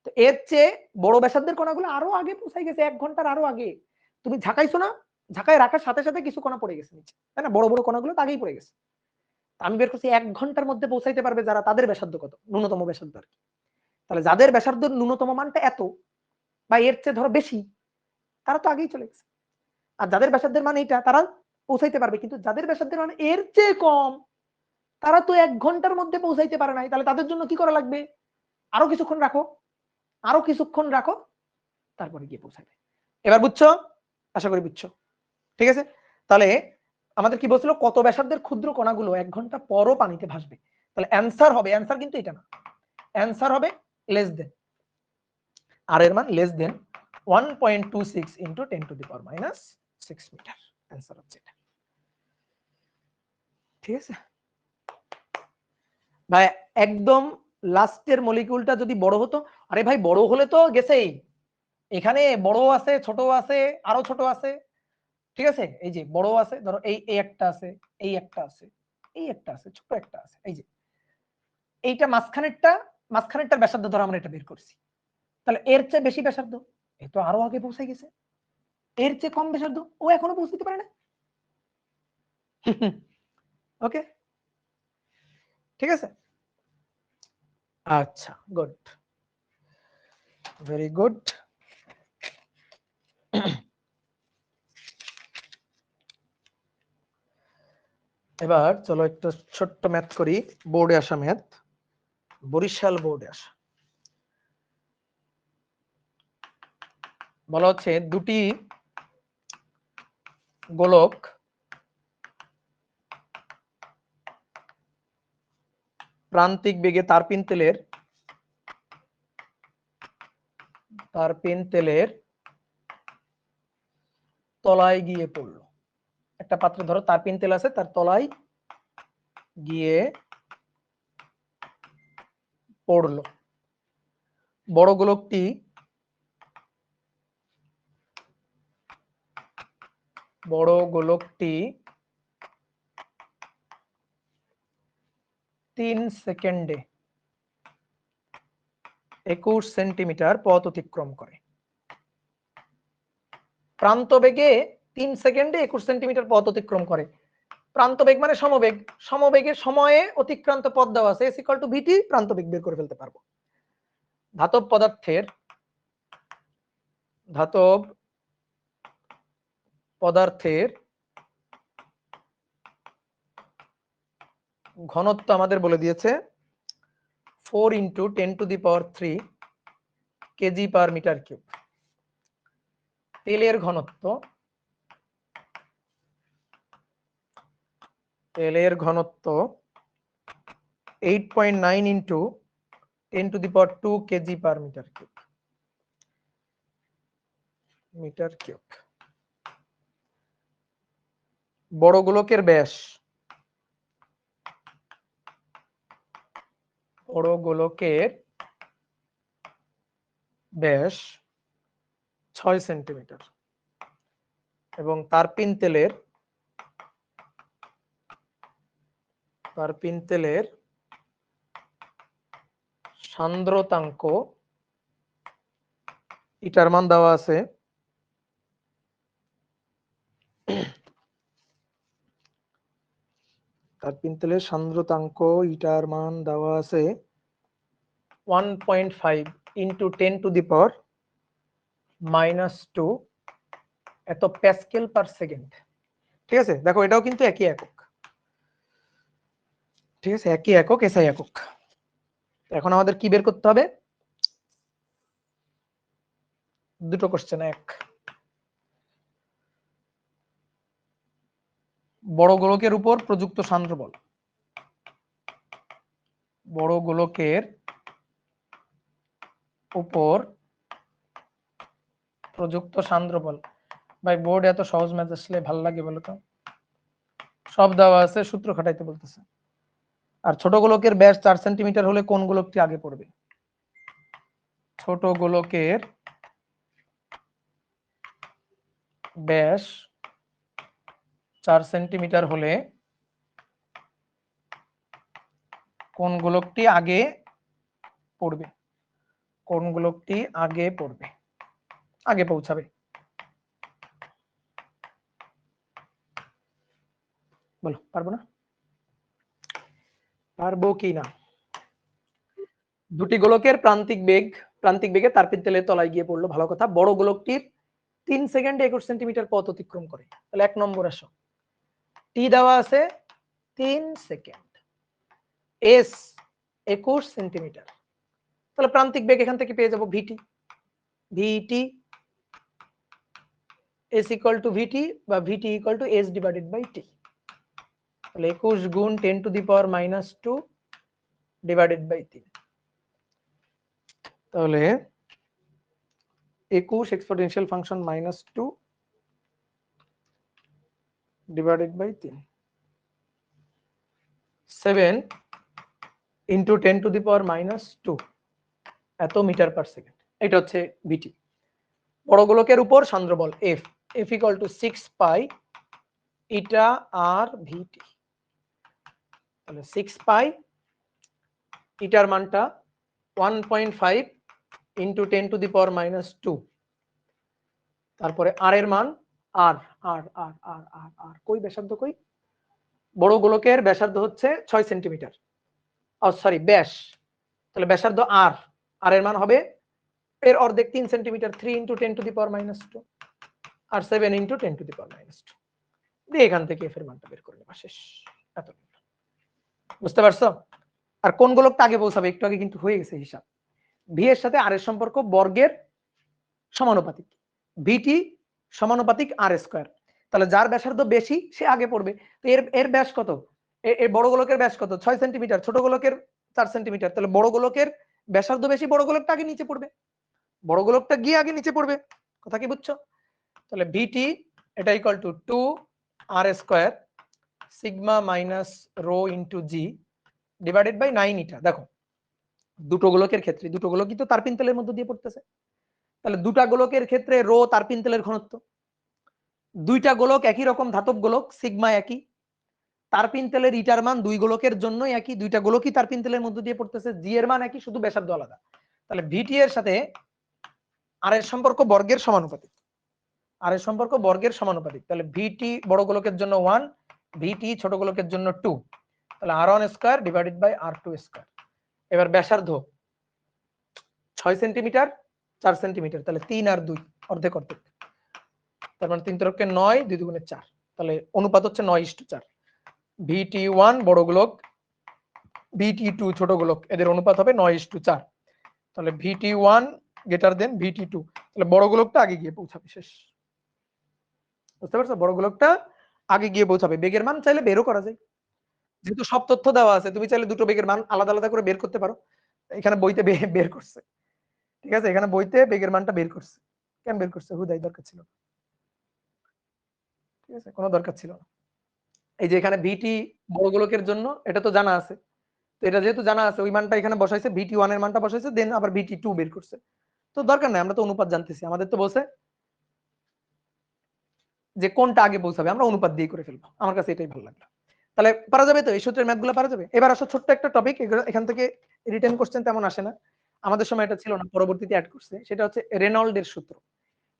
তো এর চেয়ে বড় ব্যাসার্ধের কণাগুলো আরো আগে পৌঁছাই গেছে, 1 ঘন্টার আরো আগে। তুমি ঝাঁকাইছো না, ঝাঁকায় রাখার সাথে সাথে কিছু কণা পড়ে গেছে নিচে, তাই না? বড় বড় কণাগুলো তো আগেই পড়ে গেছে। আমি বের করছি 1 ঘন্টার মধ্যে পৌঁছাইতে পারবে যারা, তাদের ব্যাসার্ধ কত, ন্যূনতম ব্যাসার্ধ আর কি। তাহলে যাদের ব্যাসার্ধ ন্যূনতম মানটা এত বা এর চেয়ে ধরো বেশি, তারা তো আগেই চলে গেছে। আর যাদের ব্যাসার্ধের মান এইটা তারা পৌঁছাইতে পারবে, কিন্তু যাদের ব্যাসার্ধের মান এর চেয়ে কম তারা তো 1 ঘন্টার মধ্যে পৌঁছাইতে পারে নাই। তাহলে তাদের জন্য কি করা লাগবে? আরো কিছুক্ষণ রাখো, আরো কিছুক্ষণ রাখো, তারপরে গিয়ে পৌঁছাবে। এবার বুঝছো? আশা করি বুঝছো। ঠিক আছে, তাহলে আমাদের কি বলছিল, কত ব্যাসার্ধের ক্ষুদ্র কণাগুলো 1 ঘন্টা পরও পানিতে ভাসবে। তাহলে অ্যান্সার হবে, অ্যান্সার কিন্তু এটা না, অ্যান্সার হবে লেস দেন, আর এর মান less than 1.26 into 10 to the power minus 6 metre. Answer হচ্ছে এটা। ঠিক আছে ভাই, একদম লাস্টের মলিকিউলটা যদি বড় হতো, আরে ভাই বড় হলে তো গেছেই, এখানে বড় আছে, ছোট আছে, আরো ছোট আছে। ঠিক আছে, এই যে বড় আছে, ধরো এই একটা আছে, এই একটা আছে, এই একটা আছে, ছোট একটা আছে, এই যে এইটা মাঝখানেরটার ব্যাসার্ধ ধরো আমরা এটা বের করছি। তাহলে এর চেয়ে বেশি ব্যাসার্ধ এ তো আরো আগে পৌঁছে গেছে, এর চেয়ে কম ব্যাসার্ধ ও এখনো পৌঁছতে পারে না। ওকে, ঠিক আছে, আচ্ছা, গুড, ভেরি গুড। এবার চলো একটু ছোট্ট ম্যাথ করি, বোর্ডে আসা ম্যাথ, বরিশাল বোর্ডে আসা। বলা হচ্ছে দুটি গোলক প্রান্তিক বেগে তারপিন তেলের তলায় গিয়ে পড়লো। একটা পাত্রে ধরো তারপিন তেল আছে, তার তলায় গিয়ে পড়লো। বড় গোলকটি বড় গোলকটি 3 সেকেন্ডে 21 সেন্টিমিটার পথ অতিক্রম করে। প্রান্ত বেগে 3 সেকেন্ডে 21 সেন্টিমিটার পথ অতিক্রম করে। প্রান্ত বেগ মানে সমবেগ, সমবেগের সময়ে অতিক্রান্ত পথ দেওয়া আছে, s = vt, প্রান্ত বেগ বের করে ফেলতে পারবো। ধাতব পদার্থের ঘনত্ব আমাদের বলে দিয়েছে 4 × 10⁻³ kg/m³। তেলের ঘনত্ব 8.9 × 10⁻² kg/m³। বড় গোলকের ব্যাস 6 সেন্টিমিটার এবং তারপিন তেলের সান্দ্রতাঙ্ক এটার মান দেওয়া আছে তারপিন তেলের সান্দ্রতাঙ্ক ইটার মান দেওয়া আছে 1.5 ইন্টু 10 টু দি পাওয়ার -2 এত প্যাসকেল পার সেকেন্ড। ঠিক আছে, দেখো এটাও কিন্তু একই একক। ঠিক আছে, একই একক, এসআই একক। এখন আমাদের কি বের করতে হবে? দুটো কোশ্চেন। এক, বড় গোলকের উপর প্রযুক্ত সান্দ্র বল। বড় গোলকের উপর প্রযুক্ত সান্দ্র বল। ভাই বোর্ড এত সহজ ম্যাথ আসলে ভালো লাগে বলো তো? সব দেওয়া আছে, সূত্র খাটাইতে বলতেছে। আর ছোট গোলকের ব্যাস 4 সেন্টিমিটার হলে কোন গোলকটি আগে পড়বে? ছোট গোলকের ব্যাস 4 সেন্টিমিটার হলে কোন গোলকটি আগে পড়বে? কোন গোলকটি আগে পড়বে, আগে পৌঁছাবে? বলো, পারবো না? পারবো কি না? দুটি গোলকের প্রান্তিক বেগে তারপিন তেলের তলায় গিয়ে পড়লো, ভালো কথা। বড় গোলকটির 3 সেকেন্ডে 21 সেন্টিমিটার পথ অতিক্রম করে। তাহলে 1 নম্বর আসো। টি দেওয়া আছে 3 সেকেন্ড, এস 21 সেন্টিমিটার। তাহলে প্রান্তিক বেগ এখান থেকে পেয়ে যাব VT. VT S equal to VT বা VT equal to S divided by T. তাহলে 21 গুণ 10 to the power -2 divided by 3। তাহলে 21 exponential function -2 divided by 3, 7 into 10 to the power -2 এত মিটার পার সেকেন্ড। এটা হচ্ছে ভিটি। বড় গোলকের উপর সান্দ্র বল F, F equal to 6 pi eta আর ভিটি। তাহলে 6 পাই, ইটার মানটা 1.5 ইন্টু 10 টু দি পাওয়ার -2, তারপরে আর এর মান আর আর আর আর আর আর কই ব্যাসার্ধ কই? বড় গোলকের ব্যাসার্ধ হচ্ছে 6 সেন্টিমিটার, সরি ব্যাস। তাহলে ব্যাসার্ধ আর, আর এর মান হবে এর অর্ধেক 3 centimetre, 3 into 10 to the power -2 আর 7 ইন্টু 10 টু দি পাওয়ার -2 দিয়ে এখান থেকে এফ এর মানটা বের করে নেবা, শেষ। এত, বুঝতে পারছো? আর কোন গোলকটা আগে পৌঁছাবে একটু আগে কিন্তু হয়ে গেছে হিসাব। ভি এর সাথে আর এর সম্পর্ক বর্গের সমানুপাতিক, ভিটি সমানুপাতিক আর স্কয়ার। তাহলে যার ব্যাসার্ধ বেশি সে আগে পড়বে। তো এর এর ব্যাস কত? এর বড় গোলকের ব্যাস কত? 6 সেন্টিমিটার, ছোট গোলকের 4 সেন্টিমিটার। তাহলে বড় গোলকের ব্যাসার্ধ বেশি, বড় গোলকটা আগে নিচে পড়বে, বড় গোলকটা গিয়ে আগে নিচে পড়বে। কথা কি বুঝছো? তাহলে ভিটি এটা equal to 2 R square sigma minus rho into G divided by 9 eta. দেখো দুটো গোলকের ক্ষেত্রে, দুটো গোলকই তো তারপিন তেলের মধ্যে দিয়ে পড়তেছে। তাহলে দুটা গোলকের ক্ষেত্রে রো তারপিন তেলের ঘনত্ব। দুইটা গোলক একই রকম ধাতব গোলক, সিগমা একই। তারপিন তেলের ইটার মান দুই গোলকের জন্যই একই, দুইটা গোলকই তারপিন তেলের মধ্যে দিয়ে পড়তেছে, জি এর মান একই, শুধু ব্যাসার্ধ আলাদা। তাহলে ভিটি এর সাথে আর এর সম্পর্ক বর্গের সমানুপাতিক, আর এর সম্পর্ক বর্গের সমানুপাতিক। তাহলে ভিটি বড় গোলকের জন্য 1, ভিটি ছোট গোলকের জন্য 2। তাহলে r1 square divided by r2 square. এবার ব্যাসার্ধ 6 সেন্টিমিটার, 4 সেন্টিমিটার, তাহলে 3 আর 2 অর্ধেক অর্ধেক। তার মানে 3 × 9, 2 × 4, তাহলে অনুপাত হচ্ছে 9:4। VT1 বড় গোলক, VT2 ছোট গোলক, এদের অনুপাত হবে 9:4। তাহলে VT1 গ্রেটার দেন VT2, তাহলে বড় গোলকটা আগে গিয়ে পৌঁছাবে, শেষ। বুঝতে পারছো? বড় গোলকটা আগে গিয়ে পৌঁছাবে। বেগের মান চাইলে বেরও করা যায়, যেহেতু সব তথ্য দেওয়া আছে তুমি চাইলে দুটো বেগের মান আলাদা আলাদা করে বের করতে পারো। এখানে বইতে বের করছে, ঠিক আছে, এখানে বইতে বেগের মানটা বের করছে। কেন বের করছে? হুদাই দরকার ছিল, ঠিক আছে, কোনো দরকার ছিল না। এই যে এখানে ভিটি বড় গোলকের জন্য এটা তো জানা আছে, তো এটা যেহেতু জানা আছে ওই মানটা এখানে বসাইছে, VT1 এর মানটা বসাইছে, দেন আবার VT2 বের করছে। তো দরকার নাই, আমরা তো অনুপাত জানতেছি, আমাদের তো বলছে যে কোনটা আগে পৌঁছাবে, আমরা অনুপাত দিয়ে করে ফেলবো। আমার কাছে এটাই ভালো লাগলো। তাহলে পারা যাবে তো, এই সূত্রের ম্যাথগুলো পারা যাবে। এবার আসো ছোট্ট একটা টপিক, এখান থেকে রিটেন কোশ্চেন তেমন আসে না, আমাদের সময় এটা ছিল না, পরবর্তীতে অ্যাড করছে। সেটা হচ্ছে রেনল্ডের সূত্র।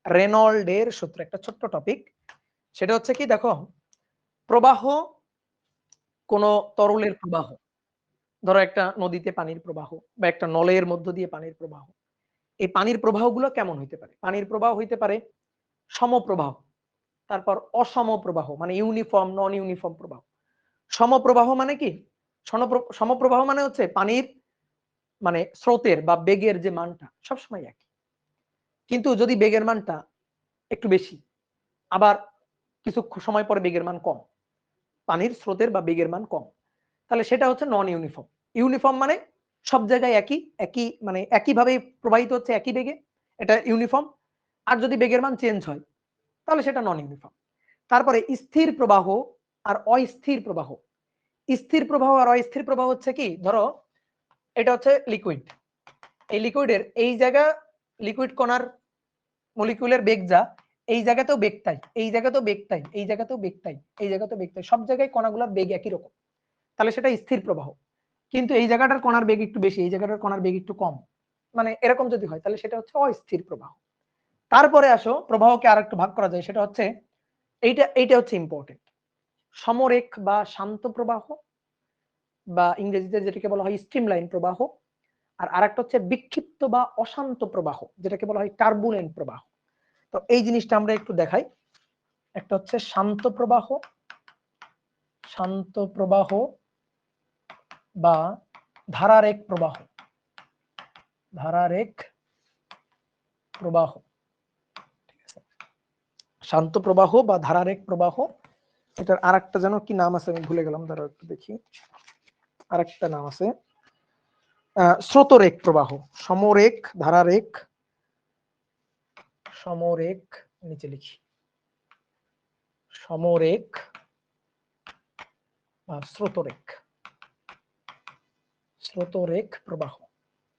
রেনল্ডের সূত্র একটা ছোট্ট টপিক। সেটা হচ্ছে কি, দেখো প্রবাহ কোন তরলের প্রবাহ, ধরো একটা নদীতে পানির প্রবাহ বা একটা নলের মধ্য দিয়ে পানির প্রবাহ। এই পানির প্রবাহগুলো কেমন হইতে পারে? পানির প্রবাহ হইতে পারে সমপ্রবাহ, তারপর অসম প্রবাহ মানে ইউনিফর্ম, নন ইউনিফর্ম প্রবাহ। সমপ্রবাহ মানে কি? সমপ্রবাহ মানে হচ্ছে পানির মানে স্রোতের বা বেগের যে মানটা সবসময় একই। কিন্তু যদি বেগের মানটা একটু বেশি, আবার কিছু সময় পরে বেগের মান কম, পানির স্রোতের বা বেগের মান কম, তাহলে সেটা হচ্ছে নন ইউনিফর্ম। ইউনিফর্ম মানে সব জায়গায় একই, একই মানে একইভাবে প্রবাহিত হচ্ছে একই বেগে, এটা ইউনিফর্ম। আর যদি বেগের মান চেঞ্জ হয় তাহলে সেটা নন ইউনিফর্ম। তারপরে স্থির প্রবাহ আর অস্থির প্রবাহ। স্থির প্রবাহ আর অস্থির প্রবাহ হচ্ছে কি, ধরো এটা হচ্ছে লিকুইড, এই লিকুইডের এই জায়গা লিকুইড কণার মলিকিউলের বেগ যা, এই জায়গাতেও বেগ তাই, এই জায়গাতেও বেগ তাই, এই জায়গাতেও বেগ তাই, এই জায়গাতেও বেগ তাই, সব জায়গায় কণাগুলোর বেগ একই রকম, তাহলে সেটা স্থির প্রবাহ। কিন্তু এই জায়গাটার কণার বেগ একটু বেশি, এই জায়গাটার কণার বেগ একটু কম, মানে এরকম যদি হয় তাহলে সেটা হচ্ছে অস্থির প্রবাহ। তারপরে আসো প্রবাহকে আর একটু ভাগ করা যায়, সেটা হচ্ছে এইটা এইটা হচ্ছে ইম্পর্টেন্ট, সমরেখ বা শান্ত প্রবাহ বা ইংরেজিতে যেটাকে বলা হয় স্ট্রিমলাইন প্রবাহ, আর আরেকটা হচ্ছে বিক্ষিপ্ত বা অশান্ত প্রবাহ যেটাকে বলা হয় টার্বুলেন্ট প্রবাহ। তো এই জিনিসটা আমরা একটু দেখাই। একটা হচ্ছে শান্ত প্রবাহ, শান্ত প্রবাহ বা ধারারেখ প্রবাহ, ধারারেখ প্রবাহ, ঠিক আছে। শান্ত প্রবাহ বা ধারারেখ প্রবাহ, এটার আরেকটা যেন কি নাম আছে আমি ভুলে গেলাম, দাঁড়াও একটু দেখি, আরেকটা নাম আছে স্রোতরেখ প্রবাহ, সমরেখ, ধারারেখ, সমরেখ, নিচে লিখি সমরেখ বা স্রোতরেখ, স্রোতরেখ প্রবাহ,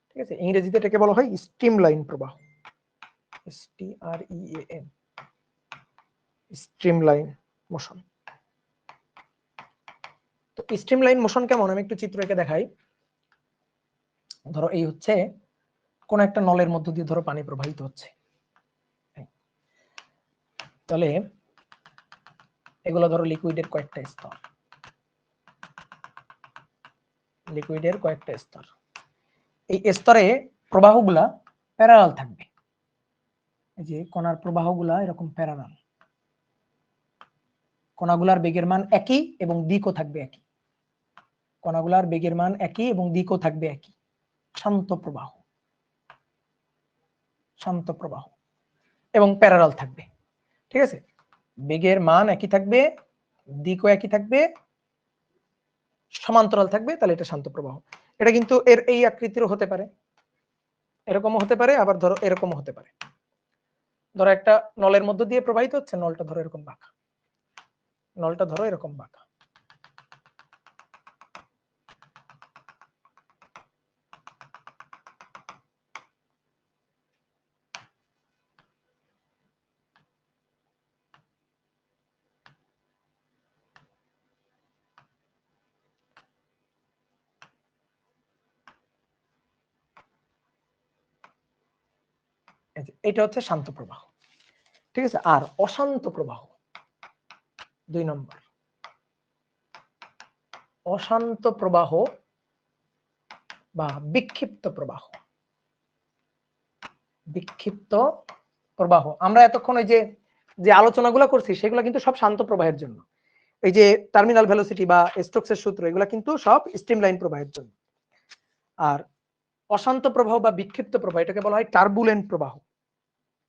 ঠিক আছে। ইংরেজিতে এটাকে বলা হয় স্ট্রিমলাইন প্রবাহ, STREAM, স্ট্রিমলাইন মোশন। তো স্ট্রিমলাইন মোশন কেমন আমি একটু চিত্র এঁকে দেখাই। ধরো এই হচ্ছে কোন একটা নলের মধ্য দিয়ে ধরো পানি প্রবাহিত হচ্ছে, তাহলে এগুলো ধরো লিকুইডের কয়েকটা স্তর, লিকুইডের কয়েকটা স্তর, এই স্তরে প্রবাহগুলা প্যারালাল থাকবে, এই যে কণার প্রবাহগুলা এরকম প্যারালাল, কণাগুলার বেগের মান একই এবং দিকও থাকবে একই, কণাগুলার বেগের মান একই এবং দিকও থাকবে একই, শান্ত প্রবাহ, শান্ত প্রবাহ এবং প্যারালাল থাকবে, ঠিক আছে। বেগের মান একই থাকবে, দিকও একই থাকবে, সমান্তরাল থাকবে, তাহলে এটা শান্ত প্রবাহ। এটা কিন্তু এর এই আকৃতিরও হতে পারে, এরকমও হতে পারে, আবার ধরো এরকমও হতে পারে। ধরো একটা নলের মধ্য দিয়ে প্রবাহিত হচ্ছে, নলটা ধরো এরকম বাঁকা, নলটা ধরো এরকম বাঁকা, এটা হচ্ছে শান্ত প্রবাহ, ঠিক আছে। আর অশান্ত প্রবাহ 2 নম্বর, অশান্ত প্রবাহ বা বিক্ষিপ্ত প্রবাহ, বিক্ষিপ্ত প্রবাহ। আমরা এতক্ষণ ওই যে যে আলোচনাগুলো করছি সেগুলো কিন্তু সব শান্ত প্রবাহের জন্য, এই যে টার্মিনাল ভেলোসিটি বা স্টোকসের সূত্র এগুলো কিন্তু সব স্ট্রিমলাইন প্রবাহের জন্য। আর অশান্ত প্রবাহ বা বিক্ষিপ্ত প্রবাহ এটাকে বলা হয় টার্বুলেন্ট প্রবাহ,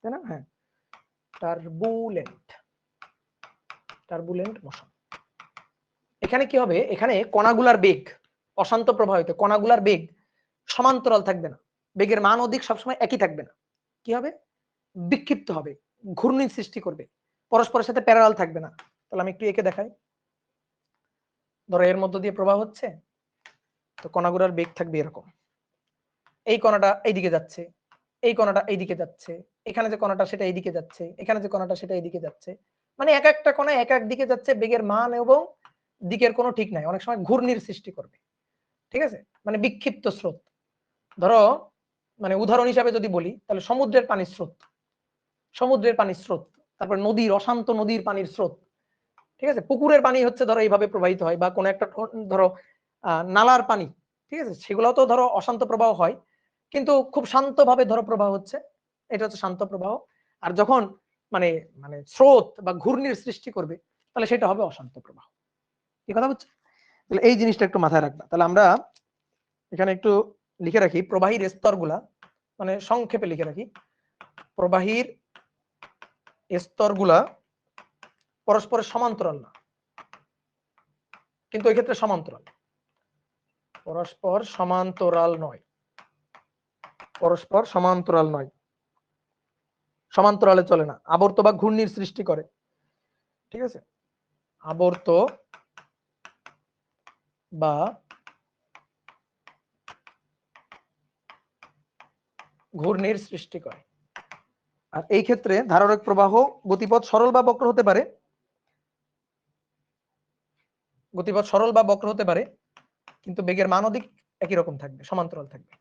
তাই না? হ্যাঁ, টার্বুলেন্ট, টার্বুলেন্ট মোশন। এখানে কি হবে, এখানে কণাগুলার বেগ, অশান্ত প্রবাহিত কণাগুলার বেগ সমান্তরাল থাকবে না, বেগের মান ও দিক সবসময় একই থাকবে না, কি হবে, বিক্ষিপ্ত হবে, ঘূর্ণির সৃষ্টি করবে, পরস্পরের সাথে প্যারালাল থাকবে না। তাহলে আমি একটু এঁকে দেখাই। ধরো এর মধ্য দিয়ে প্রবাহ হচ্ছে, তো কণাগুলার বেগ থাকবে এরকম, এই কণাটা এইদিকে যাচ্ছে, এই কণাটা এইদিকে যাচ্ছে, এখানে যে কণাটা সেটা এইদিকে যাচ্ছে, এখানে যে কণাটা সেটা এইদিকে যাচ্ছে, মানে এক একটা কণা এক এক দিকে যাচ্ছে, বেগের মান এবং দিকের কোনো ঠিক নাই, অনেক সময় ঘূর্ণির সৃষ্টি করবে, ঠিক আছে, মানে বিক্ষিপ্ত স্রোত। ধরো মানে উদাহরণ হিসাবে যদি বলি তাহলে সমুদ্রের পানির স্রোত, সমুদ্রের পানির স্রোত, তারপর নদীর, অশান্ত নদীর পানির স্রোত, ঠিক আছে, পুকুরের পানি হচ্ছে ধরো এইভাবে প্রবাহিত হয়, বা কোনো একটা ধরো নালার পানি, ঠিক আছে, সেগুলো তো ধরো অশান্ত প্রবাহ হয়, কিন্তু খুব শান্তভাবে ধরো প্রবাহ হচ্ছে, এটা হচ্ছে শান্ত প্রবাহ। আর যখন মানে মানে স্রোত বা ঘূর্ণির সৃষ্টি করবে, তাহলে সেটা হবে অশান্ত প্রবাহ। কি কথা বুঝছো? তাহলে এই জিনিসটা একটু মাথায় রাখবা। তাহলে আমরা এখানে একটু লিখে রাখি প্রবাহীর স্তরগুলা, মানে সংক্ষেপে লিখে রাখি, প্রবাহীর স্তরগুলা পরস্পরের সমান্তরাল না, কিন্তু এই ক্ষেত্রে সমান্তরাল, পরস্পর সমান্তরাল নয়, পরস্পর সমান্তরাল নয়, সমান্তরালে চলে না, আবর্ত বা ঘূর্ণির সৃষ্টি করে। ঠিক আছে, আবর্ত বা ঘূর্ণির সৃষ্টি করে। আর এই ক্ষেত্রে ধারারক প্রবাহ গতিপথ সরল বা বক্র হতে পারে, গতিপথ সরল বা বক্র হতে পারে, কিন্তু বেগের মান অধিক একই রকম থাকবে, সমান্তরাল থাকবে,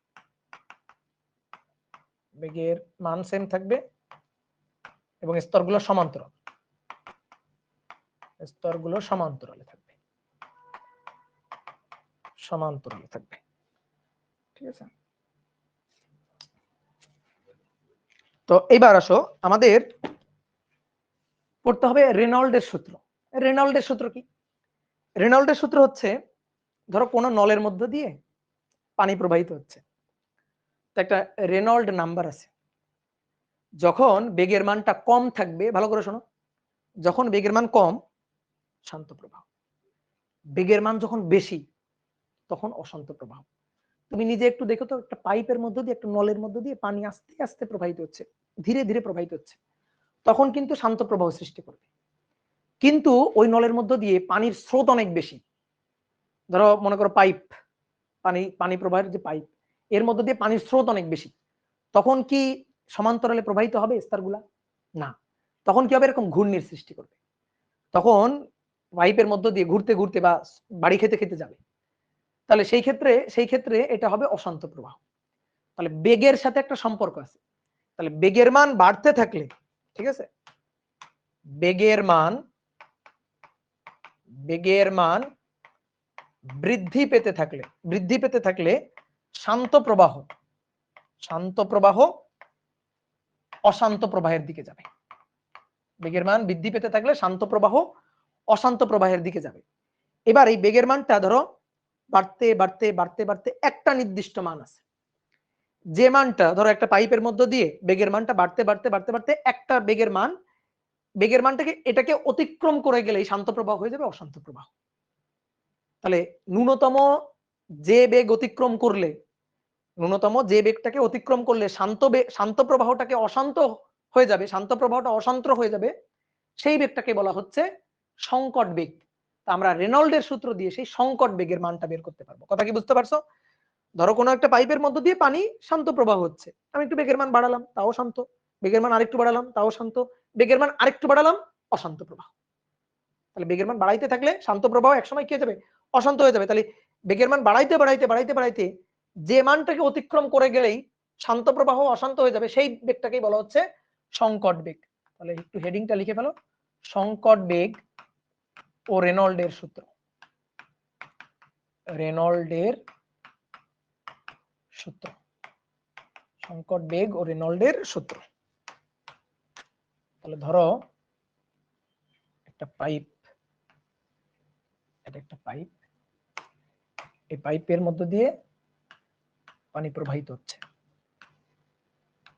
বেগের মান সেম থাকবে এবং স্তরগুলো সমান্তরাল, স্তরগুলো সমান্তরালে থাকবে, সমান্তরালে থাকবে। ঠিক আছে, তো এবার আসো আমাদের পড়তে হবে রেনল্ডের সূত্র। রেনল্ডের সূত্র কি? রেনল্ডের সূত্র হচ্ছে, ধরো কোনো নলের মধ্য দিয়ে পানি প্রবাহিত হচ্ছে, তো একটা রেনল্ড নাম্বার আছে। যখন বেগের মানটা কম থাকবে, ভালো করে শোনো, যখন বেগের মান কম শান্ত প্রবাহ, বেগের মান যখন বেশি তখন অশান্ত প্রবাহ। তুমি নিজে একটু দেখো তো, একটা পাইপের মধ্য দিয়ে, একটা নলের মধ্য দিয়ে পানি আস্তে আস্তে প্রবাহিত হচ্ছে, ধীরে ধীরে প্রবাহিত হচ্ছে, তখন কিন্তু শান্ত প্রবাহ সৃষ্টি করবে। কিন্তু ওই নলের মধ্য দিয়ে পানির স্রোত অনেক বেশি, ধরো মনে করো পাইপ, পানি পানি প্রবাহের যে পাইপ, এর মধ্য দিয়ে পানির স্রোত অনেক বেশি, তখন কি সমান্তরালে প্রবাহিত হবে স্তরগুলা? না, তখন কি হবে, এরকম ঘূর্ণির সৃষ্টি করবে, তখন পাইপের মধ্য দিয়ে ঘুরতে ঘুরতে বা বাড়ি খেতে খেতে যাবে। তাহলে সেই ক্ষেত্রে এটা হবে অশান্ত প্রবাহ। তাহলে বেগের সাথে একটা সম্পর্ক আছে। তাহলে বেগের মান বাড়তে থাকলে, ঠিক আছে, বেগের মান বৃদ্ধি পেতে থাকলে শান্ত প্রবাহ অশান্ত প্রবাহের দিকে যাবে। বেগের মান বৃদ্ধি পেতে থাকলে শান্ত প্রবাহ অশান্ত প্রবাহের দিকে যাবে। এবার এই বেগের মানটা ধরো বাড়তে বাড়তে বাড়তে বাড়তে একটা নির্দিষ্ট মান আছে, যে মানটা ধরো একটা পাইপের মধ্য দিয়ে বেগের মানটা বাড়তে বাড়তে বাড়তে বাড়তে একটা বেগের মানটাকে এটাকে অতিক্রম করে গেলেই শান্ত প্রবাহ হয়ে যাবে অশান্ত প্রবাহ। তাহলে ন্যূনতম যে বেগ অতিক্রম করলে, ন্যূনতম যে বেগটাকে অতিক্রম করলে শান্ত প্রবাহটাকে অশান্ত হয়ে যাবে, শান্ত প্রবাহটা অশান্ত হয়ে যাবে, সেই বেগটাকে বলা হচ্ছে সংকট বেগ। আমরা রেনল্ডের সূত্র দিয়ে সেই সংকট বেগের মানটা বের করতে পারবো। কথা কি বুঝতে পারছো? ধরো কোনো একটা পাইপের মধ্য দিয়ে পানি শান্ত প্রবাহ হচ্ছে, আমি একটু বেগের মান বাড়ালাম তাও শান্ত, বেগের মান আরেকটু বাড়ালাম তাও শান্ত, বেগের মান আরেকটু বাড়ালাম অশান্ত প্রবাহ। তাহলে বেগের মান বাড়াইতে থাকলে শান্ত প্রবাহ একসময় কি হয়ে যাবে, অশান্ত হয়ে যাবে। তাহলে বেগের মান বাড়াইতে বাড়াইতে বাড়াইতে বাড়াইতে যে মানটাকে অতিক্রম করে গেলেই শান্ত প্রবাহ অশান্ত হয়ে যাবে, সেই বেগটাকেই বলা হচ্ছে সংকট বেগ। তাহলে একটু হেডিংটা লিখে ফেলো, সংকট বেগ ও রেনল্ডের সূত্র। রেনল্ডের সূত্র, সংকট বেগ ও রেনল্ডের সূত্র। তাহলে ধরো একটা পাইপ, এটা একটা পাইপ, এই পাইপের মধ্য দিয়ে পানি প্রবাহিত হচ্ছে,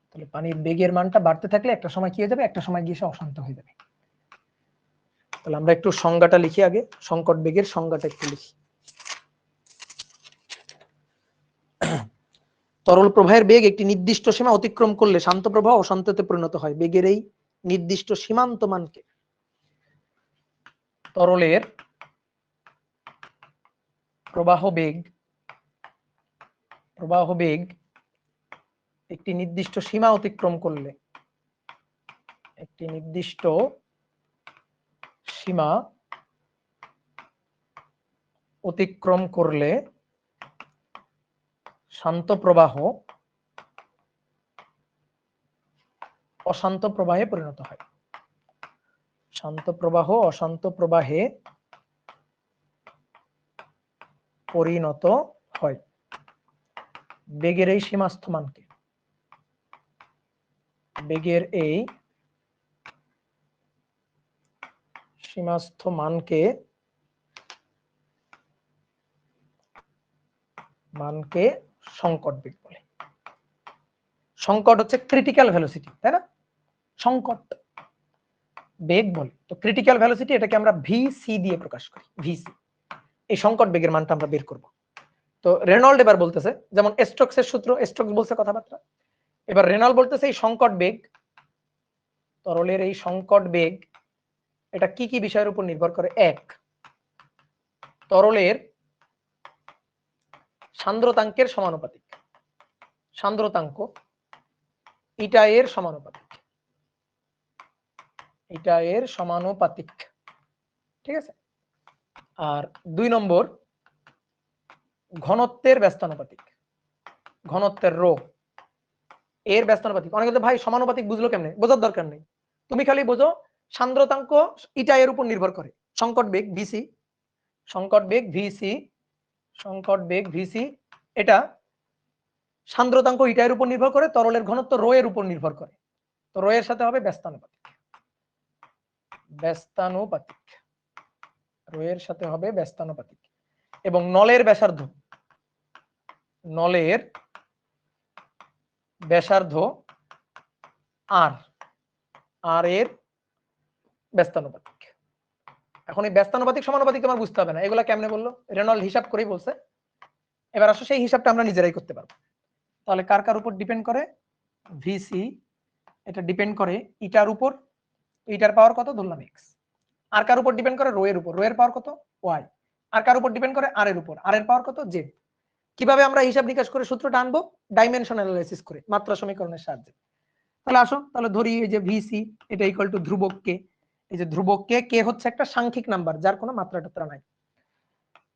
তাহলে পানির বেগের মানটা বাড়তে থাকলে একটা সময় কি হয়ে যাবে, একটা সময় গিয়ে সে অশান্ত হয়ে যাবে। তাহলে আমরা একটু সংজ্ঞাটা লিখি আগে, সংকট বেগের সংজ্ঞাটা একটু লিখি। তরল প্রবাহের বেগ একটি নির্দিষ্ট সীমা অতিক্রম করলে শান্ত প্রবাহ অশান্ততে পরিণত হয়। বেগের এই নির্দিষ্ট সীমান্ত মানকে তরলের প্রবাহ বেগ একটি নির্দিষ্ট সীমা অতিক্রম করলে, একটি নির্দিষ্ট সীমা অতিক্রম করলে শান্ত প্রবাহ অশান্ত প্রবাহে পরিণত হয়। শান্ত প্রবাহ অশান্ত প্রবাহে পরিণত হয়। বেগের এই সীমাস্থ মানকে, বেগের এই সীমাস্থ মানকে সংকট বেগ বলে। সংকট হচ্ছে ক্রিটিক্যাল ভেলোসিটি, তাই না? সংকট বেগ বলে। তো ক্রিটিক্যাল ভেলোসিটি এটাকে আমরা ভিসি দিয়ে প্রকাশ করি, ভিসি। এই সংকট বেগের মানটা আমরা বের করব। তো রেনল্ড এবার বলতেছে, যেমন স্টোকসের সূত্র, স্টোকস বলছে কথাবার্তা, এবার রেনল্ড বলতেছে এই সংকট বেগ, তরলের এই সংকট বেগ এটা কি কি বিষয়ের উপর নির্ভর করে? এক, তরলের সান্দ্রতাঙ্কের সমানুপাতিক, সান্দ্রতাঙ্ক ইটা এর সমানুপাতিক, ইটা এর সমানুপাতিক, ঠিক আছে? আর 2 নম্বর ঘনত্বের ব্যস্তানুপাতিক, ঘনত্বের রো এর ব্যস্তানুপাতিক। অনেকে ভাই সমানুপাতিক বুঝলো কেমনে? বোঝার দরকার নেই, তুমি খালি বোঝো সান্দ্রতাঙ্ক ইটা এর উপর নির্ভর করে। সংকট বেগ ভিসি, সংকট বেগ ভিসি, সংকট বেগ ভিসি এটা সান্দ্রতাঙ্ক ইটা এর উপর নির্ভর করে, তরলের ঘনত্ব রো এর উপর নির্ভর করে। তো রো এর সাথে হবে ব্যস্তানুপাতিক, ব্যস্তানুপাতিক, রো এর সাথে হবে ব্যস্তানুপাতিক। এবং নলের ব্যাসার্ধ, নলের ব্যাসার্ধ আর, আর এর ব্যস্তানুপাতিক। এখন এই ব্যস্তানুপাতিক সমানুপাতিক তোমার বুঝতে হবে না, এগুলা কেমনে বললো? রেনল্ড হিসাব করেই বলছে। এবার আসো সেই হিসাবটা আমরা নিজেরাই করতে পারবো। তাহলে কার কার উপর ডিপেন্ড করে? ভিসি এটা ডিপেন্ড করে ইটার উপর, ইটার পাওয়ার কত ধরলাম এক্স। আর কার উপর ডিপেন্ড করে? রো এর উপর, রো এর পাওয়ার কত? ওয়াই। আর কার উপর ডিপেন্ড করে? আর এর উপর, আর এর পাওয়ার কত? জেড। কিভাবে আমরা হিসাব নিকাশ করে সূত্রটা আনবো? ডাইমেনশন অ্যানালাইসিস করে, মাত্রা সমীকরণের সাহায্যে। তাহলে আসো, তাহলে ধরি এই যে ভিসি এটা ইকুয়াল টু ধ্রুবক কে, এই যে ধ্রুবক কে, কে হচ্ছে একটা সাংখ্যিক নাম্বার যার কোনো মাত্রা টাত্রা নাই।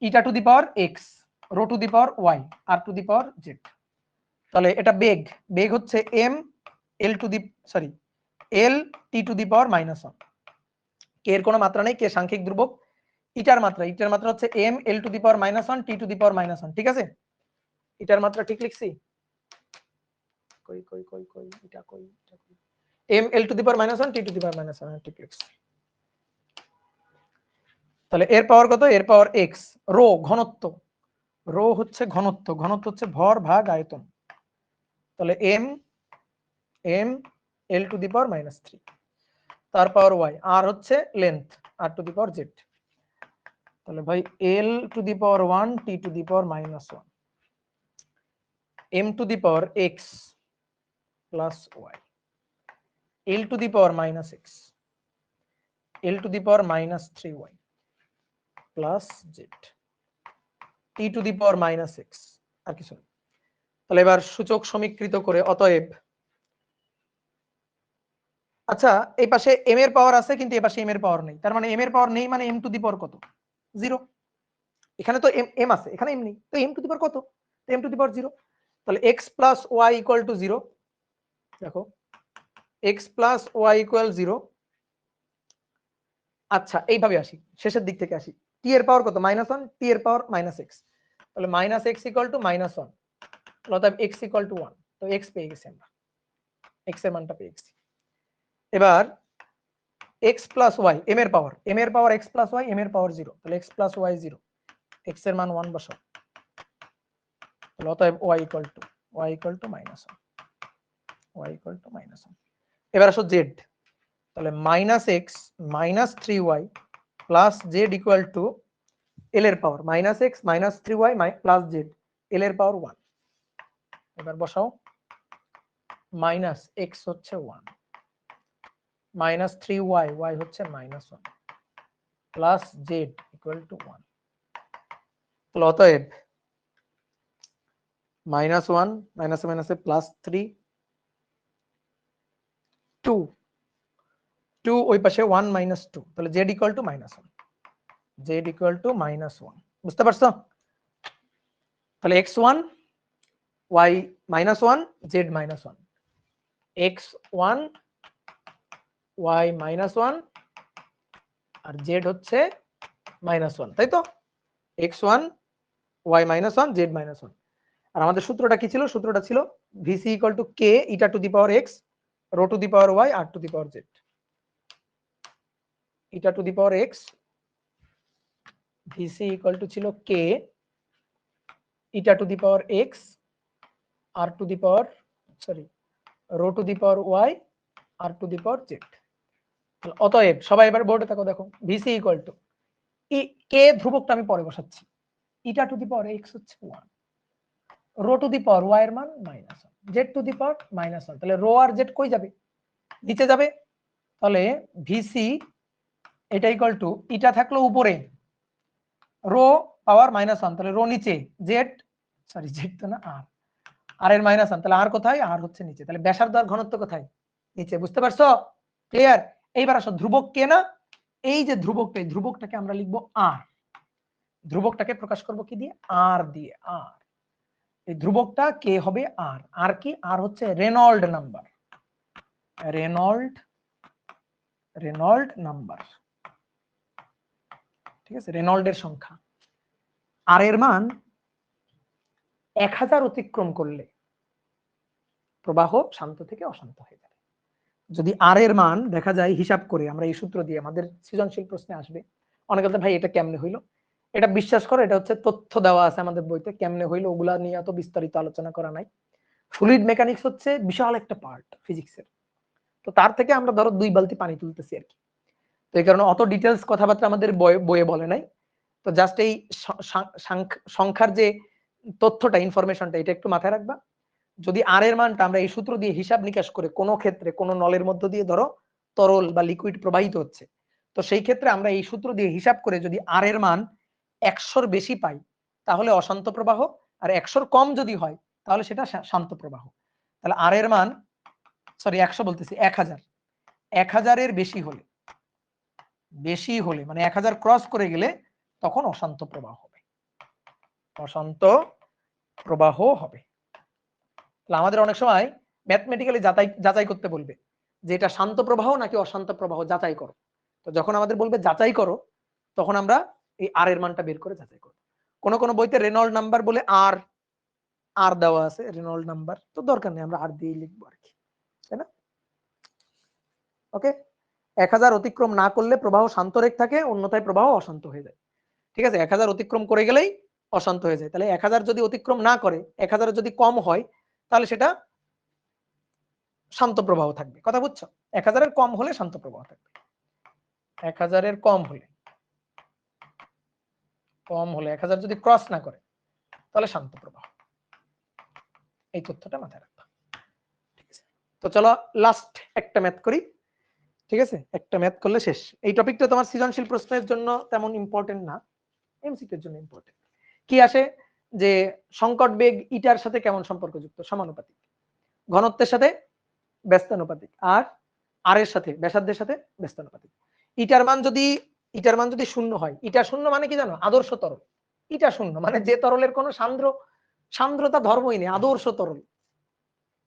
Eta to the power X, rho to the power Y, R to the power Z. তাহলে এটা বেগ, বেগ হচ্ছে M L to the sorry L T to the power -1। K এর কোনো মাত্রা নেই, কে সাংখ্যিক ধ্রুবক। ইটার মাত্রা, ইটার মাত্রা হচ্ছে M L to the power -1 T to the power -1, ঠিক আছে? ইটার মাত্রা ঠিক লিখছি? কই কই কই কই এটা কই, এটা কই, M L to the power -1 T to the power -1, ঠিক লিখছি। তাহলে এর পাওয়ার কত? এর পাওয়ার এক্স। রো ঘনত্ব, রো হচ্ছে ঘনত্ব, ঘনত্ব হচ্ছে ভর ভাগ আয়তন। তাহলে M M L to the power -3, তার পাওয়ার ওয়াই, আর হচ্ছে length, R to the power Z. তাহলে ভাই L to the power 1 T to the power -1, M to the power x plus Y, L to the power -x, L to the power -3y plus Z, T to the power -x, আর কিছু না। তাহলে এবার সূচক সমীকৃত করে অতএব, আচ্ছা এই পাশে এম এর পাওয়ার আছে কিন্তু এই পাশে এম এর পাওয়ার নেই, তার মানে এম এর পাওয়ার নেই মানে এম টু দি পাওয়ার কত? 0। এখানে তো এম এম আছে, এখানে এম নেই, তো এম টু দি পাওয়ার কত? M to the power 0। তাহলে x plus Y equal to 0। দেখো x প্লাস ওয়াই ইকুয়াল 0। আচ্ছা এইভাবে আসি, শেষের দিক থেকে আসি। টি এর পাওয়ার কত? -1, টি এর পাওয়ার -x, তাহলে -x ইকুয়াল টু -1, অর্থাৎ x ইকুয়াল টু 1। তো x পেয়ে গেছি আমরা, x এর মানটা পেয়ে গেছি। এবার x প্লাস ওয়াই, এম এর পাওয়ার, এম এর পাওয়ার x প্লাস ওয়াই, এম এর পাওয়ার 0, তাহলে x প্লাস ওয়াই 0, x এর মান 1 বসাও, তাহলে অতএব y equal to -1, y equal to -1। এবার আসো z, তাহলে -x -3y plus z equal to l এর পাওয়ার -x -3y plus z, l এর পাওয়ার 1। এবার বসাও, -x হচ্ছে 1, -3y, y হচ্ছে -1 প্লাস z ইকুয়াল টু 1। তাহলে অতএব -1 মাইনাসে মাইনাসে +3, 2 2 ওই পাশে 1 -2, তাহলে z equal to -1, z equal to -1। বুঝতে পারছো? তাহলে x1 y -1 z -1, x1 y -1 আর জেড হচ্ছে -1, তাই তো? x1 y -1 z -1। আর আমাদের সূত্রটা কি ছিল? সূত্রটা ছিল vc = k eta to the power x rho to the power y r to the power z। Eta to the power x vc ছিল k eta to the power x r to the power rho to the power y r to the power z। অতএব সবাই এবার বোর্ডে থাকো, দেখো vc k ধ্রুবকটা আমি পরে বসাচ্ছি, ইটা টু দি পাওয়ার x হচ্ছে 1, rho to the power y এর মান -1, z টু দি পাওয়ার -1। তাহলে রো আর z কই যাবে? নিচে যাবে। তাহলে vc এটা ইটা থাকলো উপরে, রো পাওয়ার -1, তাহলে রো নিচে, জেড তো না আর এর -1, তাহলে আর কোথায়? আর হচ্ছে নিচে। তাহলে ব্যাসার্ধ আর ঘনত্ব কোথায়? নিচে। বুঝতে পারছো? ক্লিয়ার? এইবার আসো, ধ্রুবক কে না, এই যে ধ্রুবকটা, এই ধ্রুবকটাকে আমরা লিখবো আর, ধ্রুবকটাকে প্রকাশ করব কি দিয়ে? আর দিয়ে। আর এই ধ্রুবকটা কে হবে? আর। আর কি? আর হচ্ছে রেনল্ড নাম্বার, রেনল্ড নাম্বার, ঠিক আছে? রেনল্ডের সংখ্যা। আর এর মান 1000 অতিক্রম করলে প্রবাহ শান্ত থেকে অশান্ত হয়ে যাবে। যদি আর এর মান দেখা যায় হিসাব করে, আমরা এই সূত্র দিয়ে, আমাদের সৃজনশীল প্রশ্নে আসবে, অনেকে বলতে ভাই এটা কেমনে হইলো? এটা বিশ্বাস করো, এটা হচ্ছে তথ্য দেওয়া আছে আমাদের বইতে, কেমনে হইলো ওগুলা নিয়ে এত বিস্তারিত আলোচনা করা নাই। ফ্লুইড মেকানিক্স হচ্ছে বিশাল একটা পার্ট ফিজিক্সের, তো তার থেকে আমরা ধরো 2 বালতি পানি তুলতেছি আর কি। তো এই কারণে অত ডিটেলস কথাবার্তা আমাদের বইয়ে বলে নাই। তো জাস্ট এই সংখ্যার যে তথ্যটা, ইনফরমেশনটা, এটা একটু মাথায় রাখবা। যদি আর এর মানটা আমরা এই সূত্র দিয়ে হিসাব নিকাশ করে কোনো ক্ষেত্রে কোনো নলের মধ্য দিয়ে ধরো তরল বা লিকুইড প্রবাহিত হচ্ছে, তো সেই ক্ষেত্রে আমরা এই সূত্র দিয়ে হিসাব করে যদি আর এর মান 100-র বেশি পাই তাহলে অশান্ত প্রবাহ, আর 100-র কম যদি হয় তাহলে সেটা শান্ত প্রবাহ। তাহলে আর এর মান 100 বলতেছি 1000-এর বেশি হলে মানে 1000 ক্রস করে গেলে তখন অশান্ত প্রবাহ হবে, অশান্ত প্রবাহ হবে। আমাদের অনেক সময় ম্যাথমেটিক্যালি যাচাই করতে বলবে যে এটা শান্ত প্রবাহ নাকি অশান্ত প্রবাহ, যাচাই করো। তো যখন আমাদের বলবে যাচাই করো, তখন আমরা এই আর এর মানটা বের করে যাচাই করব। কোন কোন বইতে রেনল্ড নাম্বার বলে আর দেওয়া আছে, রেনল্ড নাম্বার তো দরকার নেই, আমরা আর দিয়ে লিখবো আর কি, তাই না? ওকে, 1000 অতিক্রম না করলে প্রবাহ শান্ত রেখ থাকে, অন্যথায় প্রবাহ অশান্ত হয়ে যায়। ঠিক আছে, 1000 অতিক্রম করে গেলেই অশান্ত হয়ে যায়। তাহলে 1000 যদি অতিক্রম না করে, 1000 যদি কম হয়, তাহলে সেটা শান্ত প্রবাহ থাকবে। কথা বুঝছো? 1000-এর কম হলে শান্ত প্রবাহ থাকবে, 1000-এর কম হলে 1000 যদি ক্রস না করে তাহলে শান্ত প্রবাহ। এই তথ্যটা মাথায় রাখবা। ঠিক আছে, তো চলো লাস্ট একটা ম্যাথ করি। ঠিক আছে, একটা ম্যাথ করলে শেষ। এই টপিকটা তোমার সৃজনশীল প্রশ্নের জন্য তেমন ইম্পর্টেন্ট না, এমসিকিউ এর জন্য ইম্পর্টেন্ট। কি আসে যে সংকট বেগ ইটার সাথে কেমন সম্পর্কযুক্ত? সমানুপাতিক। ঘনত্বের সাথে ব্যস্তানুপাতিক, আর এর সাথে ব্যাসার্ধের সাথে ব্যস্তানুপাতিক। ইটার মান যদি শূন্য হয়, ইটা শূন্য মানে কি জানো? আদর্শ তরল। ইটা শূন্য মানে যে তরলের কোনো সান্দ্রতা ধর্মই নেই, আদর্শ তরল।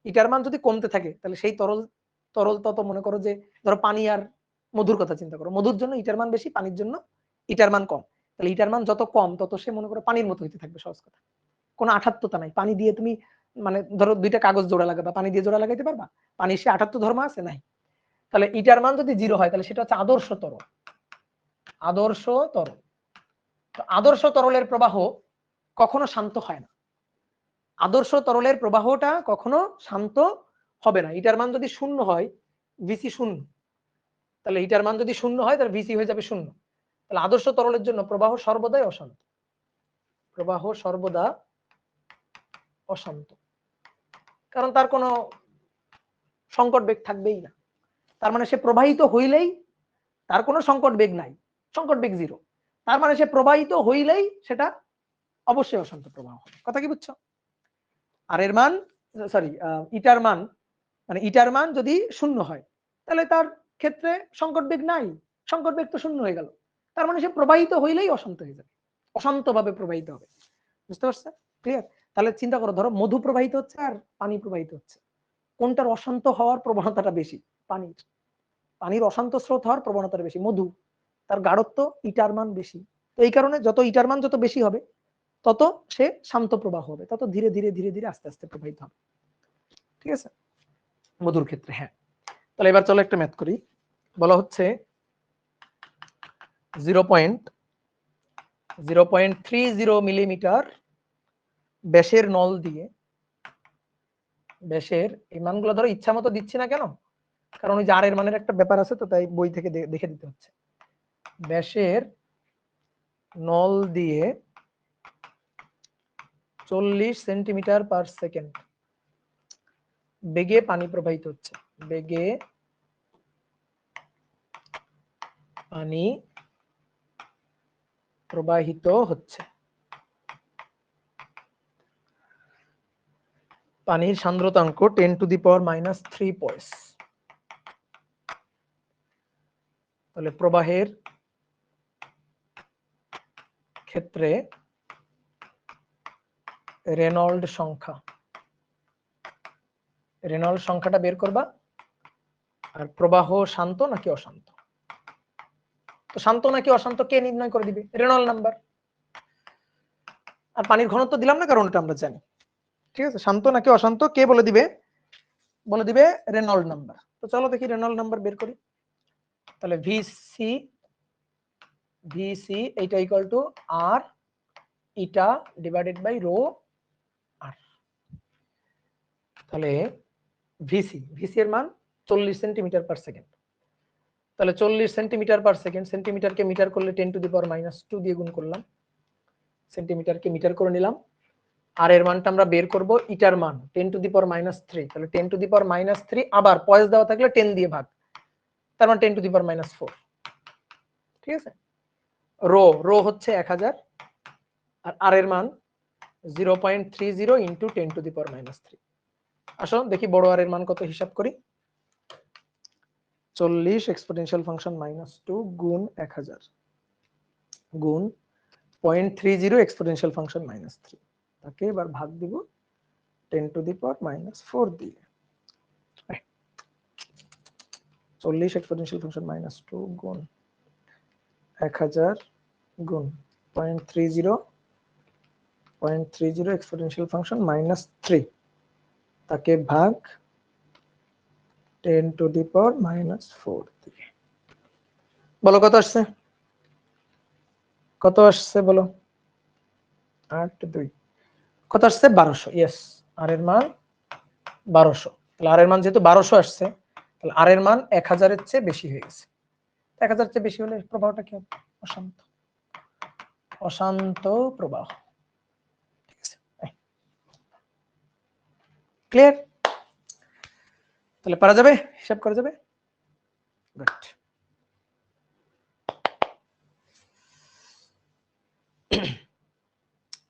ইটার মান যদি কমতে থাকে তাহলে সেই তরল তত, মনে করো যে ধরো পানি আর মধুর কথা চিন্তা করো, মধুর জন্য ইটার মান বেশি, পানির জন্য ইটার মান কম। তাহলে ইটার মান যত কম তত সে মনে করো পানির মতো হইতে থাকবে, সহজ কথা। কোনো আঠাত্মতা নাই। পানি দিয়ে তুমি মানে ধরো 2টা কাগজ জোড়া লাগাবা, পানি দিয়ে জোড়া লাগাইতে পারবা? পানির সে আঠাত্ম ধর্ম আছে? নাই। তাহলে ইটার মান যদি 0 হয় তাহলে সেটা হচ্ছে আদর্শ তরল। আদর্শ তরল। তো আদর্শ তরলের প্রবাহ কখনো শান্ত হয় না, আদর্শ তরলের প্রবাহটা কখনো শান্ত হবে না। ইটার মান যদি 0 হয়, ভিসি 0, তাহলে ইটার মান যদি 0 হয় তাহলে ভিসি হয়ে যাবে 0। তাহলে আদর্শ তরলের জন্য প্রবাহ সর্বদাই অশান্ত, প্রবাহ সর্বদা অশান্ত, কারণ তার কোনো সংকট বেগ থাকবেই না। তার মানে সে প্রবাহিত হইলেই তার কোনো সংকট বেগ নাই, সংকট বেগ 0। তার মানে সে প্রবাহিত হইলেই সেটা অবশ্যই অশান্ত প্রবাহ হবে। কথা কি বুঝছো? আর এর মান ইটার মান যদি 0 হয় তাহলে তার ক্ষেত্রে সংকট বেগ নাই, সংকট বেগ তো 0 হয়ে গেল। তার মানে সে প্রবাহিত হইলেই অশান্ত হয়ে যাবে, অশান্তভাবে প্রবাহিত হবে। বুঝতে পারছো? ক্লিয়ার? তাহলে চিন্তা করো, ধরো মধু প্রবাহিত হচ্ছে আর পানি প্রবাহিত হচ্ছে, কোনটার অশান্ত হওয়ার প্রবণতাটা বেশি? পানির অশান্ত স্রোত হওয়ার প্রবণতাটা বেশি। মধু তার গাঢ়ত্ব ইটার মান বেশি। তো এই কারণে যত ইটার মান যত বেশি হবে তত সে শান্ত প্রবাহ হবে, তত ধীরে ধীরে ধীরে ধীরে আস্তে আস্তে প্রবাহিত হবে। ঠিক আছে, মধুর ক্ষেত্রে। হ্যাঁ, তাহলে এবার চলো একটা ম্যাথ করি। বলা হচ্ছে 0.30 মিলিমিটার ব্যাসের নল দিয়ে, ব্যাসের এই মানগুলো ধরো ইচ্ছা মতো দিচ্ছি না কেন, কারণ ওই যে আর এর মানের একটা ব্যাপার আছে, তো তাই বই থেকে দেখে দিতে হচ্ছে। ব্যাসের নল দিয়ে 40 সেন্টিমিটার পার সেকেন্ড বেগে পানি প্রবাহিত হচ্ছে, বেগে পানি প্রবাহিত হচ্ছে। পানির সান্দ্রতাঙ্ক 10⁻³ পয়েস। তাহলে প্রবাহের ক্ষেত্রে রেনল্ড সংখ্যা, রেনল্ড সংখ্যাটা বের করবা। আর প্রবাহ শান্ত নাকি অশান্ত, তো শান্ত নাকি অশান্ত কে নির্ণয় করে দিবে? Reynold number. আর পানির ঘনত্ব দিলাম না, কারণ ওটা আমরা জানি। ঠিক আছে, শান্ত নাকি অশান্ত কে বলে দিবে? বলে দিবে রেনল্ড নাম্বার। তো চলো দেখি রেনল্ড নাম্বার বের করি। তাহলে ভিসি, ভিসি এইটা equal to R eta divided by rho R. তাহলে ভিসি, ভিসি এর মান 40 সেন্টিমিটার পার সেকেন্ড। তাহলে 40 সেন্টিমিটার পার সেকেন্ড, সেন্টিমিটারকে মিটার করলে 10⁻² দিয়ে গুণ করলাম, সেন্টিমিটারকে মিটার করে নিলাম। আর এর মানটা আমরা বের করব ইটার মান 10⁻³ তাহলে 10⁻³ আবার পয়েস দেওয়া থাকলে 10 দিয়ে ভাগ, তার মানে 10⁻⁴। ঠিক আছে, রো, রো হচ্ছে 1000 আর আর এর মান 0.30 ইনটু 10⁻³ আসো দেখি বড় আর এর মান কত হিসাব করি। 40 এক্সপোনেনশিয়াল ফাংশন -2 গুণ 1000 গুণ 0.30 এক্সপোনেনশিয়াল ফাংশন -3, তাকে এবার ভাগ দিব 10⁻⁴ দিয়ে। 40 এক্সপোনেনশিয়াল ফাংশন -2 গুণ 1000 গুণ 0.30 এক্সপোনেনশিয়াল ফাংশন -3, তাকে ভাগ 10⁻⁴ দিয়ে। বলো কত আসছে? কত আসছে বলো? 8 2 কত আসছে? 1200। ইয়েস, আর এর মান 1200। তাহলে আর এর মান যেহেতু 1200 আসছে, তাহলে আর এর মান 1000 এর চেয়ে বেশি হয়ে গেছে। 1000 এর চেয়ে বেশি হলে প্রবাহটা কি হবে? অশান্ত, অশান্ত প্রবাহ। ঠিক আছে, ক্লিয়ার? তাহলে পারা যাবে, হিসাব করা যাবে। গুড।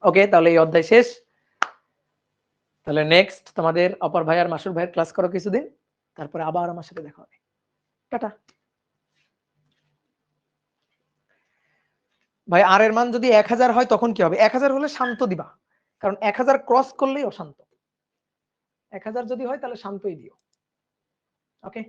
ওকে, তাহলে এই অধ্যায় শেষ। তাহলে নেক্সট তোমাদের অপর ভাই আর মাসুর ভাইয়ের ক্লাস করো কিছুদিন, তারপরে আবার আমার সাথে দেখা হবে। টাটা। ভাই আর এর মান যদি 1000 হয় তখন কি হবে? 1000 হলে শান্ত দিবা, কারণ 1000 ক্রস করলেই অশান্ত। 1000 যদি হয় তাহলে শান্তই দিও। ওকে।